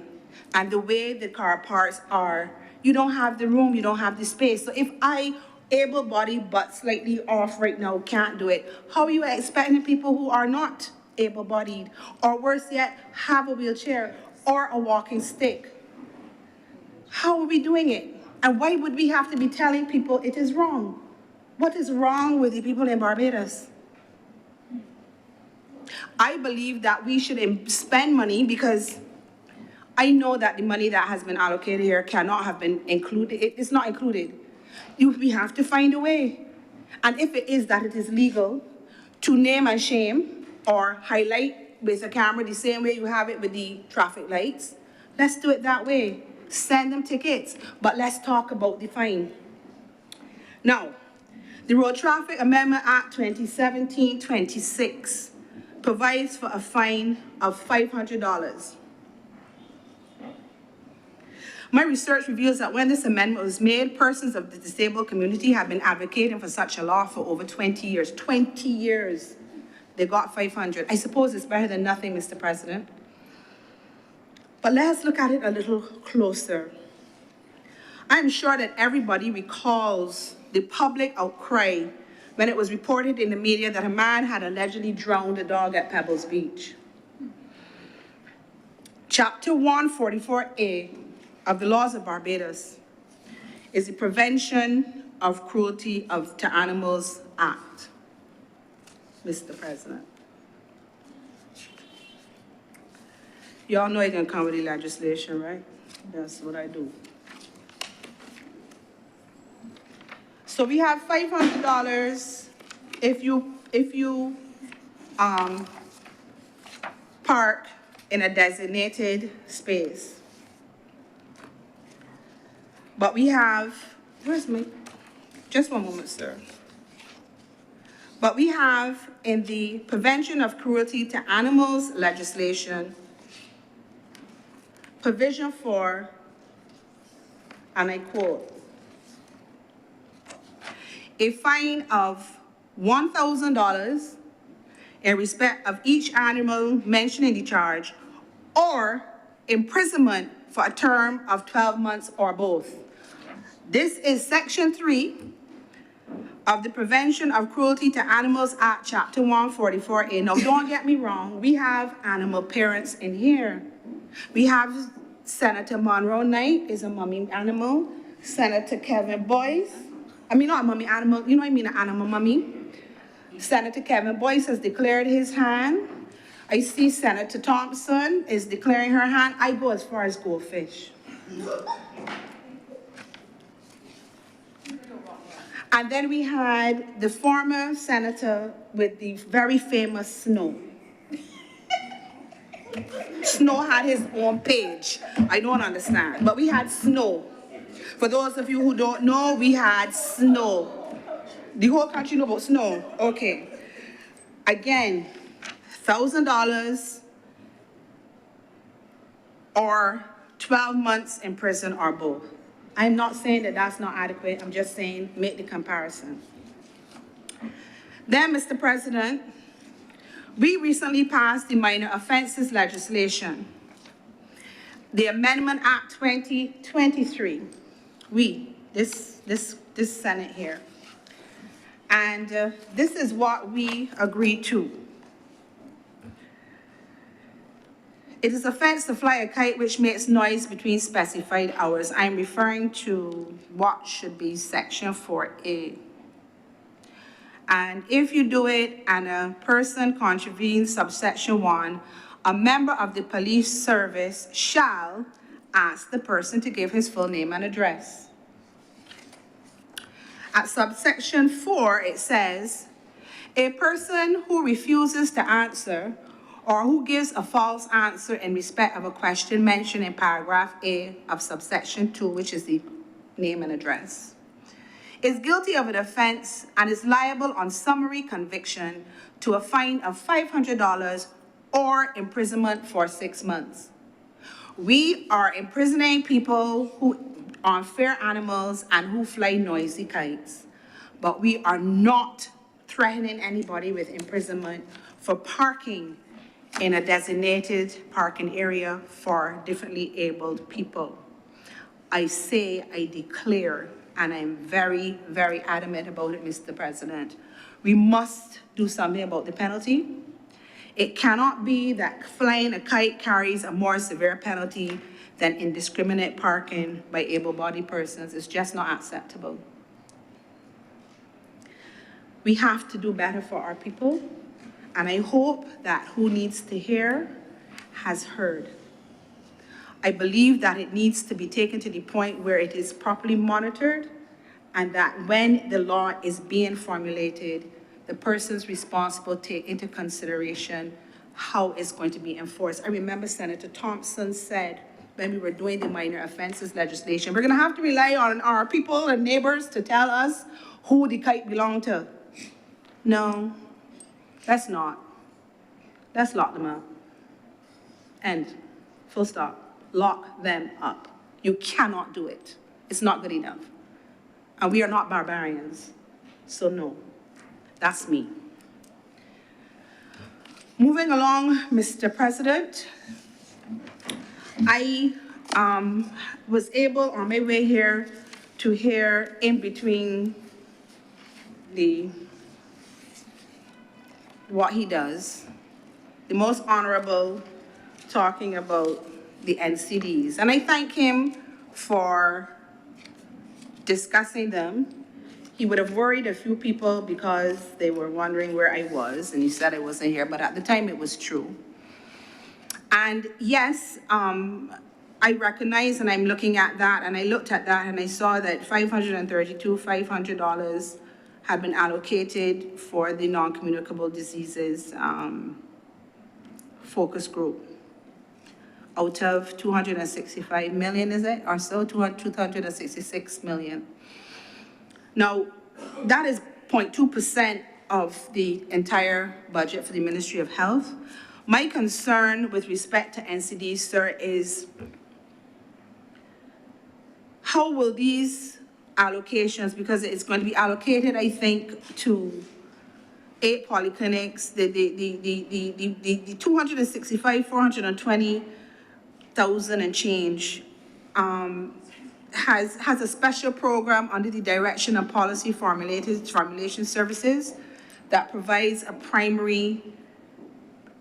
Speaker 5: And the way the car parks are, you don't have the room, you don't have the space. So if I, able-bodied but slightly off right now, can't do it, how are you expecting people who are not able-bodied, or worse yet, have a wheelchair or a walking stick? How are we doing it? And why would we have to be telling people it is wrong? What is wrong with the people in Barbados? I believe that we should spend money because I know that the money that has been allocated here cannot have been included. It's not included. We have to find a way. And if it is that it is legal to name and shame or highlight with a camera the same way you have it with the traffic lights, let's do it that way. Send them tickets, but let's talk about the fine. Now, the Road Traffic Amendment Act 2017-26 provides for a fine of $500. My research reveals that when this amendment was made, persons of the disabled community have been advocating for such a law for over 20 years. 20 years, they got 500. I suppose it's better than nothing, Mr. President. But let's look at it a little closer. I'm sure that everybody recalls the public outcry when it was reported in the media that a man had allegedly drowned a dog at Pebbles Beach. Chapter 144A of the laws of Barbados is the Prevention of Cruelty to Animals Act, Mr. President. Y'all know you can come with the legislation, right? That's what I do. So we have $500 if you park in a designated space. But we have, just one moment, sir. But we have in the Prevention of Cruelty to Animals legislation, provision for, and I quote, a fine of $1,000 in respect of each animal mentioned in the charge, or imprisonment for a term of 12 months or both. This is Section 3 of the Prevention of Cruelty to Animals Act, Chapter 144A. Now, don't get me wrong, we have animal parents in here. We have Senator Monroe Knight is a mummy animal. Senator Kevin Boyce I mean, not a mummy, animal, you know what I mean, an animal mummy. Senator Kevin Boyce has declared his hand. I see Senator Thompson is declaring her hand. I go as far as goldfish. And then we had the former senator with the very famous Snow. Snow had his own page. I don't understand, but we had Snow. For those of you who don't know, we had Snow. The whole country know about Snow. Okay. Again, $1,000 or 12 months in prison or both. I'm not saying that that's not adequate. I'm just saying make the comparison. Then, Mr. President, we recently passed the minor offenses legislation, the Amendment Act 2023. This Senate here. And this is what we agreed to. It is offense to fly a kite which makes noise between specified hours. I'm referring to what should be section 4A. And if you do it and a person contravenes subsection 1, a member of the police service shall ask the person to give his full name and address. At subsection 4, it says, a person who refuses to answer or who gives a false answer in respect of a question mentioned in paragraph A of subsection 2, which is the name and address, is guilty of an offense and is liable on summary conviction to a fine of $500 or imprisonment for 6 months. We are imprisoning people who are fair animals and who fly noisy kites, but we are not threatening anybody with imprisonment for parking in a designated parking area for differently abled people. I say, I declare, and I'm very, very adamant about it, Mr. President, we must do something about the penalty. It cannot be that flying a kite carries a more severe penalty than indiscriminate parking by able-bodied persons. It's just not acceptable. We have to do better for our people, and I hope that who needs to hear has heard. I believe that it needs to be taken to the point where it is properly monitored, and that when the law is being formulated, the persons responsible take into consideration how it's going to be enforced. I remember Senator Thompson said when we were doing the minor offenses legislation, we're gonna have to rely on our people and neighbors to tell us who the kite belonged to. No, let's not. Let's lock them up. End. Full stop. Lock them up. You cannot do it. It's not good enough. And we are not barbarians. So no, that's me. Moving along, Mr. President, I was able on my way here to hear in between what he does, the most honorable talking about the NCDs. And I thank him for discussing them. He would have worried a few people because they were wondering where I was, and he said I wasn't here, but at the time it was true. And yes, I recognize, and I'm looking at that, and I looked at that, and I saw that $500 had been allocated for the non-communicable diseases focus group. Out of 265 million, is it? Or so, 266 million. Now, that is 0.2% of the entire budget for the Ministry of Health. My concern with respect to NCDs, sir, is how will these allocations, because it's going to be allocated, I think, to 8 polyclinics, the 265, 420,000 and change, has a special program under the Direction of Policy Formulation Services that provides a primary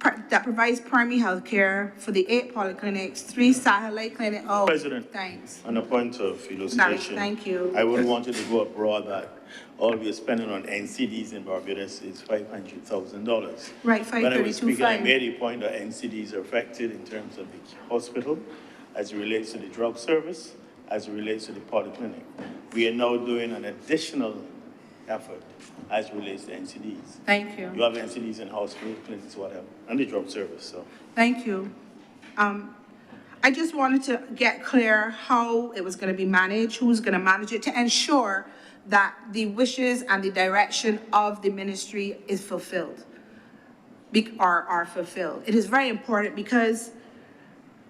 Speaker 5: that provides primary health care for the 8 polyclinics, 3 satellite clinics. Oh,
Speaker 2: President,
Speaker 5: thanks.
Speaker 2: on a point of elucidation.
Speaker 5: Thank you.
Speaker 2: I wouldn't want it to go abroad that all we are spending on NCDs in Barbados is $500,000.
Speaker 5: Right,
Speaker 2: When I was speaking, I
Speaker 5: 532.5.
Speaker 2: made a point that NCDs are affected in terms of the hospital, as it relates to the drug service, as it relates to the polyclinic. We are now doing an additional effort as it relates to NCDs.
Speaker 5: Thank you.
Speaker 2: You have NCDs in hospital, clinics, whatever, and the drug service, so.
Speaker 5: Thank you. I just wanted to get clear how it was going to be managed, who's going to manage it, to ensure that the wishes and the direction of the ministry is fulfilled, are fulfilled. It is very important because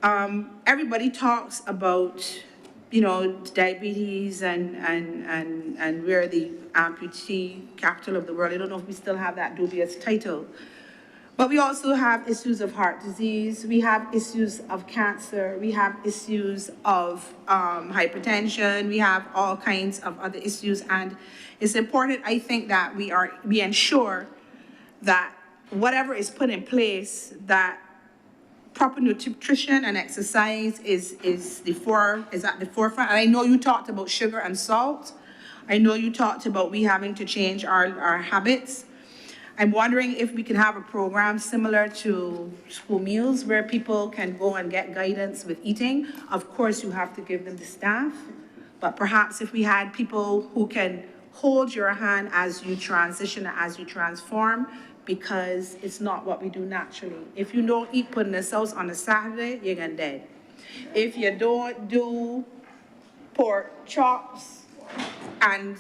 Speaker 5: everybody talks about, you know, diabetes and we're the amputee capital of the world. I don't know if we still have that dubious title. But we also have issues of heart disease, we have issues of cancer, we have issues of hypertension, we have all kinds of other issues. And it's important, I think, that we ensure that whatever is put in place, that proper nutrition and exercise is at the forefront. And I know you talked about sugar and salt. I know you talked about we having to change our habits. I'm wondering if we can have a program similar to school meals where people can go and get guidance with eating. Of course, you have to give them the staff, but perhaps if we had people who can hold your hand as you transition, as you transform, because it's not what we do naturally. If you don't eat pudding and sauce on a Saturday, you're gonna dead. If you don't do pork chops and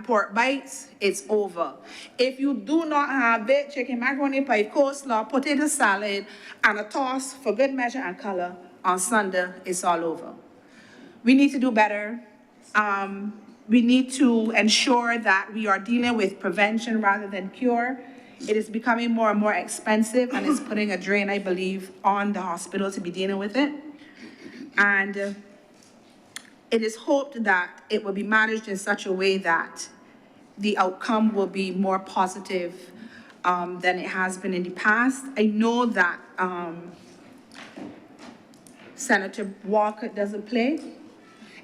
Speaker 5: pork bites, it's over. If you do not have baked chicken, macaroni pie, coleslaw, potato salad, and a toss for good measure and color on Sunday, it's all over. We need to do better. We need to ensure that we are dealing with prevention rather than cure. It is becoming more and more expensive, and it's putting a drain, I believe, on the hospital to be dealing with it. And it is hoped that it will be managed in such a way that the outcome will be more positive than it has been in the past. I know that Senator Walker doesn't play.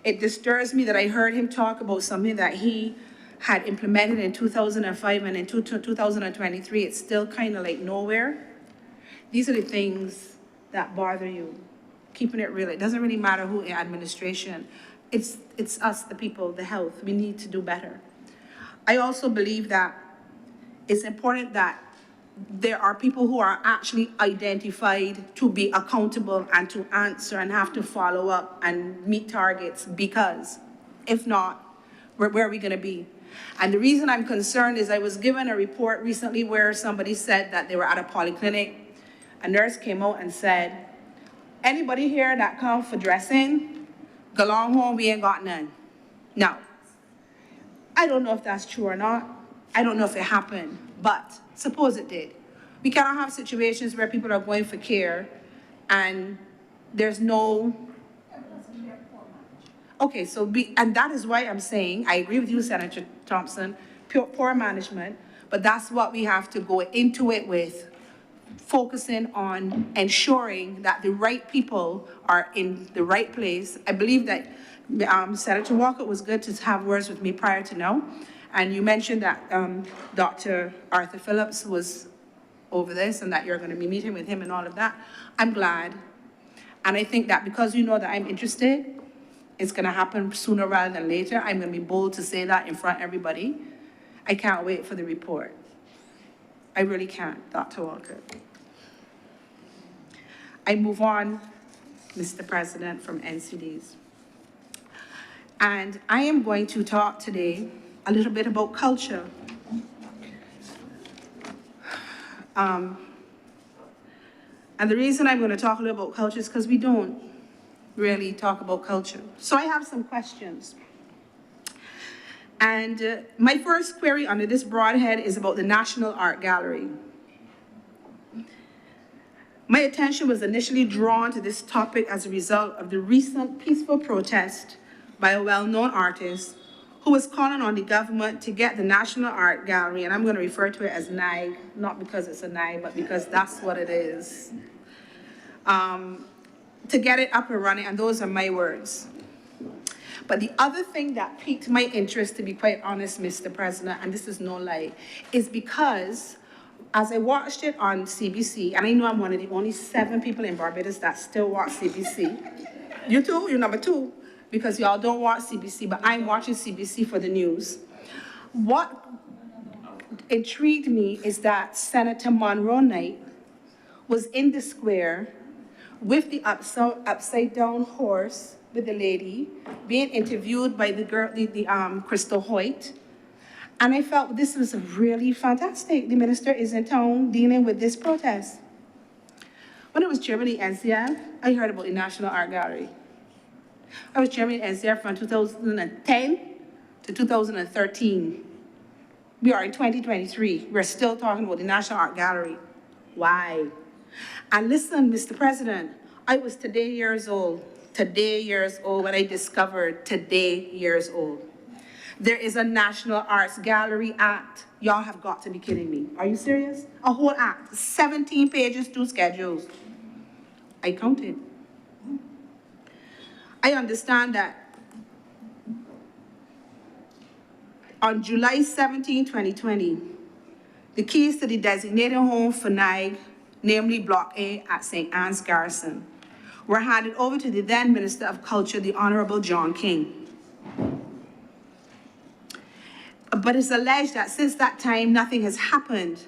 Speaker 5: It disturbs me that I heard him talk about something that he had implemented in 2005, and in 2023, it's still kind of like nowhere. These are the things that bother you, keeping it real. It doesn't really matter who in administration. It's us, the people, the health. We need to do better. I also believe that it's important that there are people who are actually identified to be accountable and to answer and have to follow up and meet targets, because if not, where are we gonna be? And the reason I'm concerned is I was given a report recently where somebody said that they were at a polyclinic. A nurse came out and said, anybody here that come for dressing, go long home, we ain't got none. Now, I don't know if that's true or not. I don't know if it happened, but suppose it did. We cannot have situations where people are going for care and there's no... Okay, and that is why I'm saying, I agree with you, Senator Thompson, poor management, but that's what we have to go into it with, focusing on ensuring that the right people are in the right place. I believe that Senator Walker was good to have words with me prior to now, and you mentioned that Dr. Arthur Phillips was over this and that you're going to be meeting with him and all of that. I'm glad, and I think that because you know that I'm interested, it's going to happen sooner rather than later. I'm going to be bold to say that in front of everybody. I can't wait for the report. I really can't, Dr. Walker. I move on, Mr. President, from NCDs. And I am going to talk today a little bit about culture. And the reason I'm going to talk a little about culture is because we don't really talk about culture. So I have some questions. And my first query under this broad head is about the National Art Gallery. My attention was initially drawn to this topic as a result of the recent peaceful protest by a well-known artist who was calling on the government to get the National Art Gallery, and I'm going to refer to it as NIG, not because it's a NIG, but because that's what it is, to get it up and running, and those are my words. But the other thing that piqued my interest, to be quite honest, Mr. President, and this is no lie, is because as I watched it on CBC, and I know I'm one of the only 7 people in Barbados that still watch CBC. You too? You're number 2, because y'all don't watch CBC, but I'm watching CBC for the news. What intrigued me is that Senator Monroe Knight was in the square with the upside-down horse, with the lady, being interviewed by the girl, Crystal Hoyt. And I felt this was really fantastic. The minister is in town dealing with this protest. When I was chairman of the NCF, I heard about the National Art Gallery. I was chairman of the NCF from 2010 to 2013. We are in 2023. We're still talking about the National Art Gallery. Why? And listen, Mr. President, I was today years old when I discovered today years old. There is a National Arts Gallery Act. Y'all have got to be kidding me. Are you serious? A whole act, 17 pages, 2 schedules. I counted. I understand that on July 17, 2020, the keys to the designated home for NIG, namely Block A at St. Anne's Garrison, were handed over to the then Minister of Culture, the Honourable John King. But it's alleged that since that time, nothing has happened.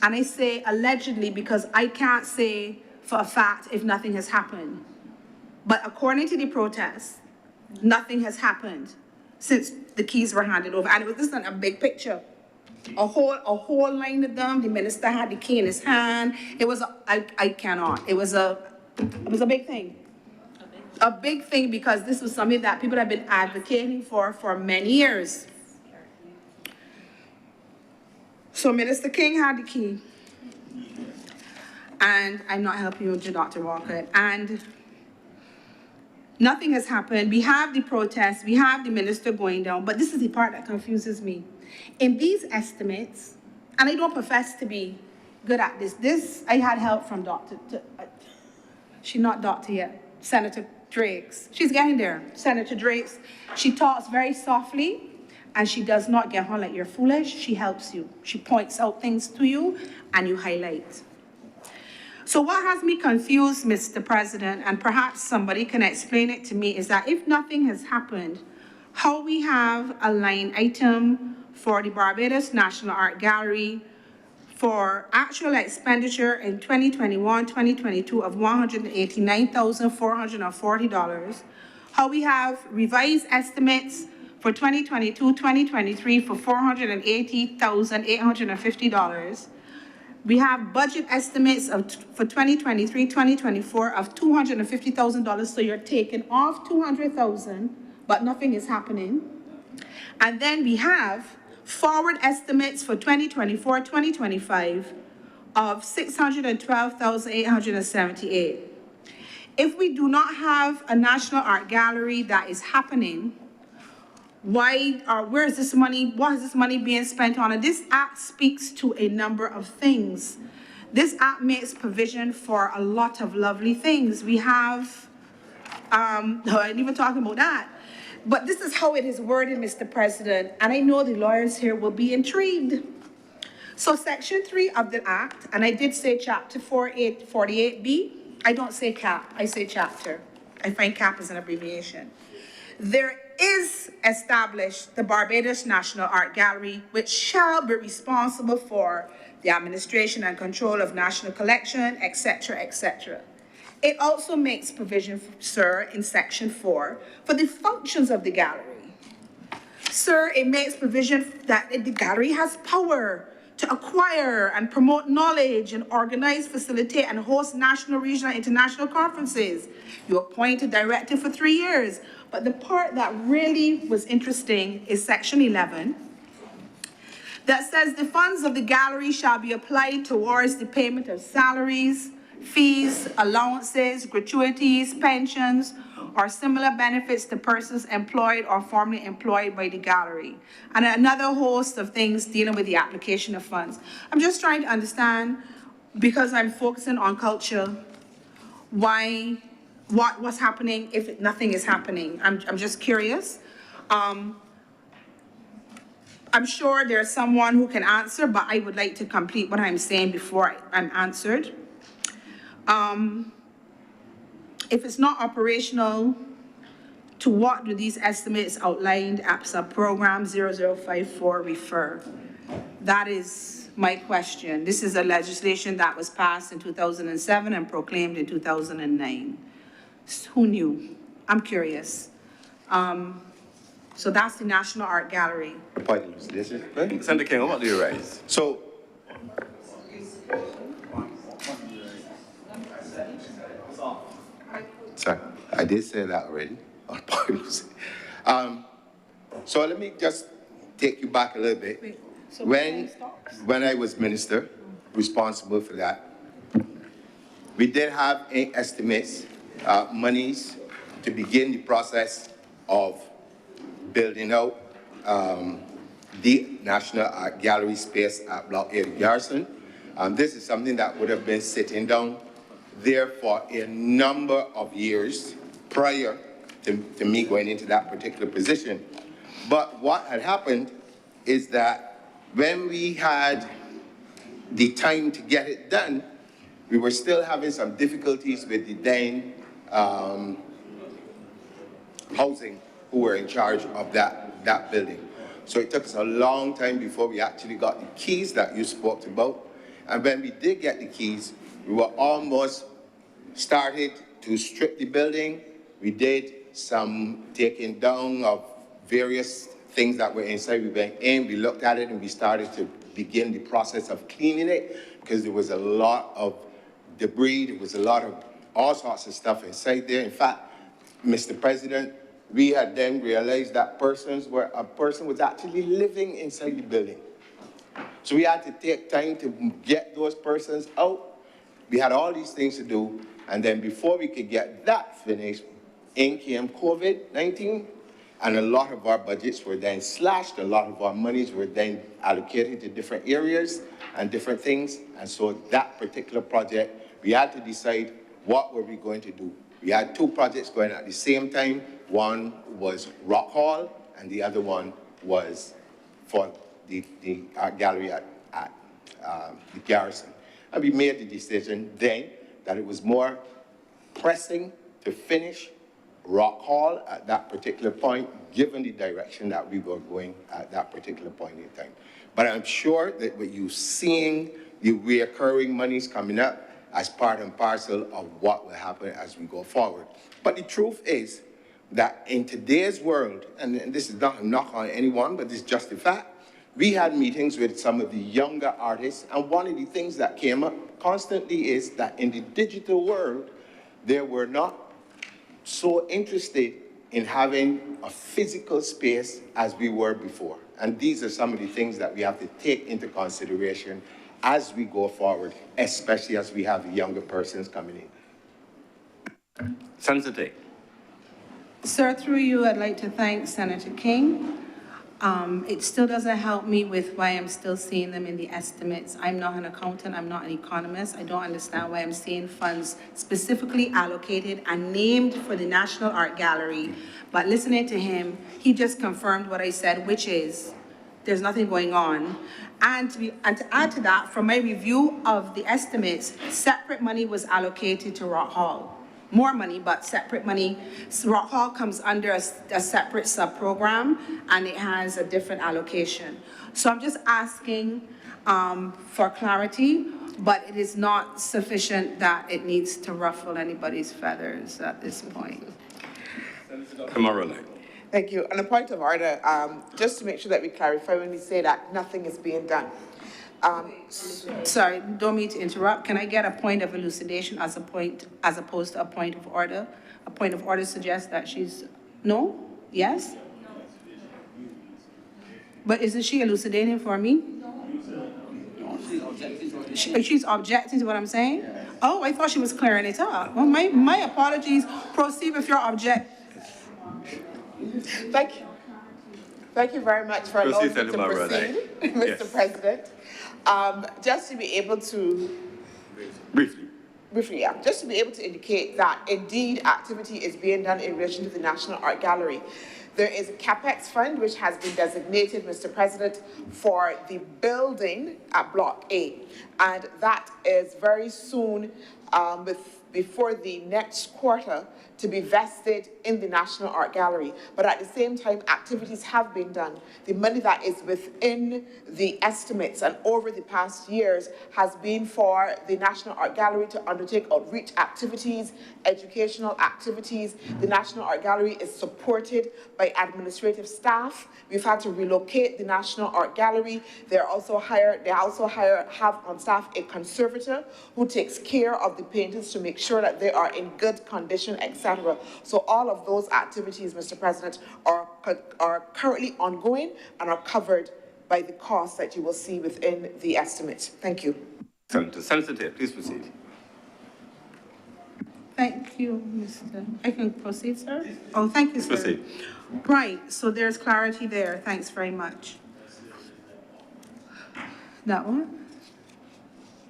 Speaker 5: And I say allegedly because I can't say for a fact if nothing has happened. But according to the protests, nothing has happened since the keys were handed over. And it was just a big picture. A whole line of them. The minister had the key in his hand. It was, I cannot. It was a big thing. A big thing because this was something that people have been advocating for many years. So Minister King had the key. And I'm not helping you, Dr. Walker. And nothing has happened. We have the protests, we have the minister going down, but this is the part that confuses me. In these estimates, and I don't profess to be good at this, I had help from she's not doctor yet, Senator Drakes. She's getting there, Senator Drakes. She talks very softly, and she does not get on like you're foolish. She helps you. She points out things to you, and you highlight. So what has me confused, Mr. President, and perhaps somebody can explain it to me, is that if nothing has happened, how we have a line item for the Barbados National Art Gallery for actual expenditure in 2021-2022 of $189,440, how we have revised estimates for 2022-2023 for $480,850. We have budget estimates for 2023-2024 of $250,000, so you're taking off $200,000, but nothing is happening. And then we have forward estimates for 2024-2025 of $612,878. If we do not have a National Art Gallery that is happening, where is this money? What is this money being spent on? And this act speaks to a number of things. This act makes provision for a lot of lovely things. We have, I ain't even talking about that. But this is how it is worded, Mr. President, and I know the lawyers here will be intrigued. So Section 3 of the Act, and I did say Chapter 48B, I don't say CAP, I say chapter. I find CAP as an abbreviation. There is established the Barbados National Art Gallery, which shall be responsible for the administration and control of national collection, etc., etc. It also makes provision, sir, in Section 4, for the functions of the gallery. Sir, it makes provision that the gallery has power to acquire and promote knowledge and organize, facilitate, and host national, regional, and international conferences. You appoint a director for 3 years. But the part that really was interesting is Section 11, that says the funds of the gallery shall be applied towards the payment of salaries, fees, allowances, gratuities, pensions, or similar benefits to persons employed or formerly employed by the gallery, and another host of things dealing with the application of funds. I'm just trying to understand, because I'm focusing on culture, what's happening if nothing is happening. I'm just curious. I'm sure there's someone who can answer, but I would like to complete what I'm saying before I'm answered. If it's not operational, to what do these estimates outlined APSA program 0054 refer? That is my question. This is a legislation that was passed in 2007 and proclaimed in 2009. Who knew? I'm curious. So that's the National Art Gallery.
Speaker 1: Point of elucidation. Right? Senator King, what do you raise?
Speaker 6: So, sorry, I did say that already. So let me just take you back a little bit.
Speaker 5: Wait, so
Speaker 6: When I was minister, responsible for that, we did have estimates, monies to begin the process of building out the National Art Gallery space at Block 8 Garrison. This is something that would have been sitting down there for a number of years prior to me going into that particular position. But what had happened is that when we had the time to get it done, we were still having some difficulties with the then housing who were in charge of that building. So it took us a long time before we actually got the keys that you spoke about. And when we did get the keys, we were almost started to strip the building. We did some taking down of various things that were inside. We went in, we looked at it, and we started to begin the process of cleaning it because there was a lot of debris, there was a lot of all sorts of stuff inside there. In fact, Mr. President, we had then realized that a person was actually living inside the building. So we had to take time to get those persons out. We had all these things to do, and then before we could get that finished, in came COVID-19, and a lot of our budgets were then slashed, a lot of our monies were then allocated to different areas and different things, and so that particular project, we had to decide what were we going to do. We had two projects going at the same time. One was Rock Hall, and the other one was for the art gallery at the Garrison. And we made the decision then that it was more pressing to finish Rock Hall at that particular point, given the direction that we were going at that particular point in time. But I'm sure that with you seeing the reoccurring monies coming up as part and parcel of what will happen as we go forward. But the truth is that in today's world, and this is not a knock on anyone, but this is just a fact, we had meetings with some of the younger artists, and one of the things that came up constantly is that in the digital world, they were not so interested in having a physical space as we were before. And these are some of the things that we have to take into consideration as we go forward, especially as we have younger persons coming in.
Speaker 1: Senator Day.
Speaker 5: Sir, through you, I'd like to thank Senator King. It still doesn't help me with why I'm still seeing them in the estimates. I'm not an accountant, I'm not an economist. I don't understand why I'm seeing funds specifically allocated and named for the National Art Gallery. But listening to him, he just confirmed what I said, which is there's nothing going on. And to add to that, from my review of the estimates, separate money was allocated to Rock Hall. More money, but separate money. So Rock Hall comes under a separate sub-program, and it has a different allocation. So I'm just asking for clarity, but it is not sufficient that it needs to ruffle anybody's feathers at this point.
Speaker 1: Honourable.
Speaker 7: Thank you. On a point of order, just to make sure that we clarify when we say that nothing is being done.
Speaker 5: Sorry, don't mean to interrupt. Can I get a point of elucidation as opposed to a point of order? A point of order suggests that she's, no? Yes? But isn't she elucidating for me? She's objecting to what I'm saying? Oh, I thought she was clearing it up. Well, my apologies. Proceed with your object.
Speaker 7: Thank you. Thank you very much for allowing me
Speaker 1: Proceed,
Speaker 7: to
Speaker 1: Senator
Speaker 7: proceed,
Speaker 1: Murray.
Speaker 7: Mr. President. Just to be able to briefly, yeah, just to be able to indicate that indeed activity is being done in relation to the National Art Gallery. There is a CapEx fund which has been designated, Mr. President, for the building at Block A, and that is very soon, before the next quarter, to be vested in the National Art Gallery. But at the same time, activities have been done. The money that is within the estimates and over the past years has been for the National Art Gallery to undertake outreach activities, educational activities. The National Art Gallery is supported by administrative staff. We've had to relocate the National Art Gallery. They also have on staff a conservator who takes care of the paintings to make sure that they are in good condition, etc. So all of those activities, Mr. President, are currently ongoing and are covered by the costs that you will see within the estimate. Thank you.
Speaker 1: Senator Tate, please proceed.
Speaker 5: Thank you, Mr. I can proceed, sir? Oh, thank you, sir.
Speaker 1: Proceed.
Speaker 5: Right, so there's clarity there. Thanks very much. That one?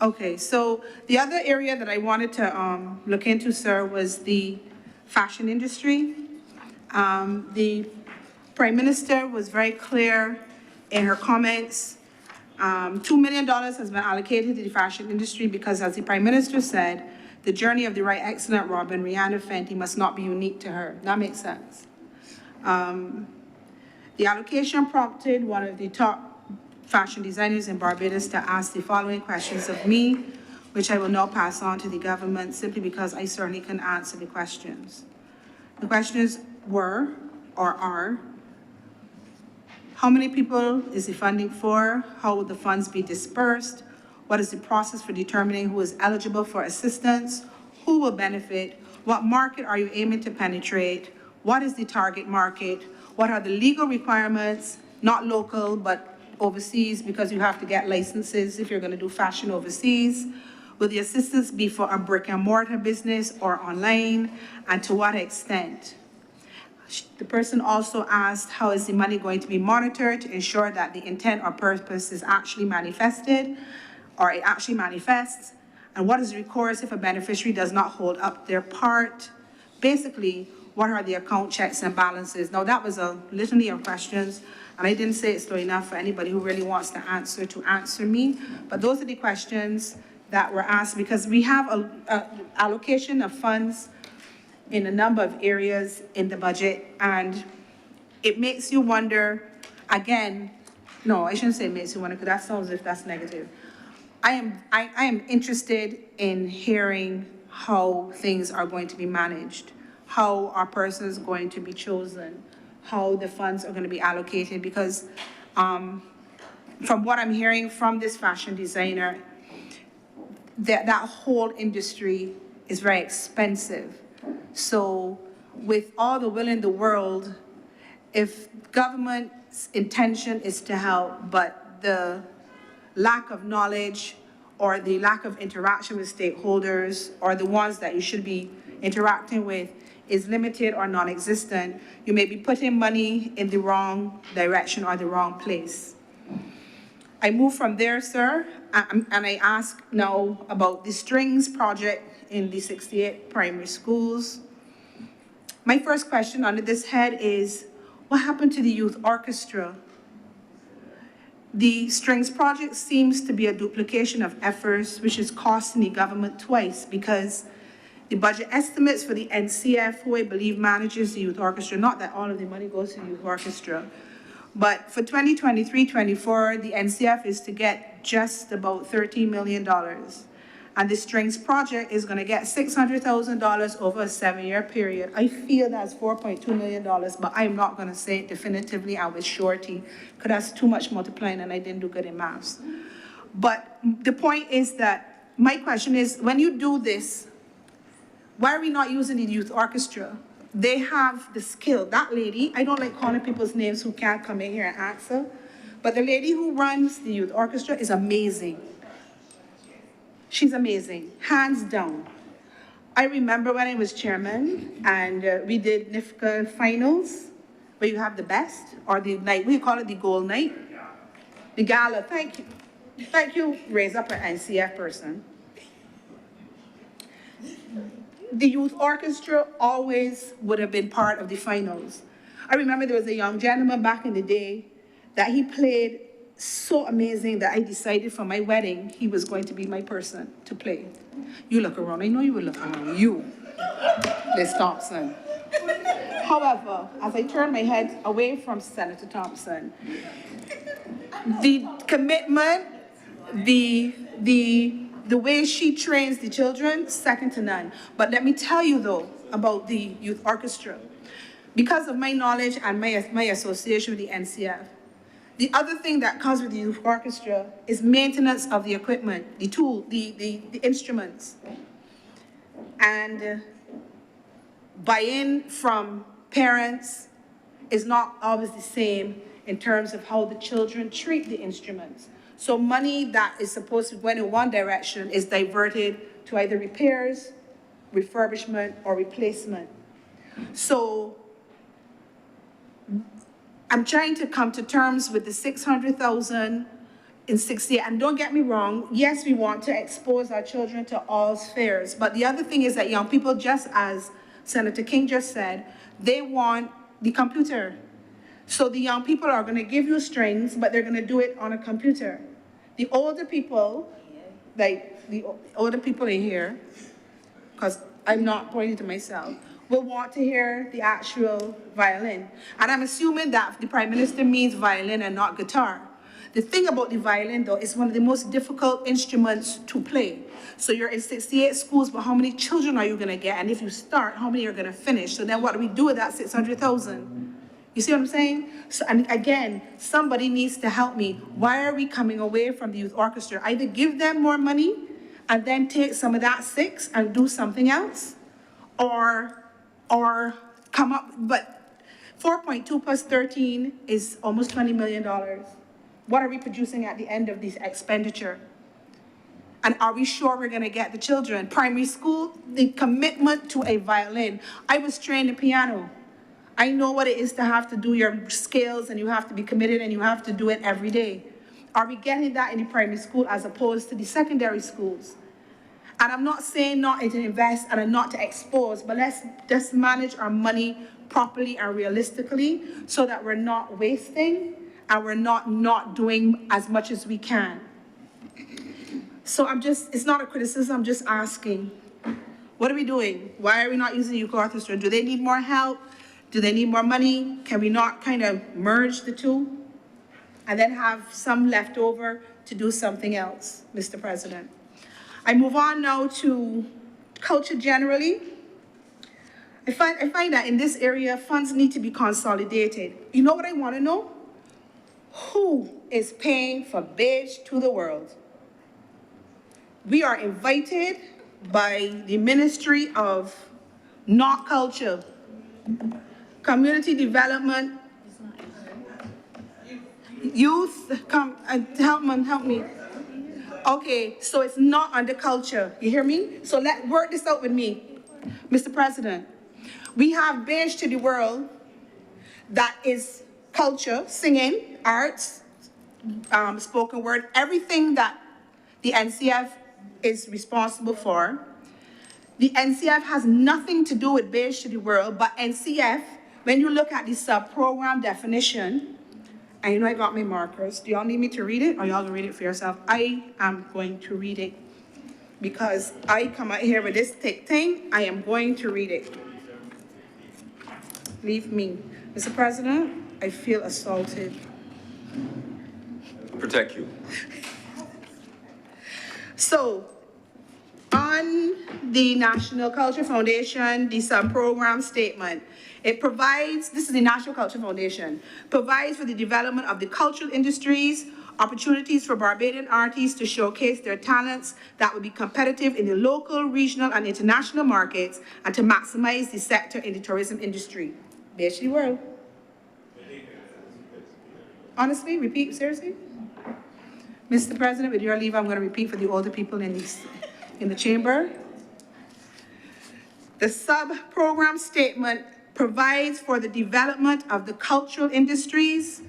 Speaker 5: Okay, so the other area that I wanted to look into, sir, was the fashion industry. The Prime Minister was very clear in her comments. $2 million has been allocated to the fashion industry because, as the Prime Minister said, the journey of the Right Excellent Robin, Rihanna Fenty, must not be unique to her. That makes sense. The allocation prompted one of the top fashion designers in Barbados to ask the following questions of me, which I will now pass on to the government simply because I certainly can answer the questions. The questions were, or are, how many people is the funding for? How will the funds be dispersed? What is the process for determining who is eligible for assistance? Who will benefit? What market are you aiming to penetrate? What is the target market? What are the legal requirements? Not local, but overseas, because you have to get licenses if you're going to do fashion overseas. Will the assistance be for a brick and mortar business or online? And to what extent? The person also asked, how is the money going to be monitored to ensure that the intent or purpose is actually manifested, or it actually manifests? And what is the recourse if a beneficiary does not hold up their part? Basically, what are the account checks and balances? Now, that was a litany of questions, and I didn't say it slow enough for anybody who really wants to answer me. But those are the questions that were asked, because we have an allocation of funds in a number of areas in the budget, and it makes you wonder, again, no, I shouldn't say it makes you wonder, because that sounds as if that's negative. I am interested in hearing how things are going to be managed, how our person is going to be chosen, how the funds are going to be allocated, because from what I'm hearing from this fashion designer, that whole industry is very expensive. So with all the will in the world, if government's intention is to help, but the lack of knowledge or the lack of interaction with stakeholders or the ones that you should be interacting with is limited or non-existent, you may be putting money in the wrong direction or the wrong place. I move from there, sir, and I ask now about the strings project in the 68 primary schools. My first question under this head is, what happened to the youth orchestra? The strings project seems to be a duplication of efforts, which is costing the government twice, because the budget estimates for the NCF, who I believe manages the youth orchestra, not that all of the money goes to the youth orchestra, but for 2023-24, the NCF is to get just about $13 million. And the strings project is going to get $600,000 over a 7-year period. I feel that's $4.2 million, but I'm not going to say it definitively and with surety, because that's too much multiplying and I didn't do good in maths. But the point is that, my question is, when you do this, why are we not using the youth orchestra? They have the skill. That lady, I don't like calling people's names who can't come in here and answer, but the lady who runs the youth orchestra is amazing. She's amazing, hands down. I remember when I was chairman and we did NIFCA finals, where you have the best, or the night, we call it the gold night. The gala, thank you. Thank you, raise up an NCF person. The youth orchestra always would have been part of the finals. I remember there was a young gentleman back in the day that he played so amazing that I decided for my wedding, he was going to be my person to play. You look around, I know you will look around, you, Liz Thompson. However, as I turned my head away from Senator Thompson, the commitment, the way she trains the children, second to none. But let me tell you though, about the youth orchestra. Because of my knowledge and my association with the NCF, the other thing that comes with the youth orchestra is maintenance of the equipment, the tool, the instruments. And buy-in from parents is not always the same in terms of how the children treat the instruments. So money that is supposed to go in one direction is diverted to either repairs, refurbishment, or replacement. So I'm trying to come to terms with the 600,000 in 68. And don't get me wrong, yes, we want to expose our children to all spheres. But the other thing is that young people, just as Senator King just said, they want the computer. So the young people are going to give you strings, but they're going to do it on a computer. The older people, like the older people in here, because I'm not pointing to myself, will want to hear the actual violin. And I'm assuming that the Prime Minister means violin and not guitar. The thing about the violin, though, is one of the most difficult instruments to play. So you're in 68 schools, but how many children are you going to get? And if you start, how many are going to finish? So then what do we do with that 600,000? You see what I'm saying? So, and again, somebody needs to help me. Why are we coming away from the youth orchestra? Either give them more money and then take some of that 6 and do something else, or come up, but 4.2 plus 13 is almost $20 million. What are we producing at the end of this expenditure? And are we sure we're going to get the children? Primary school, the commitment to a violin. I was trained in piano. I know what it is to have to do your scales, and you have to be committed, and you have to do it every day. Are we getting that in the primary school as opposed to the secondary schools? And I'm not saying not to invest and not to expose, but let's just manage our money properly and realistically so that we're not wasting and we're not doing as much as we can. So it's not a criticism, I'm just asking, what are we doing? Why are we not using the youth orchestra? Do they need more help? Do they need more money? Can we not kind of merge the two and then have some left over to do something else, Mr. President? I move on now to culture generally. I find that in this area, funds need to be consolidated. You know what I want to know? Who is paying for Beige to the World? We are invited by the Ministry of Not Culture, Community Development, Youth, come and help me. Okay, so it's not under culture, you hear me? So let's work this out with me, Mr. President. We have Beige to the World, that is culture, singing, arts, spoken word, everything that the NCF is responsible for. The NCF has nothing to do with Beige to the World, but NCF, when you look at the sub-program definition, and you know I got my markers. Do y'all need me to read it, or y'all gonna read it for yourself? I am going to read it because I come out here with this thick thing. I am going to read it. Leave me. Mr. President, I feel assaulted.
Speaker 1: Protect you.
Speaker 5: So, on the National Culture Foundation, the sub-program statement, it provides, this is the National Culture Foundation, provides for the development of the cultural industries, opportunities for Barbadian artists to showcase their talents that will be competitive in the local, regional, and international markets, and to maximize the sector in the tourism industry. Beige to the World. Honestly, repeat, seriously? Mr. President, with your leave, I'm going to repeat for the older people in this. in the chamber. The sub-program statement provides for the development of the cultural industries,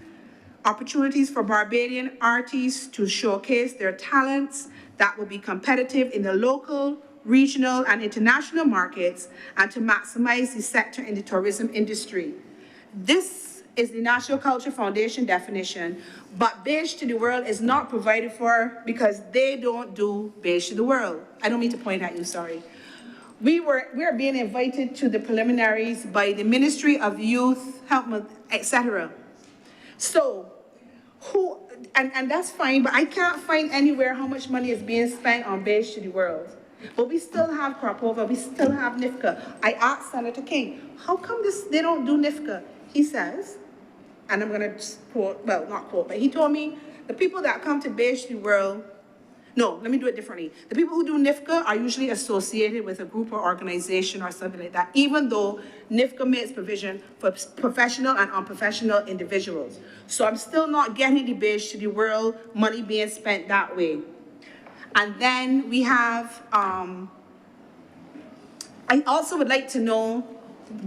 Speaker 5: opportunities for Barbadian artists to showcase their talents that will be competitive in the local, regional, and international markets, and to maximize the sector in the tourism industry. This is the National Culture Foundation definition, but Beige to the World is not provided for because they don't do Beige to the World. I don't mean to point at you, sorry. We are being invited to the preliminaries by the Ministry of Youth, Health, etc. So, and that's fine, but I can't find anywhere how much money is being spent on Beige to the World. But we still have Cropova, we still have NIFCA. I asked Senator King, how come they don't do NIFCA? He says, and I'm gonna quote, well, not quote, but he told me the people that come to Beige to the World, no, let me do it differently. The people who do NIFCA are usually associated with a group or organization or something like that, even though NIFCA makes provision for professional and unprofessional individuals. So I'm still not getting the Beige to the World money being spent that way. And then we have, I also would like to know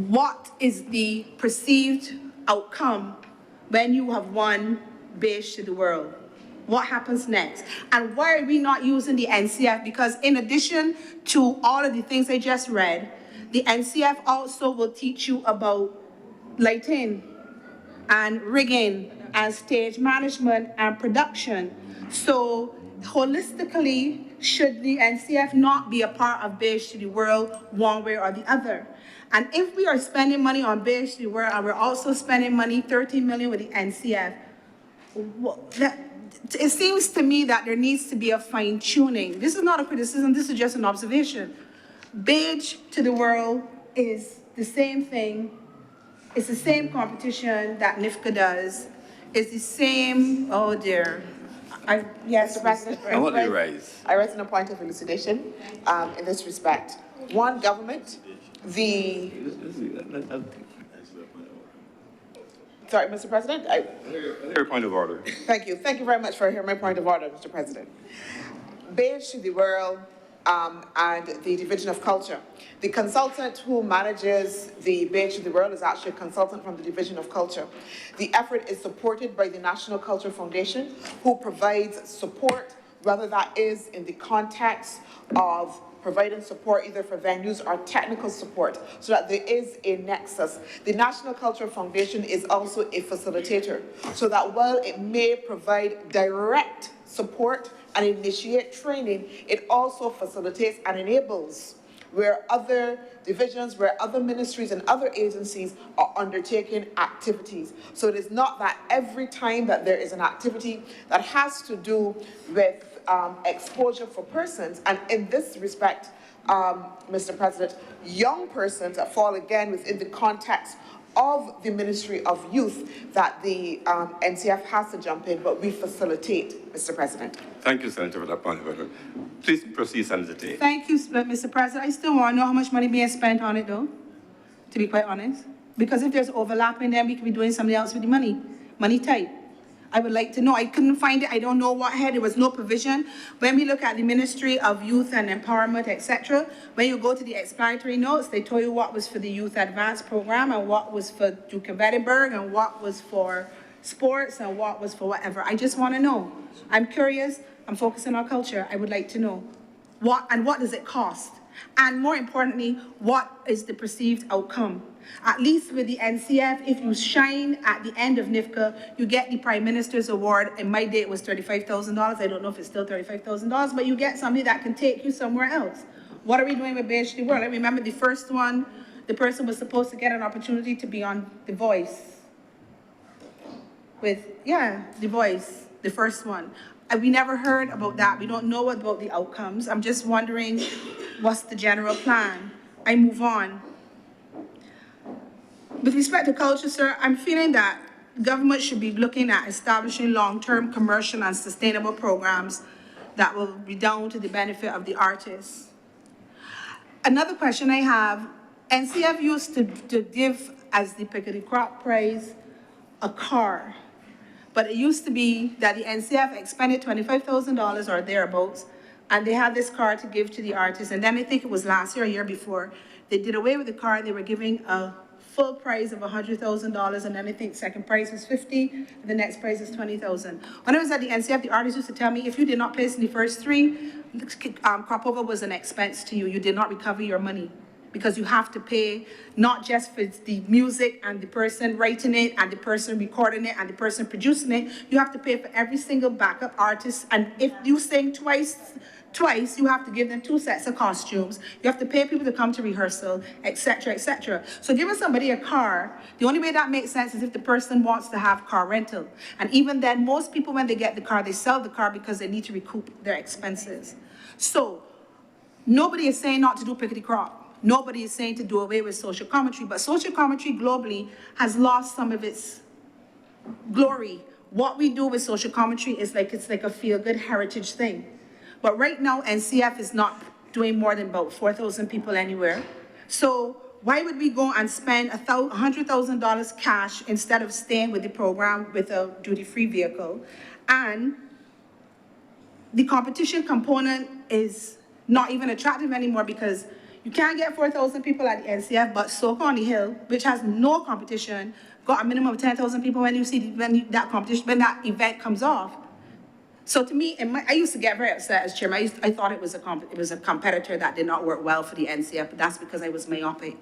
Speaker 5: what is the perceived outcome when you have won Beige to the World? What happens next? And why are we not using the NCF? Because in addition to all of the things I just read, the NCF also will teach you about lighting and rigging and stage management and production. So holistically, should the NCF not be a part of Beige to the World one way or the other? And if we are spending money on Beige to the World and we're also spending money, 13 million with the NCF, it seems to me that there needs to be a fine tuning. This is not a criticism, this is just an observation. Beige to the World is the same thing. It's the same competition that NIFCA does. It's the same, oh dear. Yes,
Speaker 7: Mr. President,
Speaker 1: I want to raise.
Speaker 7: I raise a point of elucidation in this respect. One, government, Sorry, Mr. President.
Speaker 1: Your point of order.
Speaker 7: Thank you. Thank you very much for hearing my point of order, Mr. President. Beige to the World and the Division of Culture. The consultant who manages the Beige to the World is actually a consultant from the Division of Culture. The effort is supported by the National Culture Foundation, who provides support, whether that is in the context of providing support either for venues or technical support, so that there is a nexus. The National Culture Foundation is also a facilitator, so that while it may provide direct support and initiate training, it also facilitates and enables where other divisions, where other ministries and other agencies are undertaking activities. So it is not that every time that there is an activity that has to do with exposure for persons, and in this respect, Mr. President, young persons that fall again within the context of the Ministry of Youth, that the NCF has to jump in, but we facilitate, Mr. President.
Speaker 1: Thank you, Senator, for that point of order. Please proceed, Senator Tay.
Speaker 5: Thank you, Mr. President. I still want to know how much money being spent on it, though, to be quite honest. Because if there's overlapping, then we could be doing something else with the money. Money tight. I would like to know. I couldn't find it. I don't know what had. There was no provision. When we look at the Ministry of Youth and Empowerment, etc., when you go to the explanatory notes, they tell you what was for the Youth Advanced Program and what was for Duke of Edinburgh and what was for sports and what was for whatever. I just want to know. I'm curious. I'm focusing on culture. I would like to know what does it cost? And more importantly, what is the perceived outcome? At least with the NCF, if you shine at the end of NIFCA, you get the Prime Minister's Award. In my day, it was $35,000. I don't know if it's still $35,000, but you get something that can take you somewhere else. What are we doing with Beige to the World? I remember the first one, the person was supposed to get an opportunity to be on The Voice. The Voice, the first one. We never heard about that. We don't know about the outcomes. I'm just wondering, what's the general plan? I move on. With respect to culture, sir, I'm feeling that government should be looking at establishing long-term commercial and sustainable programs that will be down to the benefit of the artists. Another question I have, NCF used to give as the pick of the crop prize a car, but it used to be that the NCF expended $25,000 or thereabouts, and they had this car to give to the artist. And then I think it was last year or year before, they did away with the car. They were giving a full prize of $100,000, and then I think second prize was 50, and the next prize is 20,000. When I was at the NCF, the artist used to tell me, if you did not place in the first three, crop over was an expense to you. You did not recover your money, because you have to pay not just for the music and the person writing it and the person recording it and the person producing it. You have to pay for every single backup artist. And if you sing twice, you have to give them 2 sets of costumes. You have to pay people to come to rehearsal, etc., etc. So giving somebody a car, the only way that makes sense is if the person wants to have car rental. And even then, most people, when they get the car, they sell the car because they need to recoup their expenses. So nobody is saying not to do pickety crop. Nobody is saying to do away with social commentary, but social commentary globally has lost some of its glory. What we do with social commentary is it's like a feel-good heritage thing. But right now, NCF is not doing more than about 4,000 people anywhere. So why would we go and spend $100,000 cash instead of staying with the program with a duty-free vehicle? And the competition component is not even attractive anymore, because you can't get 4,000 people at the NCF, but Soka on the Hill, which has no competition, got a minimum of 10,000 people when that event comes off. So to me, I used to get very upset as chairman. I thought it was a competitor that did not work well for the NCF, but that's because I was myopic.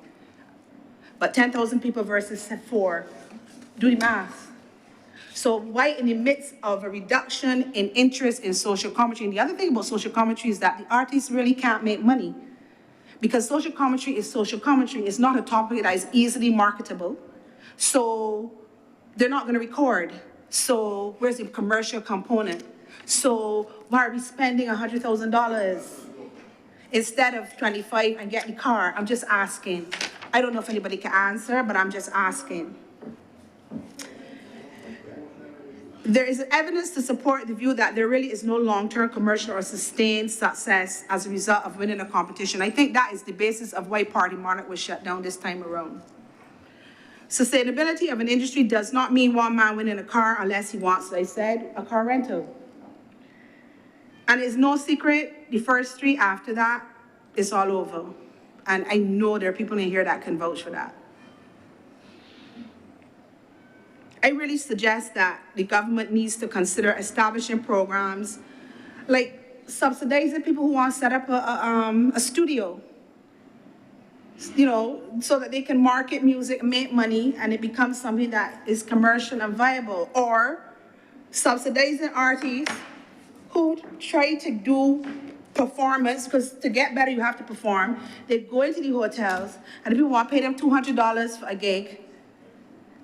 Speaker 5: But 10,000 people versus 4, do the math. So why, in the midst of a reduction in interest in social commentary, and the other thing about social commentary is that the artists really can't make money, because social commentary is social commentary. It's not a topic that is easily marketable. So they're not going to record. So where's the commercial component? So why are we spending $100,000 instead of 25 and getting a car? I'm just asking. I don't know if anybody can answer, but I'm just asking. There is evidence to support the view that there really is no long-term commercial or sustained success as a result of winning a competition. I think that is the basis of why Party Monarch was shut down this time around. Sustainability of an industry does not mean one man winning a car unless he wants, like I said, a car rental. And it's no secret, the first 3 after that, it's all over. And I know there are people in here that can vouch for that. I really suggest that the government needs to consider establishing programs like subsidizing people who want to set up a studio, you know, so that they can market music, make money, and it becomes something that is commercial and viable. Or subsidizing artists who try to do performance, because to get better you have to perform. They go into the hotels and the people want to pay them $200 for a gig,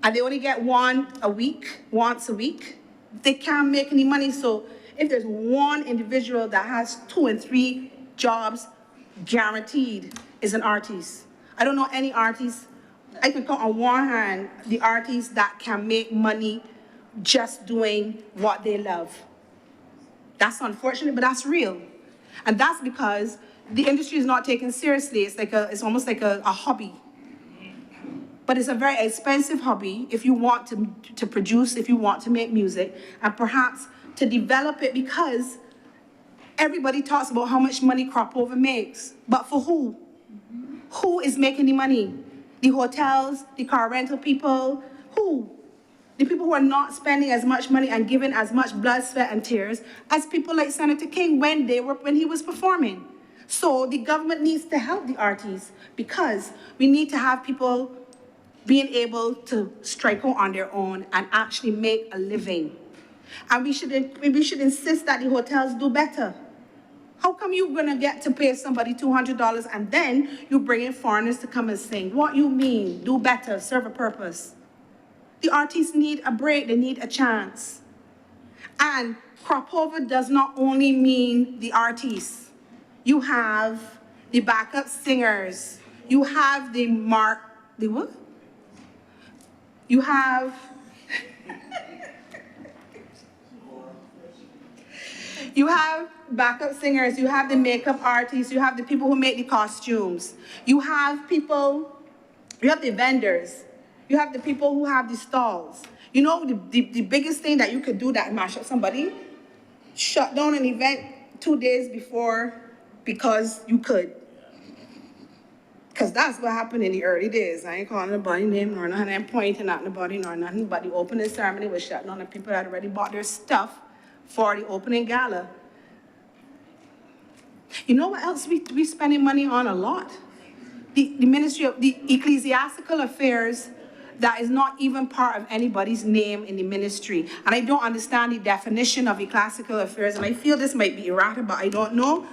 Speaker 5: and they only get once a week. They can't make any money. So if there's one individual that has 2 and 3 jobs guaranteed, is an artist. I don't know any artist. I can count on one hand the artists that can make money just doing what they love. That's unfortunate, but that's real. And that's because the industry is not taken seriously. It's almost like a hobby. But it's a very expensive hobby if you want to produce, if you want to make music, and perhaps to develop it, because everybody talks about how much money crop over makes. But for who? Who is making the money? The hotels, the car rental people, who? The people who are not spending as much money and giving as much blood, sweat, and tears as people like Senator King when he was performing. So the government needs to help the artists, because we need to have people being able to strike out on their own and actually make a living. And we should insist that the hotels do better. How come you're gonna get to pay somebody $200 and then you bring in foreigners to come and sing? What you mean? Do better, serve a purpose. The artists need a break, they need a chance. And crop over does not only mean the artists. You have the backup singers. You have the what? You have backup singers, you have the makeup artists, you have the people who make the costumes, you have the vendors, you have the people who have the stalls. You know, the biggest thing that you could do that mash up somebody, shut down an event 2 days before because you could. Because that's what happened in the early days. I ain't calling nobody name nor nothing, I ain't pointing at nobody nor nothing, but the opening ceremony was shut down and people had already bought their stuff for the opening gala. You know what else we spending money on a lot? The Ministry of the Ecclesiastical Affairs, that is not even part of anybody's name in the ministry. And I don't understand the definition of ecclesiastical affairs, and I feel this might be erratic, but I don't know.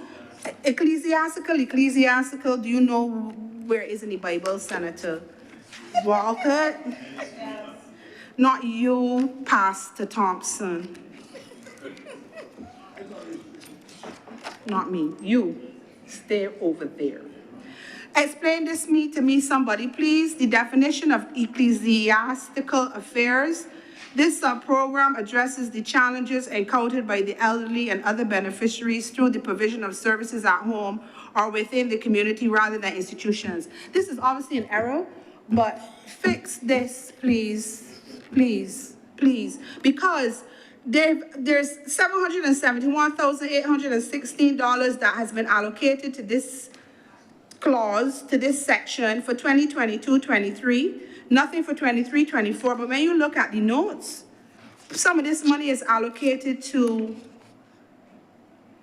Speaker 5: Ecclesiastical, do you know where is in the Bible, Senator Walcott? Yes. Not you, Pastor Thompson. Not me, you. Stay over there. Explain this to me, somebody, please. The definition of ecclesiastical affairs. This program addresses the challenges encountered by the elderly and other beneficiaries through the provision of services at home or within the community rather than institutions. This is obviously an error, but fix this, please, please, please, because there's $771,816 that has been allocated to this clause, to this section for 2022-23, nothing for 23-24, but when you look at the notes, some of this money is allocated to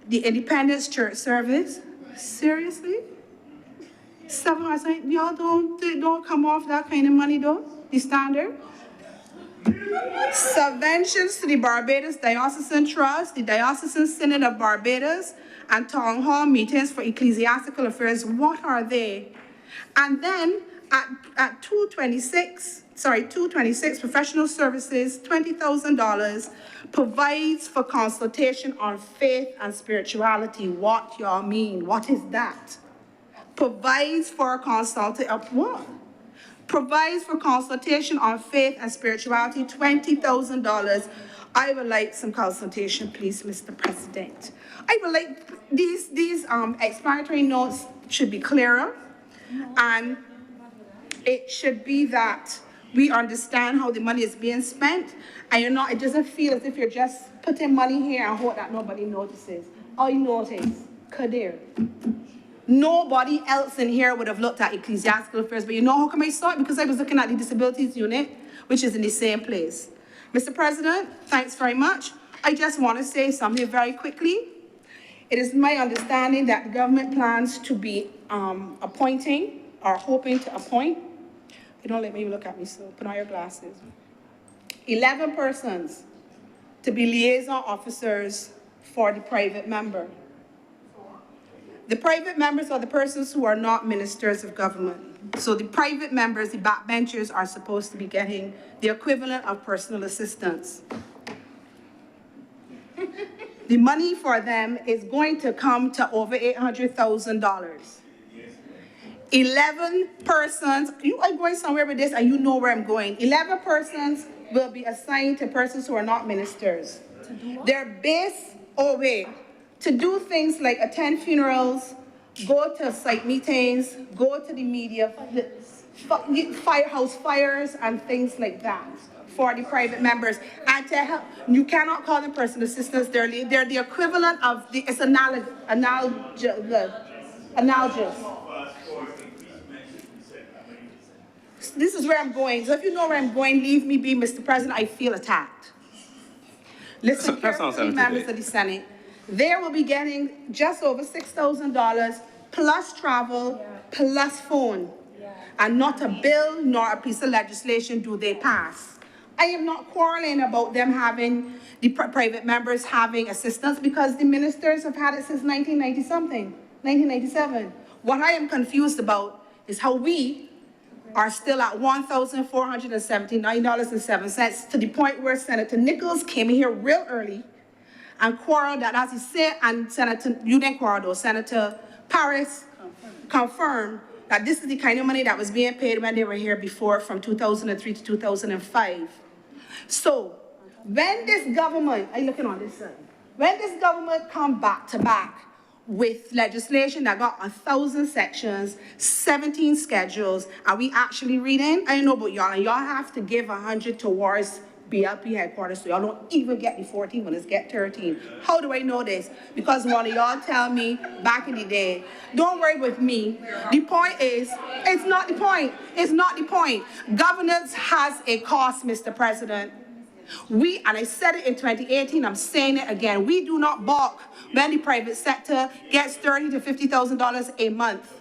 Speaker 5: the Independence Church Service. Seriously? 700, y'all don't come off that kind of money though, the standard? Subventions to the Barbados Diocesan Trust, the Diocesan Synod of Barbados, and town hall meetings for ecclesiastical affairs. What are they? And then at 226, professional services, $20,000 provides for consultation on faith and spirituality. What y'all mean? What is that? Provides for what? Provides for consultation on faith and spirituality, $20,000. I would like some consultation, please, Mr. President. I would like these explanatory notes should be clearer, and it should be that we understand how the money is being spent, and it doesn't feel as if you're just putting money here and hope that nobody notices. I notice, Kadir. Nobody else in here would have looked at ecclesiastical affairs, but you know how come I saw it? Because I was looking at the disabilities unit, which is in the same place. Mr. President, thanks very much. I just want to say something very quickly. It is my understanding that the government plans to be appointing or hoping to appoint. You don't let me look at me, so put on your glasses. 11 persons to be liaison officers for the private member. The private members are the persons who are not ministers of government. So the private members, the backbenchers, are supposed to be getting the equivalent of personal assistance. The money for them is going to come to over $800,000. 11 persons, you are going somewhere with this and you know where I'm going. 11 persons will be assigned to persons who are not ministers. Their base, to do things like attend funerals, go to site meetings, go to the media, firehouse fires and things like that for the private members. And to help, you cannot call them personal assistants, they're the equivalent of it's analogous. This is where I'm going. So if you know where I'm going, leave me be, Mr. President. I feel attacked. Listen carefully, members of the Senate. They will be getting just over $6,000 plus travel, plus phone. And not a bill nor a piece of legislation do they pass. I am not quarreling about them having, the private members having assistance, because the ministers have had it since 1997. What I am confused about is how we are still at $1,479.07, to the point where Senator Nichols came in here real early and quarreled that, as he said, and Senator, you didn't quarrel though, Senator Paris confirmed that this is the kind of money that was being paid when they were here before, from 2003 to 2005. So when this government, are you looking on this side? When this government come back to back with legislation that got 1,000 sections, 17 schedules, are we actually reading? I don't know about y'all, and y'all have to give 100 towards BLP headquarters, so y'all don't even get the 14 when it's get 13. How do I know this? Because one of y'all tell me back in the day, don't worry with me. The point is, it's not the point. It's not the point. Governance has a cost, Mr. President. And I said it in 2018, I'm saying it again, we do not balk when the private sector gets $30,000 to $50,000 a month.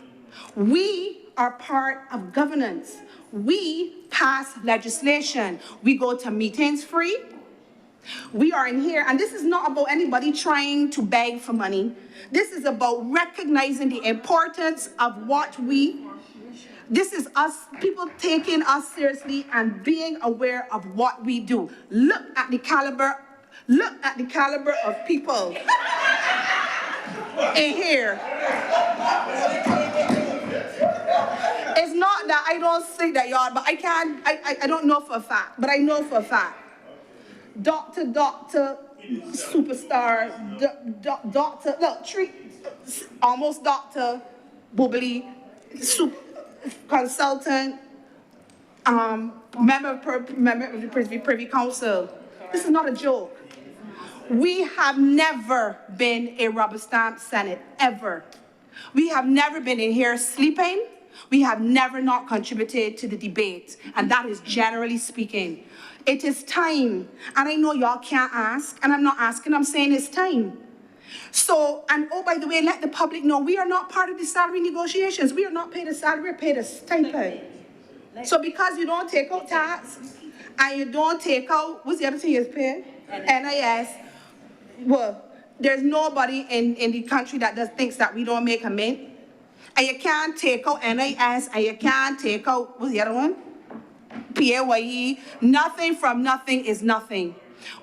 Speaker 5: We are part of governance. We pass legislation. We go to meetings free. We are in here, and this is not about anybody trying to beg for money. This is about recognizing the importance of what this is us, people taking us seriously and being aware of what we do. Look at the caliber of people in here. It's not that I don't say that, y'all, but I don't know for a fact, but I know for a fact. Doctor, superstar, doctor, look, almost doctor, bubbly, consultant, member of the Privy Council. This is not a joke. We have never been a rubber stamp Senate, ever. We have never been in here sleeping. We have never not contributed to the debate, and that is generally speaking. It is time, and I know y'all can't ask, and I'm not asking, I'm saying it's time. So, and oh, by the way, let the public know, we are not part of the salary negotiations. We are not paid a salary, we're paid a stipend. So because you don't take out tax, and you don't take out, what's the other thing you pay? NIS. Well, there's nobody in the country that thinks that we don't make a mint. And you can't take out NIS, and you can't take out, what's the other one? PAYE. Nothing from nothing is nothing.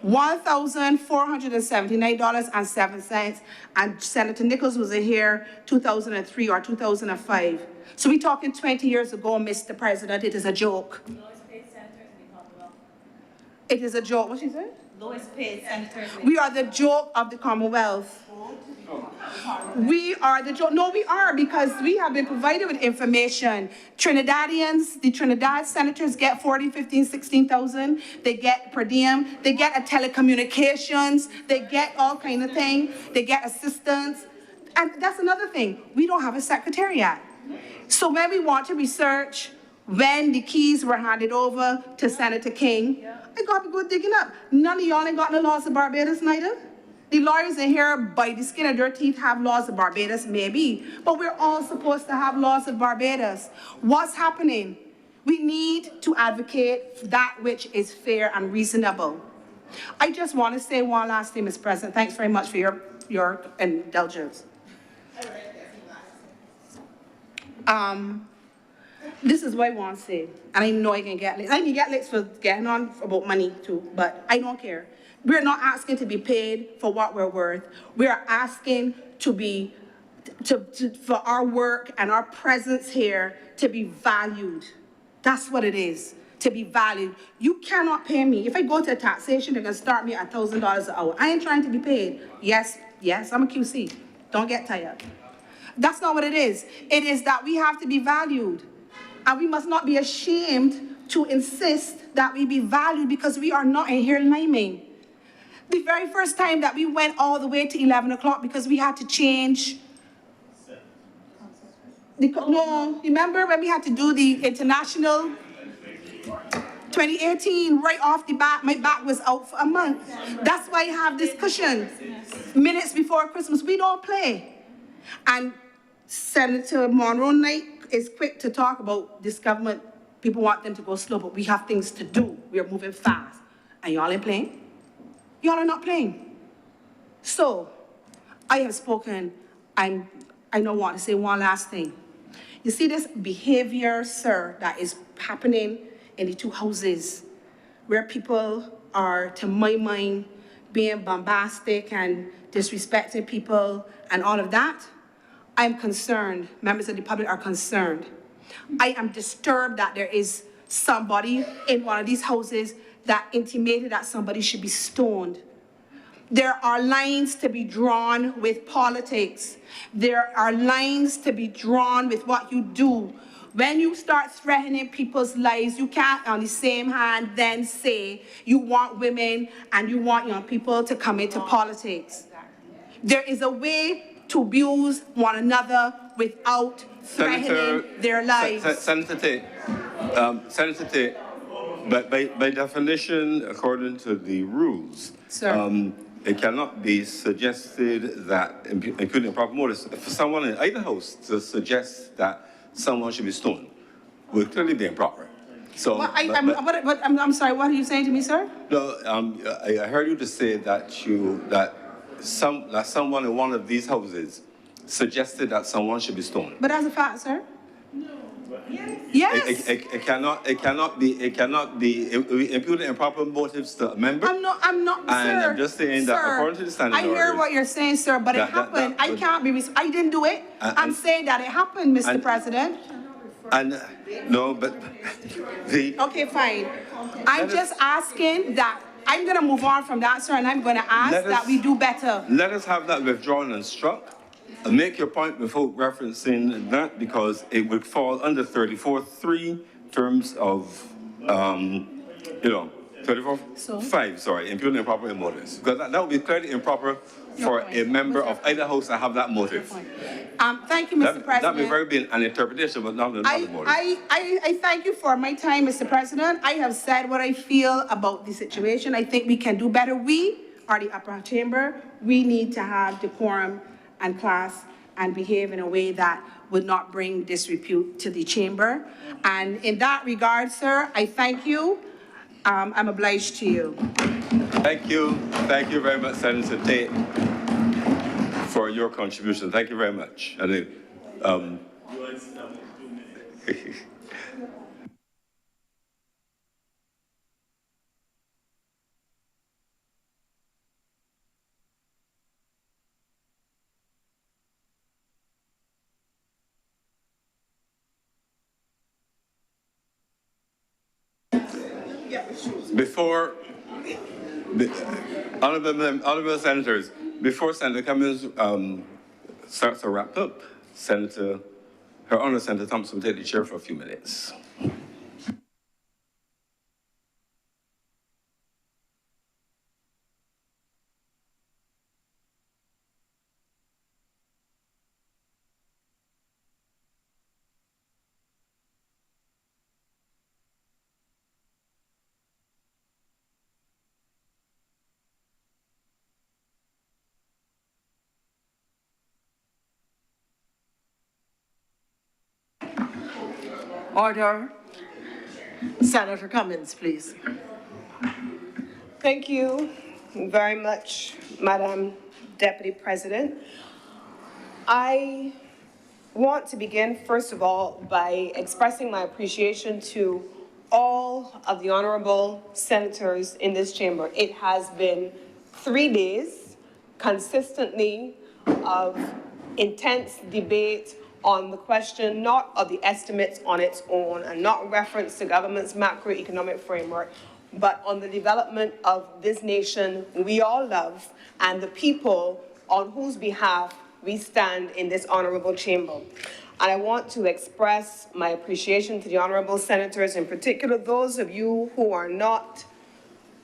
Speaker 5: $1,479.07, and Senator Nichols was here 2003 or 2005. So we're talking 20 years ago, Mr. President. It is a joke.
Speaker 4: Lowest paid senators in the Commonwealth.
Speaker 5: It is a joke. What she said?
Speaker 4: Lowest paid senators.
Speaker 5: We are the joke of the Commonwealth. We are the joke. No, we are, because we have been provided with information. Trinidadians, the Trinidad senators get 40, 15, 16,000. They get per diem. They get a telecommunications. They get all kind of things. They get assistance. And that's another thing. We don't have a secretariat. So when we want to research when the keys were handed over to Senator King, I got to go digging up. None of y'all ain't got no laws of Barbados neither. The lawyers in here, by the skin of their teeth, have laws of Barbados, maybe, but we're all supposed to have laws of Barbados. What's happening? We need to advocate for that which is fair and reasonable. I just want to say one last thing, Mr. President. Thanks very much for your indulgence. This is what I want to say, and I know I can get licks. I can get licks for getting on about money too, but I don't care. We're not asking to be paid for what we're worth. We are asking for our work and our presence here to be valued. That's what it is, to be valued. You cannot pay me. If I go to taxation, they're going to start me at $1,000 an hour. I ain't trying to be paid. Yes, I'm a QC. Don't get tired. That's not what it is. It is that we have to be valued. And we must not be ashamed to insist that we be valued, because we are not in here liming. The very first time that we went all the way to 11 o'clock because we had to change. No, remember when we had to do the international? 2018, right off the bat, my back was out for a month. That's why I have this cushion. Minutes before Christmas, we don't play. And Senator Monroe Knight is quick to talk about this government. People want them to go slow, but we have things to do. We are moving fast. And y'all ain't playing? Y'all are not playing. So, I have spoken. I don't want to say one last thing. You see this behavior, sir, that is happening in the two houses, where people are, to my mind, being bombastic and disrespecting people and all of that. I'm concerned. Members of the public are concerned. I am disturbed that there is somebody in one of these houses that intimated that somebody should be stoned. There are lines to be drawn with politics. There are lines to be drawn with what you do. When you start threatening people's lives, you can't on the same hand then say you want women and you want young people to come into politics. There is a way to abuse one another without threatening their lives.
Speaker 1: Senator Tate, but by definition, according to the rules,
Speaker 5: Sir.
Speaker 1: it cannot be suggested that, including proper motives, for someone in either house to suggest that someone should be stoned would clearly be improper. So,
Speaker 5: Well, I'm sorry, what are you saying to me, sir?
Speaker 1: no, I heard you just say that someone in one of these houses suggested that someone should be stoned.
Speaker 5: But as a fact, sir? Yes.
Speaker 1: It cannot be imputing improper motives to a member.
Speaker 5: I'm not,
Speaker 1: And
Speaker 5: sir.
Speaker 1: I'm just saying that
Speaker 5: Sir,
Speaker 1: according to the standing
Speaker 5: I hear
Speaker 1: orders,
Speaker 5: what you're saying, sir, but it happened. I can't be, I didn't do it. I'm saying that it happened, Mr. President.
Speaker 1: And, no, but
Speaker 5: Okay, fine. I'm just asking that, I'm gonna move on from that, sir, and I'm gonna ask that we do better.
Speaker 1: let us have that withdrawn and struck. Make your point before referencing that, because it would fall under 34.3 terms of, 34.5, sorry, imputing improper motives. Because that would be clearly improper for a member of either house to have that motive.
Speaker 5: Thank you, Mr. President.
Speaker 1: That may very be an interpretation, but not another motive.
Speaker 5: I thank you for my time, Mr. President. I have said what I feel about the situation. I think we can do better. We are the upper chamber. We need to have decorum and class and behave in a way that would not bring disrepute to the chamber. And in that regard, sir, I thank you. I'm obliged to you.
Speaker 1: Thank you. Thank you very much, Senator Tate, for your contribution. Thank you very much. Before, honorable senators, before Senator Cummings starts to wrap up, Her Honor Senator Thompson will take the chair for a few minutes.
Speaker 3: Order. Senator Cummings, please.
Speaker 8: Thank you very much, Madam Deputy President. I want to begin, first of all, by expressing my appreciation to all of the honorable senators in this chamber. It has been 3 days consistently of intense debate on the question not of the estimates on its own and not reference to government's macroeconomic framework, but on the development of this nation we all love and the people on whose behalf we stand in this honorable chamber. And I want to express my appreciation to the honorable senators, in particular those of you who are not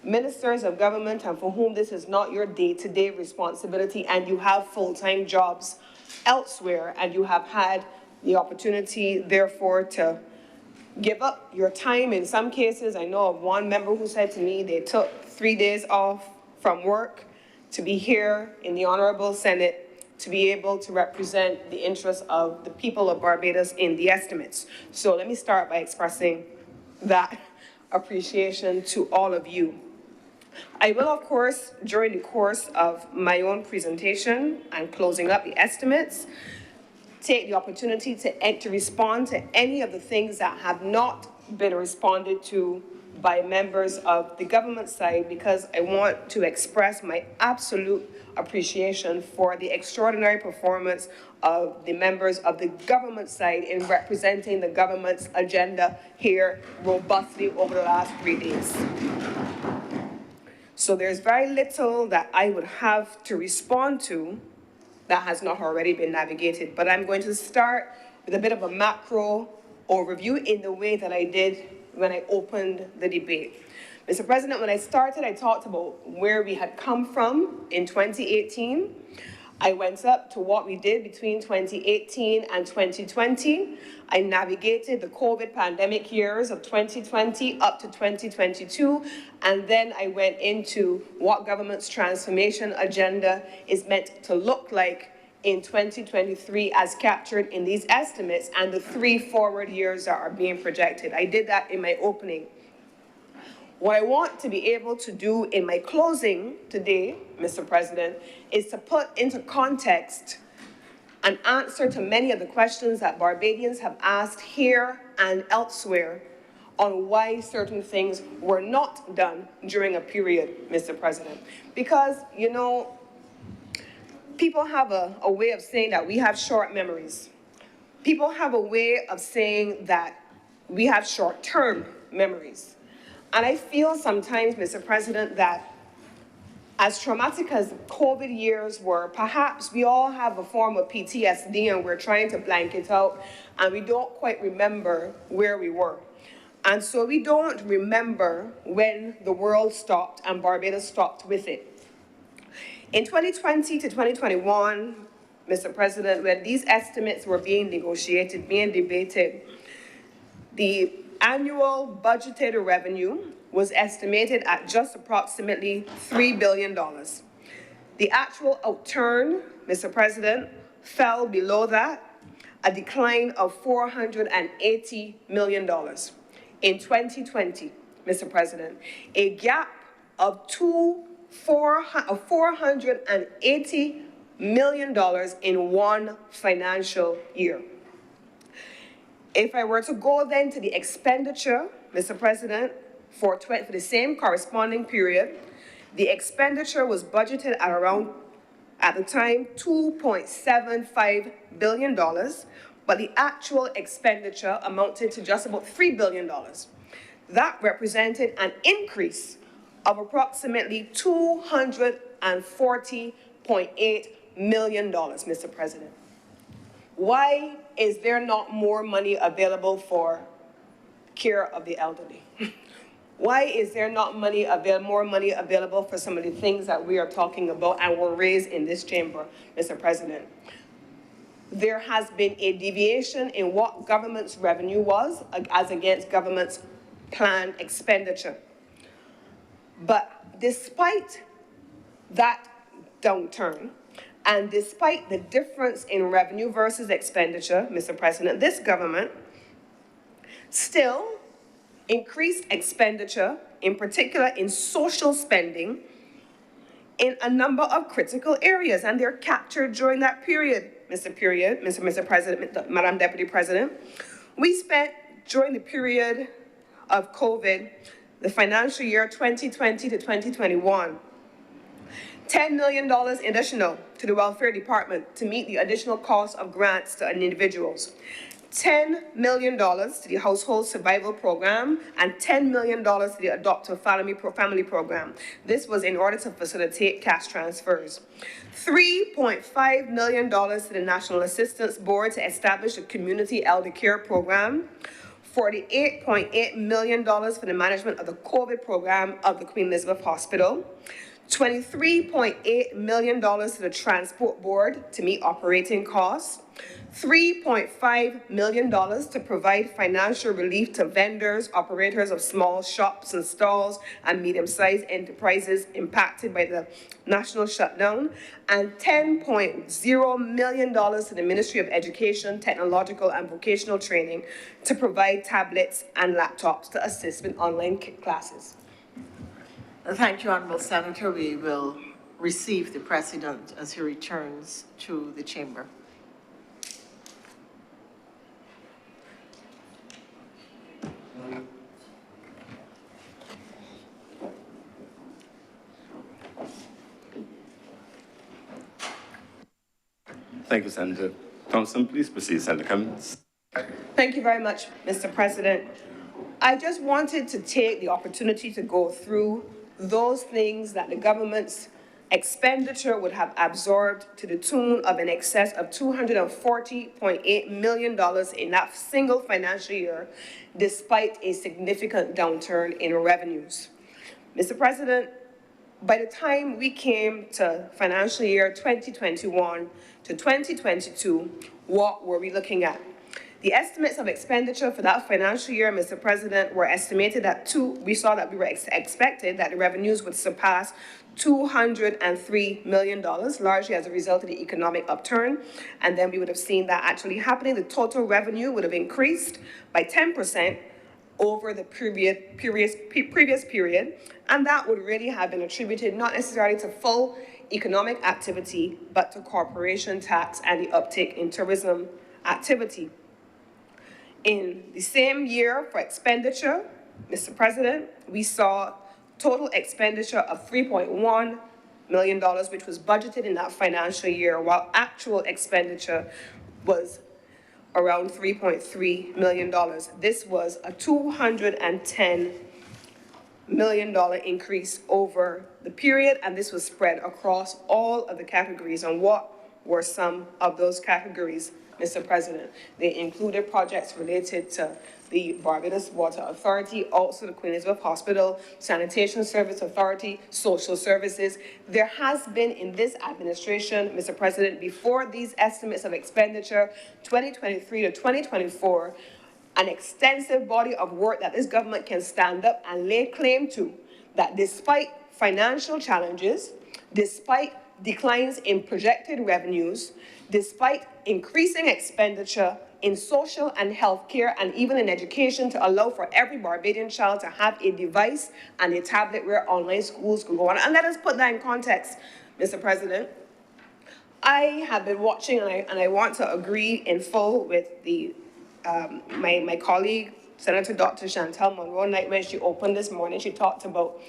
Speaker 8: ministers of government and for whom this is not your day-to-day responsibility and you have full-time jobs elsewhere and you have had the opportunity, therefore, to give up your time. In some cases, I know of one member who said to me they took 3 days off from work to be here in the Honorable Senate to be able to represent the interests of the people of Barbados in the estimates. So let me start by expressing that appreciation to all of you. I will, of course, during the course of my own presentation and closing up the estimates, take the opportunity to respond to any of the things that have not been responded to by members of the government side, because I want to express my absolute appreciation for the extraordinary performance of the members of the government side in representing the government's agenda here robustly over the last 3 days. So there's very little that I would have to respond to that has not already been navigated. But I'm going to start with a bit of a macro overview in the way that I did when I opened the debate. Mr. President, when I started, I talked about where we had come from in 2018. I went up to what we did between 2018 and 2020. I navigated the COVID pandemic years of 2020 up to 2022, and then I went into what government's transformation agenda is meant to look like in 2023 as captured in these estimates and the 3 forward years that are being projected. I did that in my opening. What I want to be able to do in my closing today, Mr. President, is to put into context an answer to many of the questions that Barbadians have asked here and elsewhere on why certain things were not done during a period, Mr. President. Because, you know, people have a way of saying that we have short memories. People have a way of saying that we have short-term memories. And I feel sometimes, Mr. President, that as traumatic as COVID years were, perhaps we all have a form of PTSD and we're trying to blank it out and we don't quite remember where we were. And so we don't remember when the world stopped and Barbados stopped with it. In 2020 to 2021, Mr. President, when these estimates were being negotiated, being debated, the annual budgeted revenue was estimated at just approximately $3 billion. The actual outturn, Mr. President, fell below that, a decline of $480 million. In 2020, Mr. President, a gap of $480 million in one financial year. If I were to go then to the expenditure, Mr. President, for the same corresponding period, the expenditure was budgeted at around, at the time, $2.75 billion, but the actual expenditure amounted to just about $3 billion. That represented an increase of approximately $240.8 million, Mr. President. Why is there not more money available for care of the elderly? Why is there not more money available for some of the things that we are talking about and were raised in this chamber, Mr. President? There has been a deviation in what government's revenue was as against government's planned expenditure. But despite that downturn, and despite the difference in revenue versus expenditure, Mr. President, this government still increased expenditure, in particular in social spending, in a number of critical areas, and they're captured during that period, Mr. President, Madam Deputy President. We spent, during the period of COVID, the financial year 2020 to 2021, $10 million additional to the Welfare Department to meet the additional cost of grants to individuals. $10 million to the Household Survival Program and $10 million to the Adoptive Family Program. This was in order to facilitate cash transfers. $3.5 million to the National Assistance Board to establish a community elder care program. $48.8 million for the management of the COVID program of the Queen Elizabeth Hospital. $23.8 million to the Transport Board to meet operating costs. $3.5 million to provide financial relief to vendors, operators of small shops and stalls and medium-sized enterprises impacted by the national shutdown, and $10.0 million to the Ministry of Education, Technological and Vocational Training to provide tablets and laptops to assist with online classes.
Speaker 3: Thank you, Honourable Senator. We will receive the President as he returns to the chamber.
Speaker 1: Thank you, Senator Thompson. Please proceed, Senator Cummins.
Speaker 8: Thank you very much, Mr. President. I just wanted to take the opportunity to go through those things that the government's expenditure would have absorbed to the tune of in excess of $240.8 million in that single financial year, despite a significant downturn in revenues. Mr. President, by the time we came to financial year 2021 to 2022, what were we looking at? The estimates of expenditure for that financial year, Mr. President, were estimated at we were expected that the revenues would surpass $203 million, largely as a result of the economic upturn. And then we would have seen that actually happening. The total revenue would have increased by 10% over the previous period. And that would really have been attributed not necessarily to full economic activity, but to corporation tax and the uptick in tourism activity. In the same year for expenditure, Mr. President, we saw total expenditure of $3.1 million, which was budgeted in that financial year, while actual expenditure was around $3.3 million. This was a $210 million increase over the period, and this was spread across all of the categories. And what were some of those categories, Mr. President? They included projects related to the Barbados Water Authority, also the Queen Elizabeth Hospital, Sanitation Service Authority, social services. There has been in this administration, Mr. President, before these estimates of expenditure, 2023 to 2024, an extensive body of work that this government can stand up and lay claim to, that despite financial challenges, despite declines in projected revenues, despite increasing expenditure in social and health care and even in education to allow for every Barbadian child to have a device and a tablet where online schools could go on. And let us put that in context, Mr. President. I have been watching, and I want to agree in full with my colleague, Senator Dr. Chantal Monroe-Knight, when she opened this morning. She talked about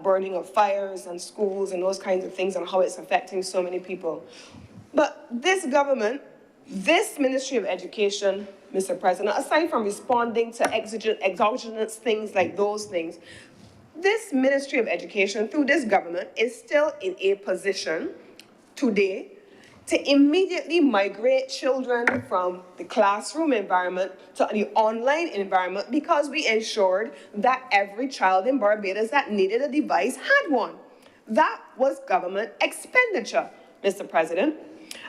Speaker 8: burning of fires and schools and those kinds of things and how it's affecting so many people. But this government, this Ministry of Education, Mr. President, aside from responding to exogenous things like those things, this Ministry of Education, through this government, is still in a position today to immediately migrate children from the classroom environment to the online environment because we ensured that every child in Barbados that needed a device had one. That was government expenditure, Mr. President.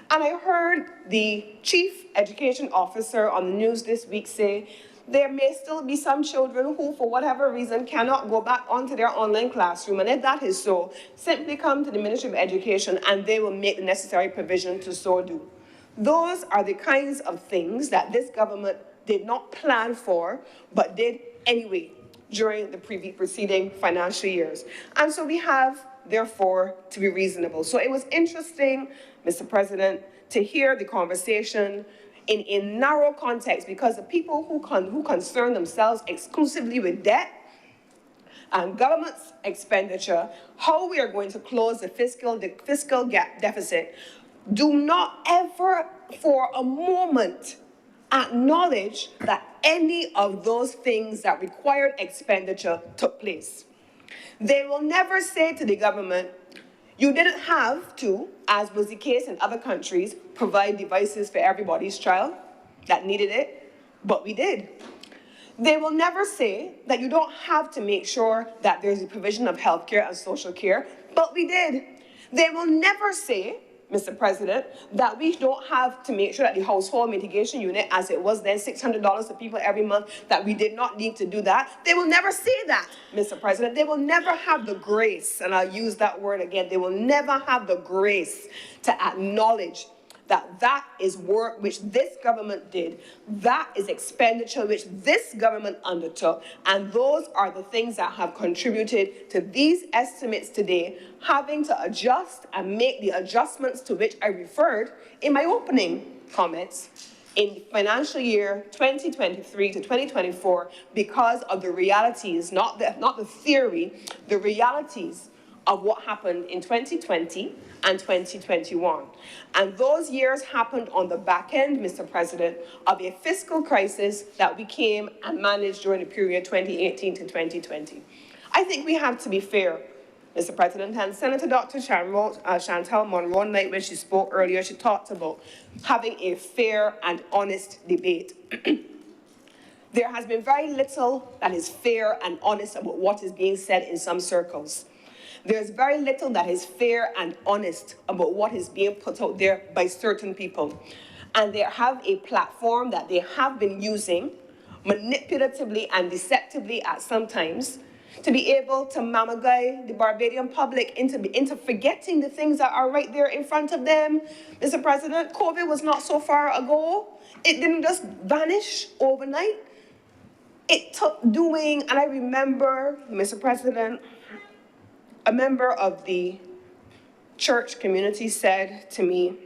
Speaker 8: And I heard the chief education officer on the news this week say there may still be some children who, for whatever reason, cannot go back onto their online classroom. And if that is so, simply come to the Ministry of Education and they will make the necessary provision to so do. Those are the kinds of things that this government did not plan for, but did anyway during the preceding financial years. And so we have, therefore, to be reasonable. So it was interesting, Mr. President, to hear the conversation in a narrow context, because the people who concern themselves exclusively with debt and government's expenditure, how we are going to close the fiscal gap deficit, do not ever for a moment acknowledge that any of those things that required expenditure took place. They will never say to the government, you didn't have to, as was the case in other countries, provide devices for everybody's child that needed it, but we did. They will never say that you don't have to make sure that there's a provision of health care and social care, but we did. They will never say, Mr. President, that we don't have to make sure that the household mitigation unit, as it was then $600 to people every month, that we did not need to do that. They will never say that, Mr. President. They will never have the grace, and I'll use that word again, they will never have the grace to acknowledge that that is work which this government did, that is expenditure which this government undertook, and those are the things that have contributed to these estimates today having to adjust and make the adjustments to which I referred in my opening comments in financial year 2023 to 2024 because of the realities, not the theory, the realities of what happened in 2020 and 2021. And those years happened on the back end, Mr. President, of a fiscal crisis that we came and managed during the period 2018 to 2020. I think we have to be fair Mr. President, and Senator Dr. Chantal Monroe, night when she spoke earlier, she talked about having a fair and honest debate. There has been very little that is fair and honest about what is being said in some circles. There's very little that is fair and honest about what is being put out there by certain people. And they have a platform that they have been using manipulatively and deceptively at some times to be able to mammaguy the Barbadian public into forgetting the things that are right there in front of them. Mr. President, COVID was not so far ago. It didn't just vanish overnight. It took doing, and I remember, Mr. President, a member of the church community said to me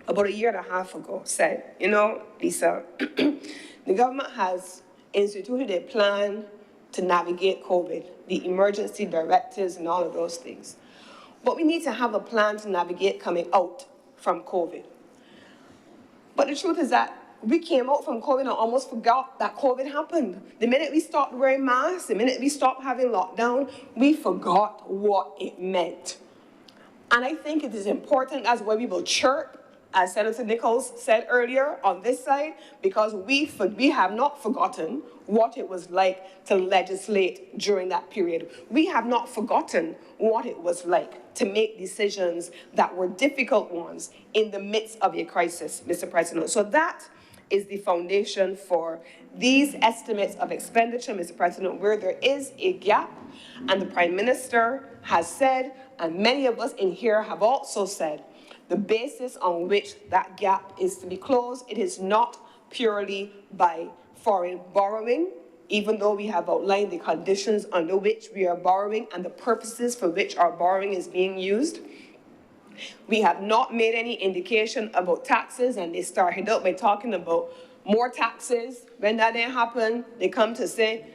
Speaker 8: about 1.5 years ago, said, you know, Lisa, the government has instituted a plan to navigate COVID, the emergency directives and all of those things. But we need to have a plan to navigate coming out from COVID. But the truth is that we came out from COVID and almost forgot that COVID happened. The minute we stopped wearing masks, the minute we stopped having lockdown, we forgot what it meant. And I think it is important, as well we will chirp, as Senator Nichols said earlier on this side, because we have not forgotten what it was like to legislate during that period. We have not forgotten what it was like to make decisions that were difficult ones in the midst of a crisis, Mr. President. So that is the foundation for these estimates of expenditure, Mr. President, where there is a gap, and the Prime Minister has said, and many of us in here have also said, the basis on which that gap is to be closed. It is not purely by foreign borrowing, even though we have outlined the conditions under which we are borrowing and the purposes for which our borrowing is being used. We have not made any indication about taxes, and they started out by talking about more taxes. When that didn't happen, they come to say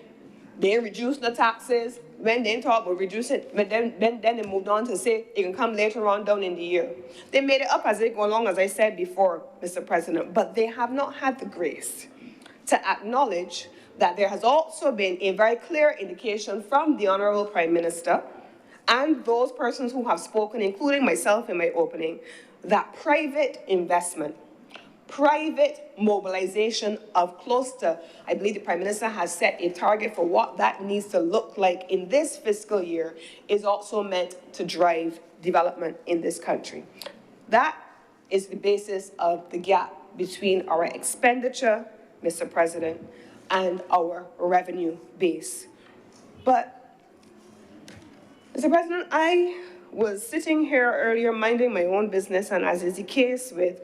Speaker 8: they reduced the taxes. When they talk about reducing, but then they moved on to say it can come later on down in the year. They made it up as they go along, as I said before, Mr. President, but they have not had the grace to acknowledge that there has also been a very clear indication from the Honourable Prime Minister and those persons who have spoken, including myself in my opening, that private investment, private mobilization of close to, I believe the Prime Minister has set a target for what that needs to look like in this fiscal year, is also meant to drive development in this country. That is the basis of the gap between our expenditure, Mr. President, and our revenue base. But, Mr. President, I was sitting here earlier minding my own business, and as is the case with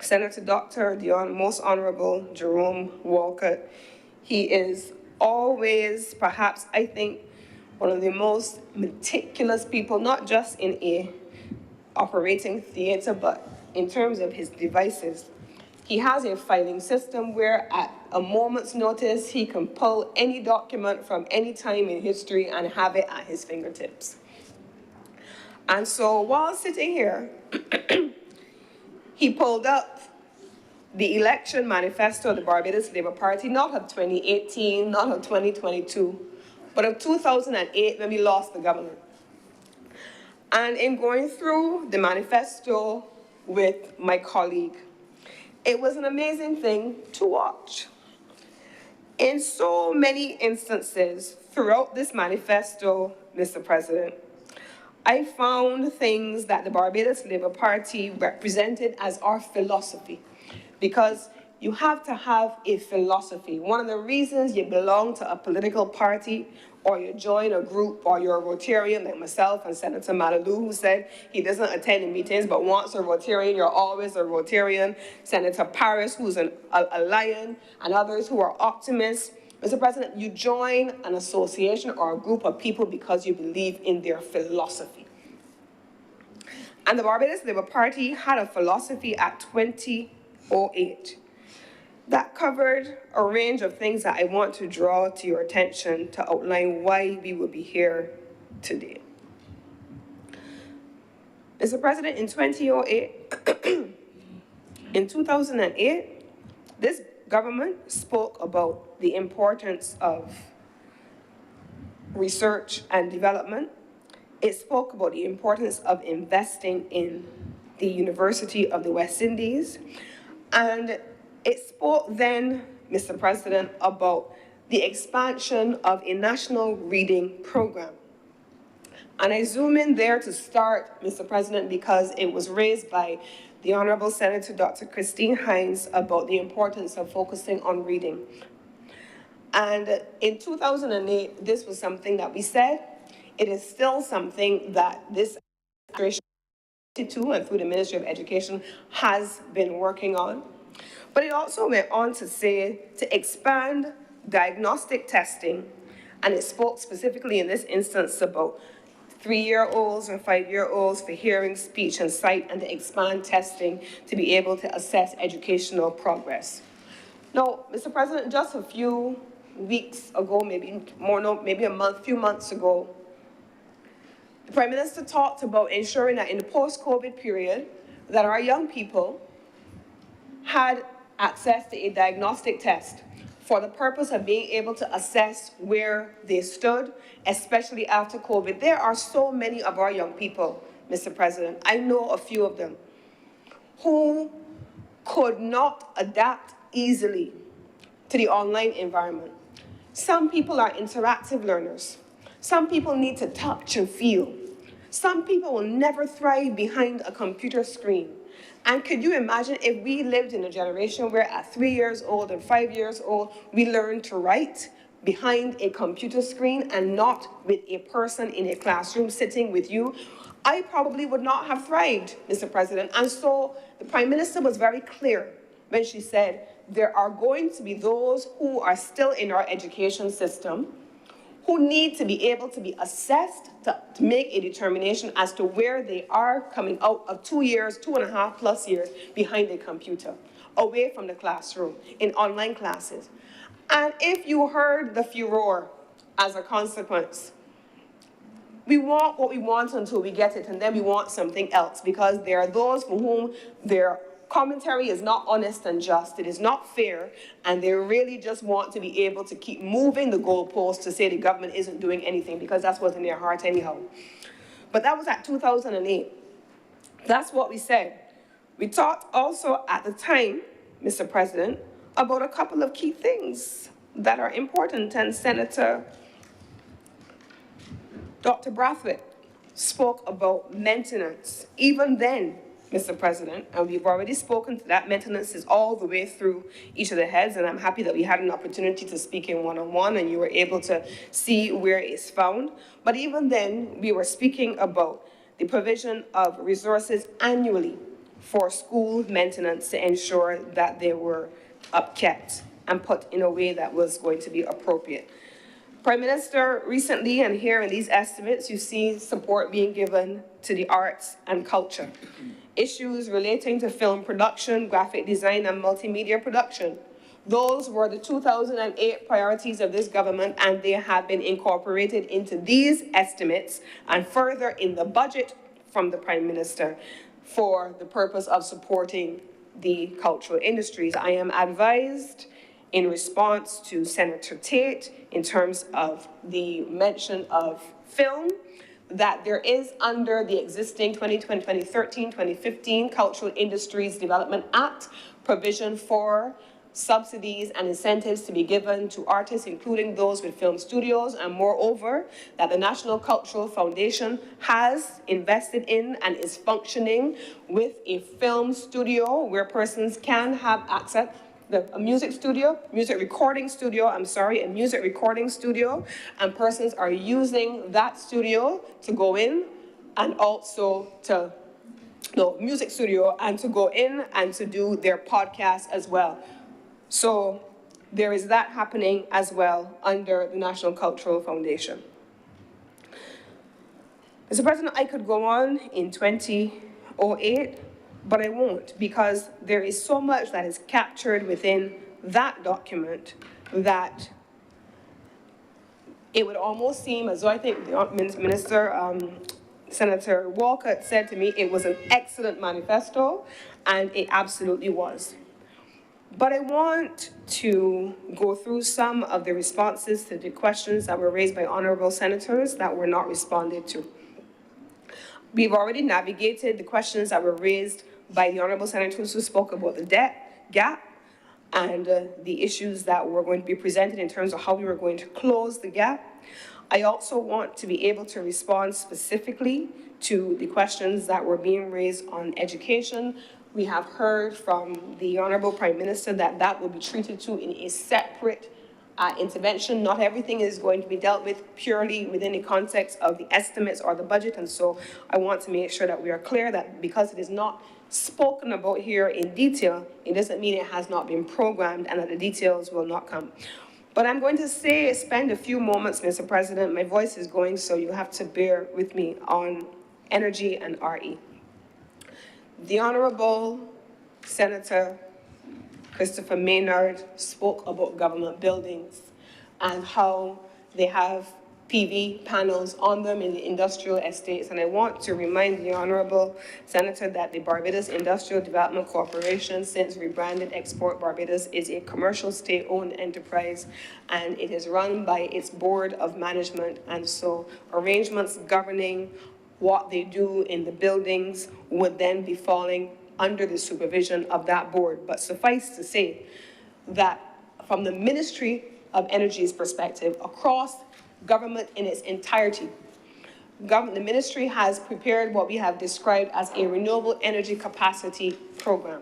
Speaker 8: Senator Dr. the Most Honourable Jerome Walcott, he is always, perhaps, I think, one of the most meticulous people, not just in a operating theatre, but in terms of his devices. He has a filing system where at a moment's notice, he can pull any document from any time in history and have it at his fingertips. And so while sitting here, he pulled up the election manifesto of the Barbados Labour Party, not of 2018, not of 2022, but of 2008 when we lost the government. And in going through the manifesto with my colleague, it was an amazing thing to watch. In so many instances throughout this manifesto, Mr. President, I found things that the Barbados Labour Party represented as our philosophy, because you have to have a philosophy. One of the reasons you belong to a political party, or you join a group, or you're a Rotarian like myself and Senator Malalou, who said he doesn't attend the meetings but wants a Rotarian, you're always a Rotarian. Senator Paris, who's a lion, and others who are optimists. Mr. President, you join an association or a group of people because you believe in their philosophy. And the Barbados Labour Party had a philosophy at 2008 that covered a range of things that I want to draw to your attention to outline why we will be here today. Mr. President, in 2008, this government spoke about the importance of research and development, It spoke about the importance of investing in the University of the West Indies. And it spoke then, Mr. President, about the expansion of a national reading program. And I zoom in there to start, Mr. President, because it was raised by the Honourable Senator Dr. Christine Hines about the importance of focusing on reading. And in 2008, this was something that we said. It is still something that this administration and through the Ministry of Education has been working on. But it also went on to say to expand diagnostic testing, and it spoke specifically in this instance about 3-year-olds and 5-year-olds for hearing, speech, and sight, and to expand testing to be able to assess educational progress. Now, Mr. President, just a few weeks ago, maybe more, no, maybe few months ago, the Prime Minister talked about ensuring that in the post-COVID period, that our young people had access to a diagnostic test for the purpose of being able to assess where they stood, especially after COVID. There are so many of our young people, Mr. President, I know a few of them, who could not adapt easily to the online environment. Some people are interactive learners. Some people need to touch and feel. Some people will never thrive behind a computer screen. And could you imagine if we lived in a generation where at 3 years old and 5 years old, we learned to write behind a computer screen and not with a person in a classroom sitting with you? I probably would not have thrived, Mr. President. And so the Prime Minister was very clear when she said, there are going to be those who are still in our education system who need to be able to be assessed to make a determination as to where they are coming out of 2 years, 2.5+ years behind a computer, away from the classroom, in online classes. And if you heard the furor as a consequence, we want what we want until we get it, and then we want something else, because there are those for whom their commentary is not honest and just, it is not fair, and they really just want to be able to keep moving the goalposts to say the government isn't doing anything, because that's what's in their heart anyhow. But that was at 2008. That's what we said. We talked also at the time, Mr. President, about a couple of key things that are important, and Senator Dr. Brathwaite spoke about maintenance. Even then, Mr. President, and we've already spoken to that, maintenance is all the way through each of the heads, and I'm happy that we had an opportunity to speak in one-on-one and you were able to see where it's found. But even then, we were speaking about the provision of resources annually for school maintenance to ensure that they were upkept and put in a way that was going to be appropriate. Prime Minister, recently, and here in these estimates, you see support being given to the arts and culture. Issues relating to film production, graphic design, and multimedia production. Those were the 2008 priorities of this government, and they have been incorporated into these estimates and further in the budget from the Prime Minister for the purpose of supporting the cultural industries. I am advised in response to Senator Tate in terms of the mention of film, that there is under the existing 2013, 2015 Cultural Industries Development Act provision for subsidies and incentives to be given to artists, including those with film studios, and moreover, that the National Cultural Foundation has invested in and is functioning with a film studio where persons can have access, a music recording studio, and persons are using that studio to go in and also to, music studio, and to go in and to do their podcast as well. So there is that happening as well under the National Cultural Foundation. Mr. President, I could go on in 2008, but I won't, because there is so much that is captured within that document that it would almost seem as though, I think the Senator Walcott said to me, it was an excellent manifesto, and it absolutely was. But I want to go through some of the responses to the questions that were raised by honourable senators that were not responded to. We've already navigated the questions that were raised by the Honourable Senators who spoke about the debt gap and the issues that were going to be presented in terms of how we were going to close the gap. I also want to be able to respond specifically to the questions that were being raised on education. We have heard from the Honourable Prime Minister that that will be treated to in a separate intervention. Not everything is going to be dealt with purely within the context of the estimates or the budget, and so I want to make sure that we are clear that because it is not spoken about here in detail, it doesn't mean it has not been programmed and that the details will not come. But I'm going to spend a few moments, Mr. President, my voice is going, so you have to bear with me, on energy and RE. The Honourable Senator Christopher Maynard spoke about government buildings and how they have PV panels on them in the industrial estates. And I want to remind the Honourable Senator that the Barbados Industrial Development Corporation, since rebranded Export Barbados, is a commercial state-owned enterprise, and it is run by its board of management. And so arrangements governing what they do in the buildings would then be falling under the supervision of that board. But suffice to say that from the Ministry of Energy's perspective, across government in its entirety, the ministry has prepared what we have described as a renewable energy capacity program,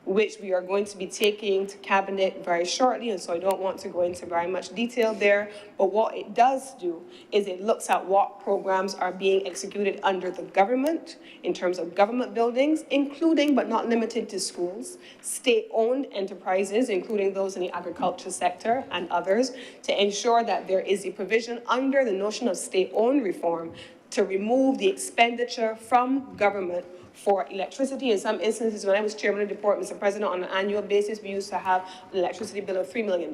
Speaker 8: which we are going to be taking to cabinet very shortly, and so I don't want to go into very much detail there, but what it does do is it looks at what programs are being executed under the government in terms of government buildings, including but not limited to schools, state-owned enterprises, including those in the agriculture sector and others, to ensure that there is a provision under the notion of state-owned reform to remove the expenditure from government for electricity. In some instances, when I was chairman of the board, Mr. President, on an annual basis, we used to have an electricity bill of $3 million.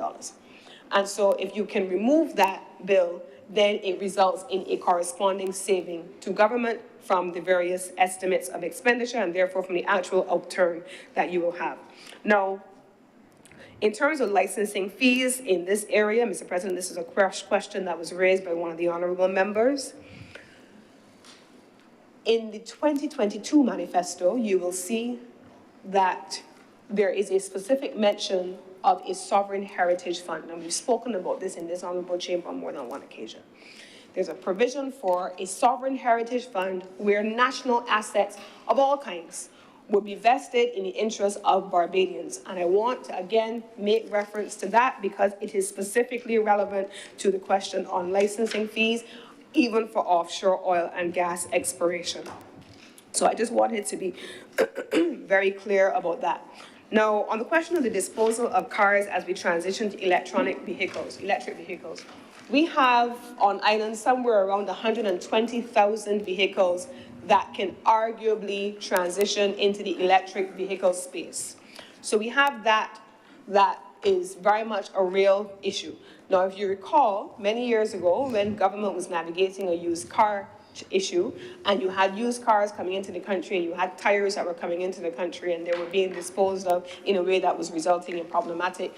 Speaker 8: And so if you can remove that bill, then it results in a corresponding saving to government from the various estimates of expenditure and therefore from the actual outturn that you will have. Now, in terms of licensing fees in this area, Mr. President, this is a question that was raised by one of the honourable members. In the 2022 manifesto, you will see that there is a specific mention of a sovereign heritage fund, and we've spoken about this in this honourable chamber on more than one occasion. There's a provision for a sovereign heritage fund where national assets of all kinds will be vested in the interest of Barbadians. And I want to again make reference to that because it is specifically relevant to the question on licensing fees, even for offshore oil and gas exploration. So I just wanted to be very clear about that. Now, on the question of the disposal of cars as we transition to electric vehicles, we have on island somewhere around 120,000 vehicles that can arguably transition into the electric vehicle space. So we have that is very much a real issue. Now, if you recall, many years ago, when government was navigating a used car issue, and you had used cars coming into the country, and you had tires that were coming into the country, and they were being disposed of in a way that was resulting in problematic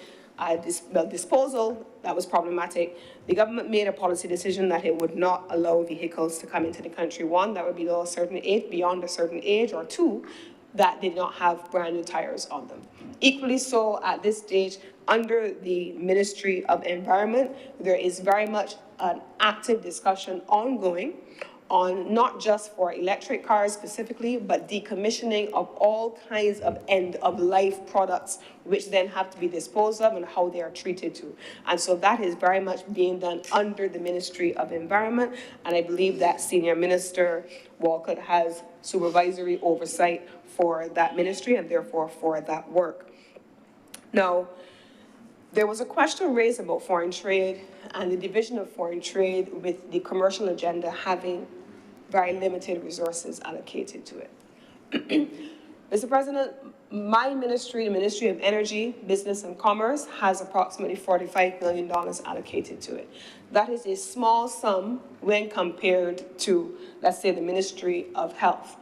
Speaker 8: disposal that was problematic, the government made a policy decision that it would not allow vehicles to come into the country. One, that would be below a certain age, beyond a certain age, or two, that did not have brand new tires on them. Equally so, at this stage, under the Ministry of Environment, there is very much an active discussion ongoing on not just for electric cars specifically, but decommissioning of all kinds of end-of-life products, which then have to be disposed of and how they are treated to. And so that is very much being done under the Ministry of Environment, and I believe that Senior Minister Walcott has supervisory oversight for that ministry and therefore for that work. Now, there was a question raised about foreign trade and the division of foreign trade with the commercial agenda having very limited resources allocated to it. Mr. President, my ministry, the Ministry of Energy, Business and Commerce, has approximately $45 million allocated to it. That is a small sum when compared to, let's say, the Ministry of Health.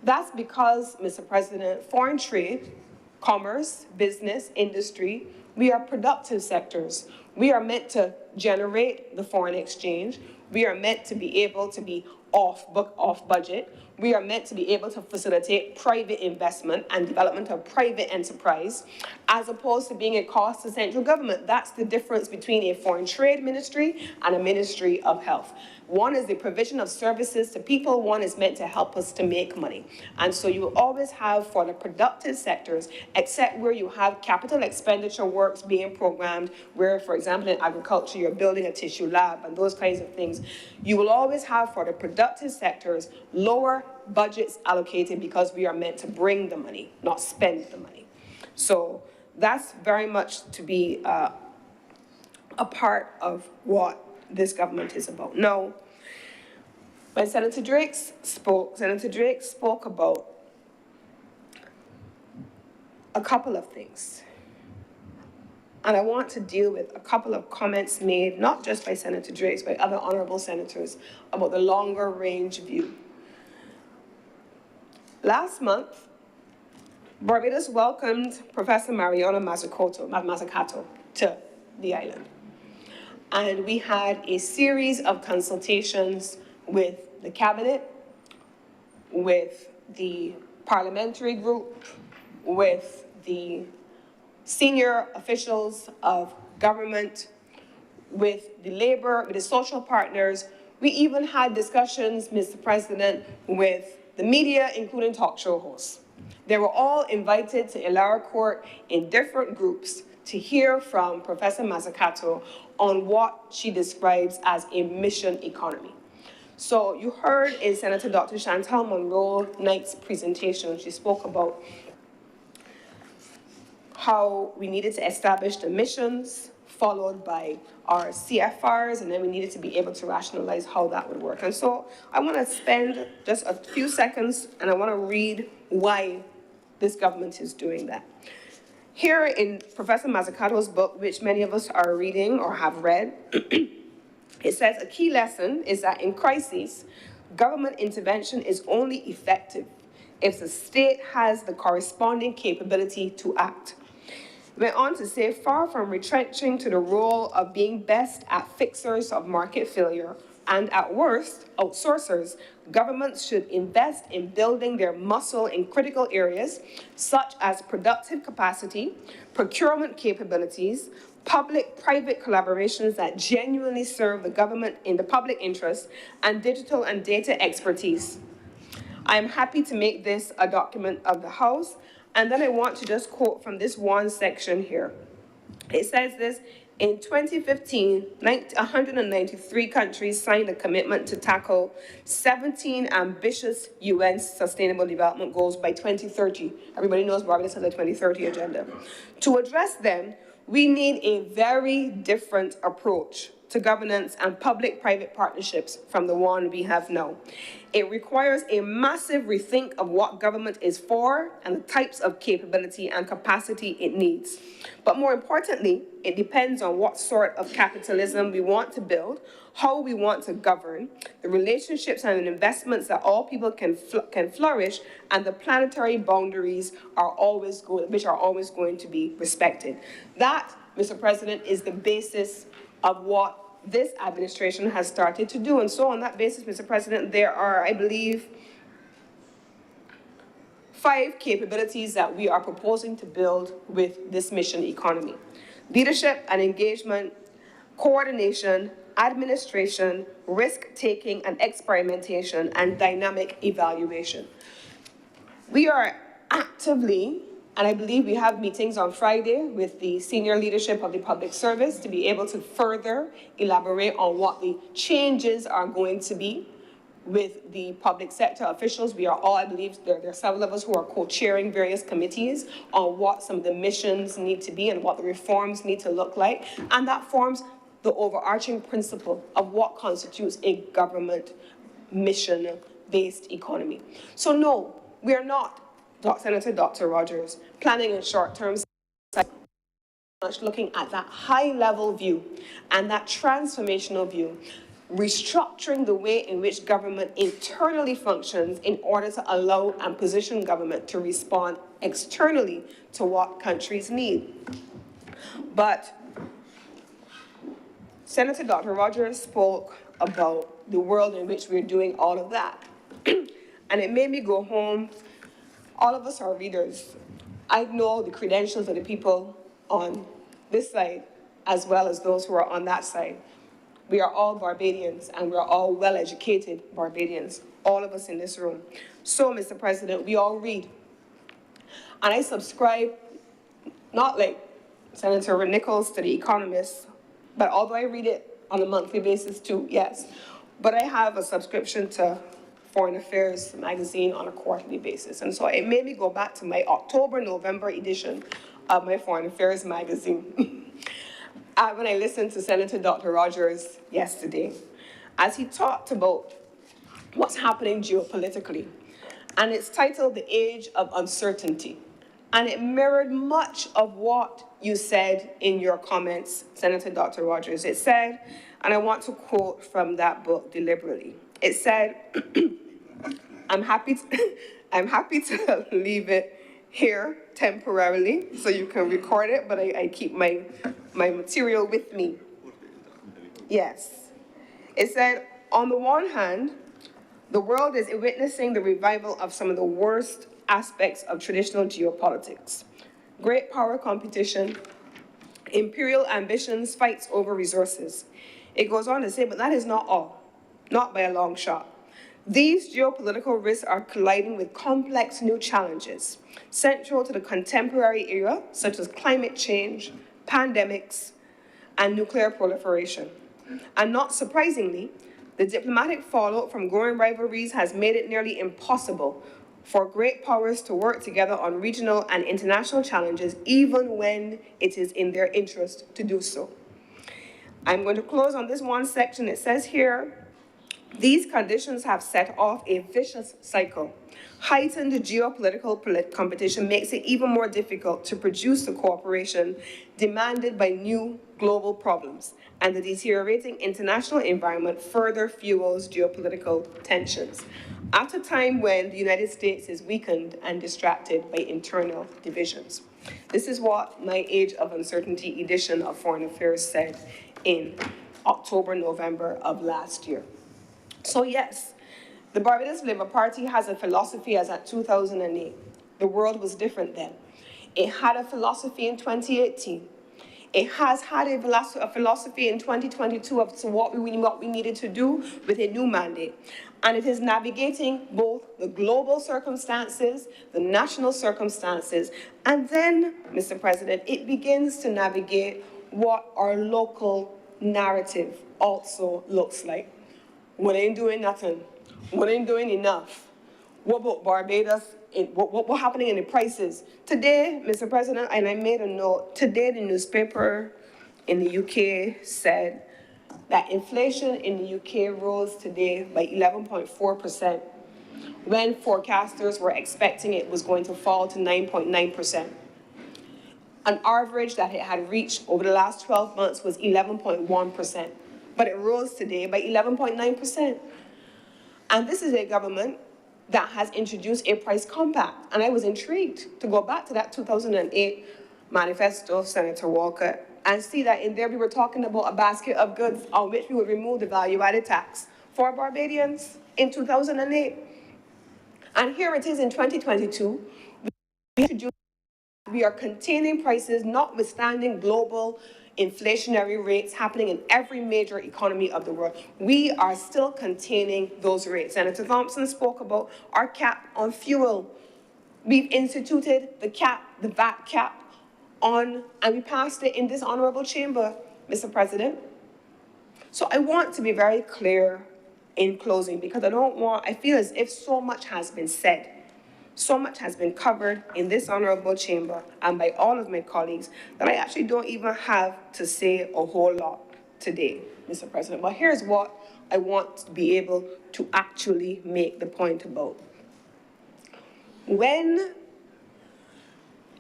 Speaker 8: That's because, Mr. President, foreign trade, commerce, business, industry, we are productive sectors. We are meant to generate the foreign exchange. We are meant to be able to be off budget. We are meant to be able to facilitate private investment and development of private enterprise, as opposed to being a cost to central government. That's the difference between a foreign trade ministry and a ministry of health. One is the provision of services to people, one is meant to help us to make money. And so you will always have, for the productive sectors, except where you have capital expenditure works being programmed, where, for example, in agriculture, you're building a tissue lab and those kinds of things, you will always have, for the productive sectors, lower budgets allocated because we are meant to bring the money, not spend the money. So that's very much to be a part of what this government is about. Now, when Senator Drake spoke about a couple of things. And I want to deal with a couple of comments made, not just by Senator Drake, but other honourable senators, about the longer range view. Last month, Barbados welcomed Professor Mariana Mazzucato to the island. And we had a series of consultations with the cabinet, with the parliamentary group, with the senior officials of government, with the labor, with the social partners. We even had discussions, Mr. President, with the media, including talk show hosts. They were all invited to Illawarra Court in different groups to hear from Professor Mazzucato on what she describes as a mission economy. So you heard in Senator Dr. Chantal Monroe-Knight's presentation, she spoke about how we needed to establish the missions, followed by our CFRs, and then we needed to be able to rationalize how that would work. And so I want to spend just a few seconds, and I want to read why this government is doing that. Here in Professor Mazzucato's book, which many of us are reading or have read, it says a key lesson is that in crises, government intervention is only effective if the state has the corresponding capability to act. It went on to say, far from retrenching to the role of being best at fixers of market failure, and at worst, outsourcers, governments should invest in building their muscle in critical areas, such as productive capacity, procurement capabilities, public-private collaborations that genuinely serve the government in the public interest, and digital and data expertise. I am happy to make this a document of the House, and then I want to just quote from this one section here. It says this, in 2015, 193 countries signed a commitment to tackle 17 ambitious UN Sustainable Development Goals by 2030. Everybody knows Barbados has a 2030 agenda. To address them, we need a very different approach to governance and public-private partnerships from the one we have now. It requires a massive rethink of what government is for and the types of capability and capacity it needs. But more importantly, it depends on what sort of capitalism we want to build, how we want to govern, the relationships and investments that all people can flourish, and the planetary boundaries which are always going to be respected. That, Mr. President, is the basis of what this administration has started to do. And so on that basis, Mr. President, there are, I believe, 5 capabilities that we are proposing to build with this mission economy: leadership and engagement, coordination, administration, risk-taking and experimentation, and dynamic evaluation. We are actively, and I believe we have meetings on Friday with the senior leadership of the public service to be able to further elaborate on what the changes are going to be with the public sector officials. We are all, I believe, there are several of us who are co-chairing various committees on what some of the missions need to be and what the reforms need to look like. And that forms the overarching principle of what constitutes a government mission-based economy. So no, we are not, Senator Dr. Rogers, planning in short-term, looking at that high-level view and that transformational view, restructuring the way in which government internally functions in order to allow and position government to respond externally to what countries need. But Senator Dr. Rogers spoke about the world in which we're doing all of that. And it made me go home. All of us are readers. I know the credentials of the people on this side as well as those who are on that side. We are all Barbadians, and we're all well-educated Barbadians, all of us in this room. So, Mr. President, we all read. And I subscribe, not like Senator Nichols to The Economist, but although I read it on a monthly basis too, yes. But I have a subscription to Foreign Affairs magazine on a quarterly basis. And so it made me go back to my October-November edition of my Foreign Affairs magazine. When I listened to Senator Dr. Rogers yesterday, as he talked about what's happening geopolitically, and it's titled The Age of Uncertainty. And it mirrored much of what you said in your comments, Senator Dr. Rogers. It said, and I want to quote from that book deliberately, it said, I'm happy to leave it here temporarily so you can record it, but I keep my material with me. Yes. It said, on the one hand, the world is witnessing the revival of some of the worst aspects of traditional geopolitics. Great power competition, imperial ambitions, fights over resources. It goes on to say, but that is not all, not by a long shot. These geopolitical risks are colliding with complex new challenges, central to the contemporary era, such as climate change, pandemics, and nuclear proliferation. And not surprisingly, the diplomatic fallout from growing rivalries has made it nearly impossible for great powers to work together on regional and international challenges, even when it is in their interest to do so. I'm going to close on this one section. It says here, these conditions have set off a vicious cycle. Heightened geopolitical competition makes it even more difficult to produce the cooperation demanded by new global problems, and the deteriorating international environment further fuels geopolitical tensions. At a time when the United States is weakened and distracted by internal divisions. This is what my Age of Uncertainty edition of Foreign Affairs said in October, November of last year. So yes, the Barbados Labour Party has a philosophy as at 2008. The world was different then. It had a philosophy in 2018. It has had a philosophy in 2022 of what we needed to do with a new mandate. And it is navigating both the global circumstances, the national circumstances, and then, Mr. President, it begins to navigate what our local narrative also looks like. We ain't doing nothing. We ain't doing enough. What about Barbados? What's happening in the prices? Today, Mr. President, and I made a note, today the newspaper in the UK said that inflation in the UK rose today by 11.4%, when forecasters were expecting it was going to fall to 9.9%. An average that it had reached over the last 12 months was 11.1%, but it rose today by 11.9%. And this is a government that has introduced a price compact. And I was intrigued to go back to that 2008 manifesto of Senator Walker and see that in there we were talking about a basket of goods on which we would remove the value-added tax for Barbadians in 2008. And here it is in 2022. We are containing prices notwithstanding global inflationary rates happening in every major economy of the world. We are still containing those rates. Senator Thompson spoke about our cap on fuel. We've instituted the cap, the VAT cap on, and we passed it in this honourable chamber, Mr. President. So I want to be very clear in closing because I feel as if so much has been said. So much has been covered in this honourable chamber and by all of my colleagues that I actually don't even have to say a whole lot today, Mr. President. But here's what I want to be able to actually make the point about. When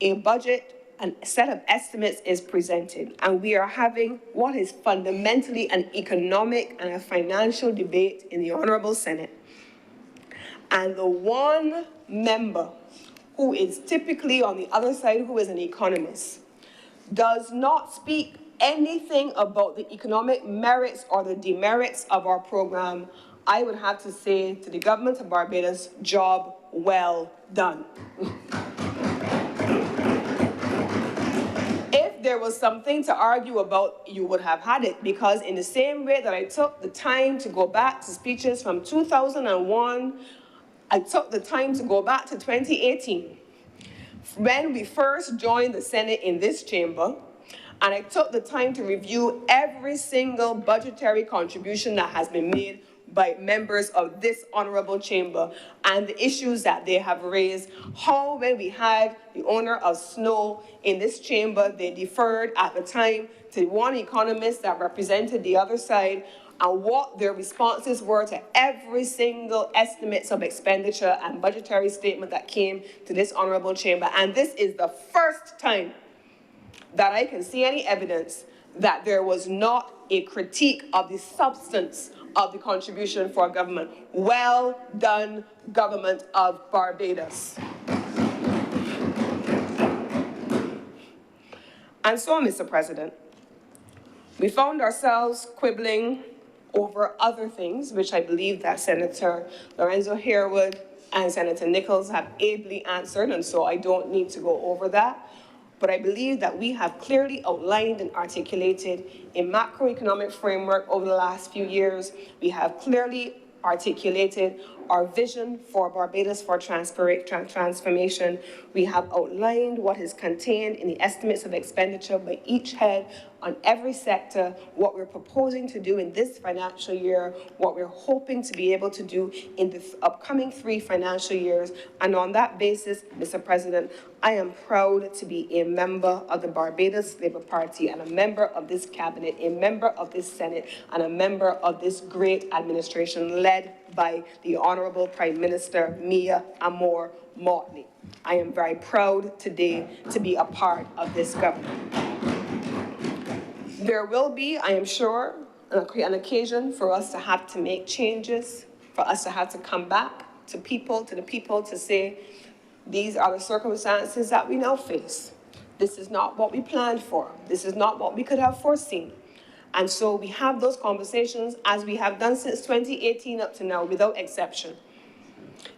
Speaker 8: a budget and a set of estimates is presented and we are having what is fundamentally an economic and a financial debate in the Honourable Senate, and the one member who is typically on the other side, who is an economist, does not speak anything about the economic merits or the demerits of our program, I would have to say to the government of Barbados, job well done. If there was something to argue about, you would have had it, because in the same way that I took the time to go back to speeches from 2001, I took the time to go back to 2018, when we first joined the Senate in this chamber, and I took the time to review every single budgetary contribution that has been made by members of this honorable chamber and the issues that they have raised. How, when we had the owner of Snow in this chamber, they deferred at the time to one economist that represented the other side, and what their responses were to every single estimates of expenditure and budgetary statement that came to this honorable chamber. And this is the first time that I can see any evidence that there was not a critique of the substance of the contribution for government. Well done, government of Barbados. And so, Mr. President, we found ourselves quibbling over other things, which I believe that Senator Lorenzo Harewood and Senator Nichols have ably answered, and so I don't need to go over that. But I believe that we have clearly outlined and articulated a macroeconomic framework over the last few years. We have clearly articulated our vision for Barbados for transformation. We have outlined what is contained in the estimates of expenditure by each head on every sector, what we're proposing to do in this financial year, what we're hoping to be able to do in the upcoming 3 financial years. And on that basis, Mr. President, I am proud to be a member of the Barbados Labour Party and a member of this cabinet, a member of this Senate, and a member of this great administration led by the Honourable Prime Minister Mia Amor Motley. I am very proud today to be a part of this government. There will be, I am sure, an occasion for us to have to make changes, for us to have to come back to the people to say, these are the circumstances that we now face. This is not what we planned for. This is not what we could have foreseen. And so we have those conversations as we have done since 2018 up to now, without exception.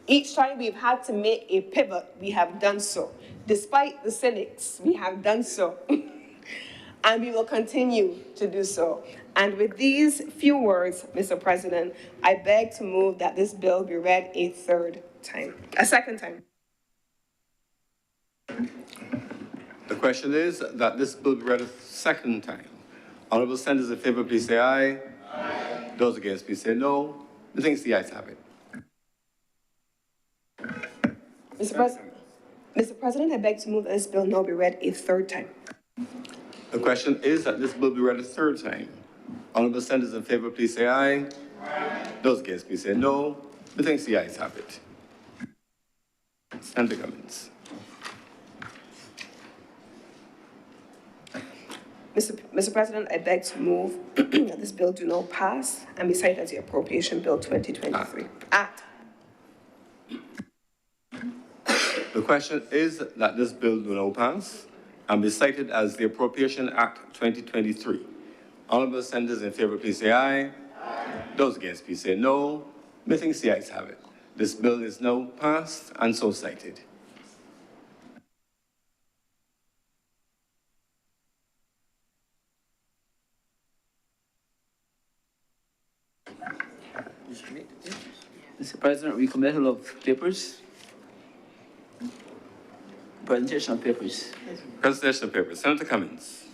Speaker 8: Each time we've had to make a pivot, we have done so. Despite the cynics, we have done so. And we will continue to do so. And with these few words, Mr. President, I beg to move that this bill be read a second time.
Speaker 1: The question is that this bill be read a second time. Honourable senators in favour, please say aye. Aye. Those against, please say no. The things the ayes have it.
Speaker 8: Mr. President, I beg to move that this bill now be read a third time.
Speaker 1: The question is that this bill be read a third time. Honourable senators in favour, please say aye. Aye. Those against, please say no. The things the ayes have it. Senator Cummins.
Speaker 8: Mr. President, I beg to move that this bill do not pass and be cited as the Appropriation Bill 2023. Act.
Speaker 1: The question is that this bill do not pass and be cited as the Appropriation Act 2023. Honourable senators in favour, please say aye. Aye. Those against, please say no. Methinks the ayes have it. This bill is now passed and so cited.
Speaker 9: Mr. President, recommittal of papers. Presentation of papers.
Speaker 1: Presentation of papers. Senator Cummins.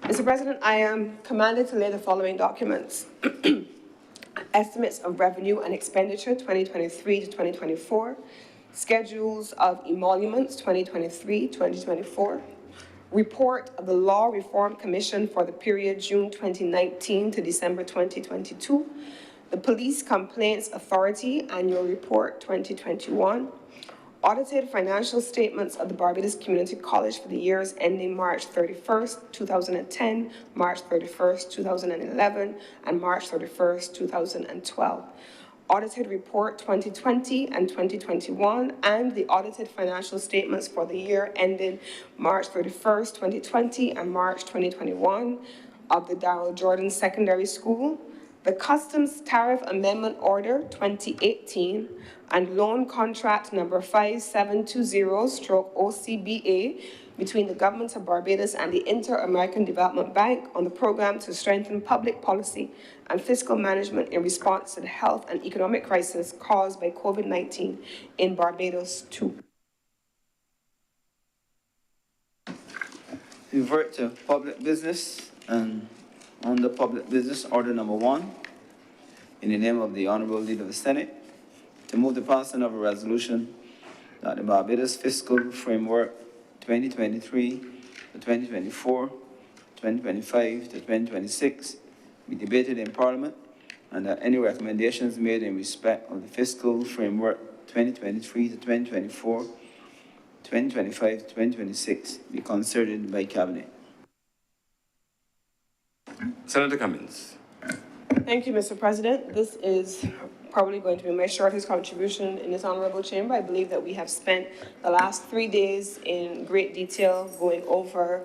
Speaker 8: Mr. President, I am commanded to lay the following documents. Estimates of revenue and expenditure 2023 to 2024. Schedules of emoluments 2023-2024. Report of the Law Reform Commission for the period June 2019 to December 2022. The Police Complaints Authority Annual Report 2021. Audited financial statements of the Barbados Community College for the years ending March 31st, 2010, March 31st, 2011, and March 31st, 2012. audited report 2020 and 2021, and the audited financial statements for the year ending March 31st, 2020 and March 2021 of the Darrell Jordan Secondary School, the Customs Tariff Amendment Order 2018, and loan contract number 5720/OCBA between the Government of Barbados and the Inter-American Development Bank on the program to strengthen public policy and fiscal management in response to the health and economic crisis caused by COVID-19 in Barbados too.
Speaker 9: We revert to public business, and on the public business, order number 1, in the name of the Honourable Leader of the Senate, to move the passing of a resolution that the Barbados Fiscal Framework 2023 to 2024, 2025 to 2026 be debated in Parliament, and that any recommendations made in respect of the Fiscal Framework 2023 to 2024, 2025 to 2026 be considered by Cabinet.
Speaker 1: Senator Cummins.
Speaker 8: Thank you, Mr. President. This is probably going to be my shortest contribution in this honorable chamber. I believe that we have spent the last 3 days in great detail going over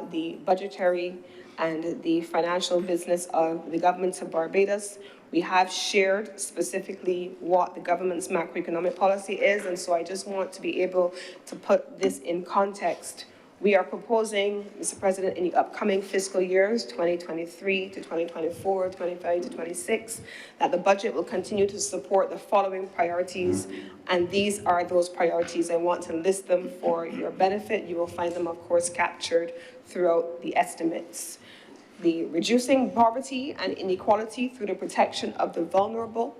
Speaker 8: the budgetary and the financial business of the government of Barbados. We have shared specifically what the government's macroeconomic policy is, and so I just want to be able to put this in context. We are proposing, Mr. President, in the upcoming fiscal years, 2023 to 2024, 25 to 26, that the budget will continue to support the following priorities, and these are those priorities. I want to list them for your benefit. You will find them, of course, captured throughout the estimates. The reducing poverty and inequality through the protection of the vulnerable,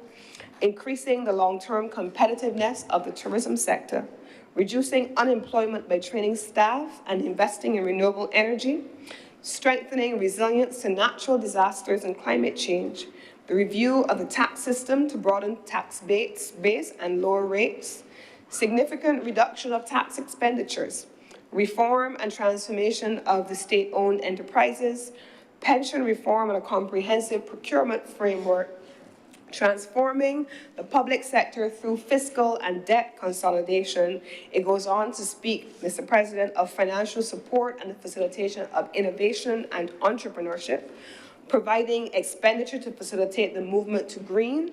Speaker 8: increasing the long-term competitiveness of the tourism sector, reducing unemployment by training staff and investing in renewable energy, strengthening resilience to natural disasters and climate change, the review of the tax system to broaden tax base and lower rates, significant reduction of tax expenditures, reform and transformation of the state-owned enterprises, pension reform and a comprehensive procurement framework, transforming the public sector through fiscal and debt consolidation. It goes on to speak, Mr. President, of financial support and the facilitation of innovation and entrepreneurship, providing expenditure to facilitate the movement to green,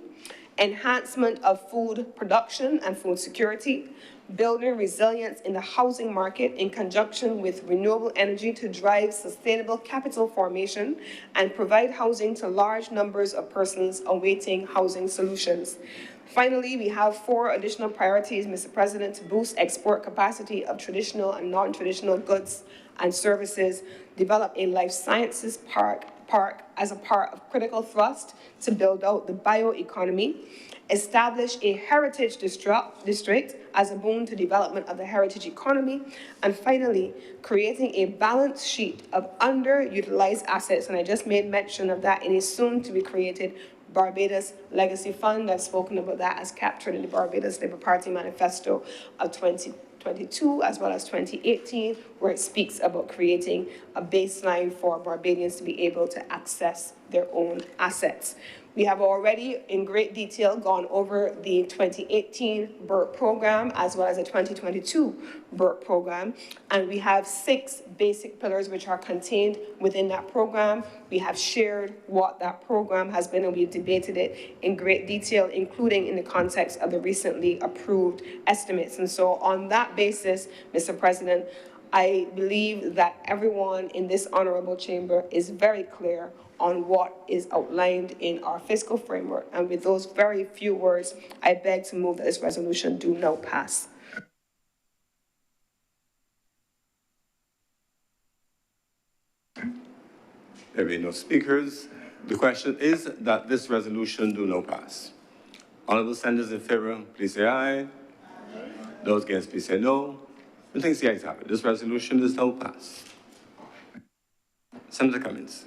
Speaker 8: enhancement of food production and food security, building resilience in the housing market in conjunction with renewable energy to drive sustainable capital formation and provide housing to large numbers of persons awaiting housing solutions. Finally, we have 4 additional priorities, Mr. President, to boost export capacity of traditional and non-traditional goods and services, develop a life sciences park as a part of critical thrust to build out the bioeconomy, establish a heritage district as a boon to development of the heritage economy, and finally, creating a balance sheet of underutilized assets, and I just made mention of that in a soon-to-be-created Barbados Legacy Fund. I've spoken about that as captured in the Barbados Labour Party Manifesto of 2022 as well as 2018, where it speaks about creating a baseline for Barbadians to be able to access their own assets. We have already, in great detail, gone over the 2018 BERT program as well as the 2022 BERT program, and we have 6 basic pillars which are contained within that program. We have shared what that program has been, and we've debated it in great detail, including in the context of the recently approved estimates. And so on that basis, Mr. President, I believe that everyone in this honorable chamber is very clear on what is outlined in our fiscal framework. And with those very few words, I beg to move that this resolution do now pass.
Speaker 1: There being no speakers, the question is that this resolution do now pass. Honourable senators in favour, please say aye. Aye. Those against, please say no. I think the ayes have it. This resolution is now passed. Senator Cummins.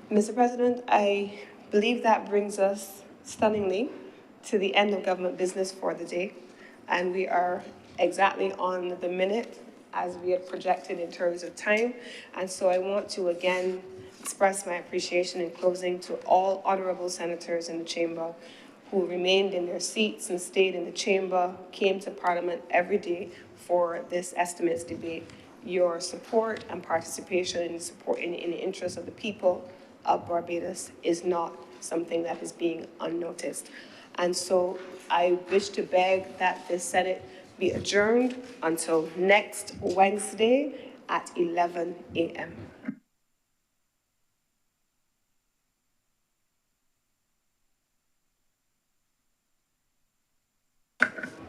Speaker 8: Mr. President, I believe that brings us stunningly to the end of government business for the day, and we are exactly on the minute as we had projected in terms of time. And so I want to again express my appreciation in closing to all honorable senators in the chamber who remained in their seats and stayed in the chamber, came to Parliament every day for this estimates debate. Your support and participation in the interest of the people of Barbados is not something that is being unnoticed. And so I wish to beg that the Senate be adjourned until next Wednesday at 11 a.m.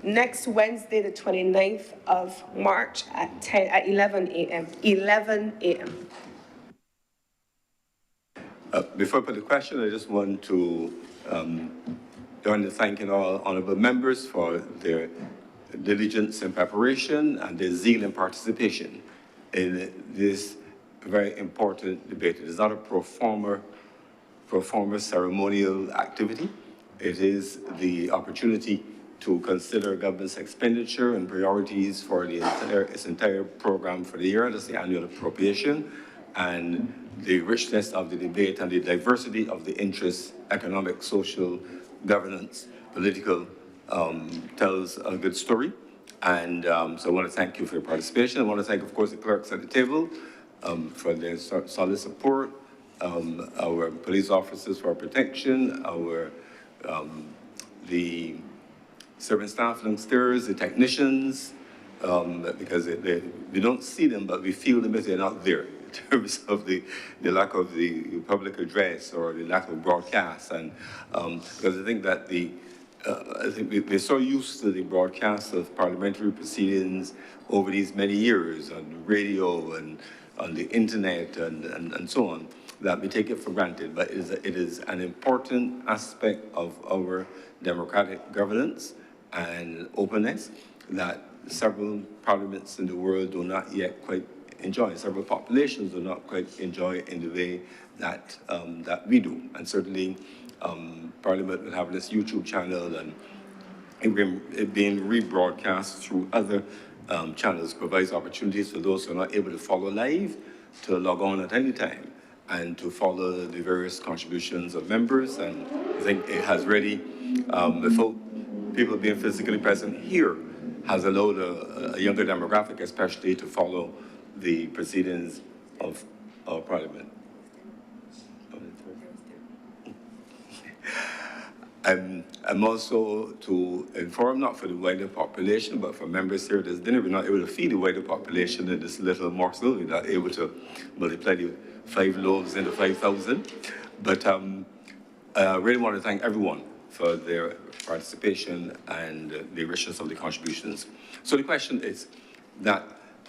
Speaker 8: Next Wednesday, the 29th of March at 11 a.m. 11 a.m.
Speaker 1: Before I put the question, I just want to join in thanking all honourable members for their diligence and preparation and their zeal and participation in this very important debate. It is not a pro forma ceremonial activity. It is the opportunity to consider government's expenditure and priorities for its entire program for the year. That's the annual appropriation, and the richness of the debate and the diversity of the interests, economic, social, governance, political, tells a good story. And so I want to thank you for your participation. I want to thank, of course, the clerks at the table for their solid support, our police officers for protection, the serving staff downstairs, the technicians, because we don't see them, but we feel them if they're not there, in terms of the lack of the public address or the lack of broadcast. And because I think that I think we're so used to the broadcast of parliamentary proceedings over these many years on radio and on the internet and so on, that we take it for granted. But it is an important aspect of our democratic governance and openness that several parliaments in the world do not yet quite enjoy. Several populations do not quite enjoy in the way that that we do. And certainly Parliament will have this YouTube channel, and it being rebroadcast through other channels provides opportunities for those who are not able to follow live to log on at any time and to follow the various contributions of members. And I think it has really, without people being physically present here, has allowed a younger demographic especially to follow the proceedings of our Parliament. I'm also to inform, not for the wider population, but for members here this dinner, we're not able to feed the wider population in this little morsel. We're not able to multiply the 5 loaves into 5,000. But I really want to thank everyone for their participation and the richness of the contributions. So the question is that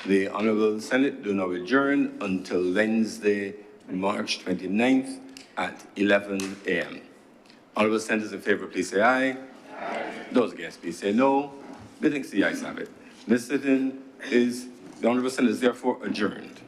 Speaker 1: the Honourable Senate do now adjourn until Wednesday, March 29th at 11 a.m. Honourable Senators in favour, please say aye. Aye. Those against, please say no. The ayes have it. This sitting is, the Honourable Senate is therefore adjourned.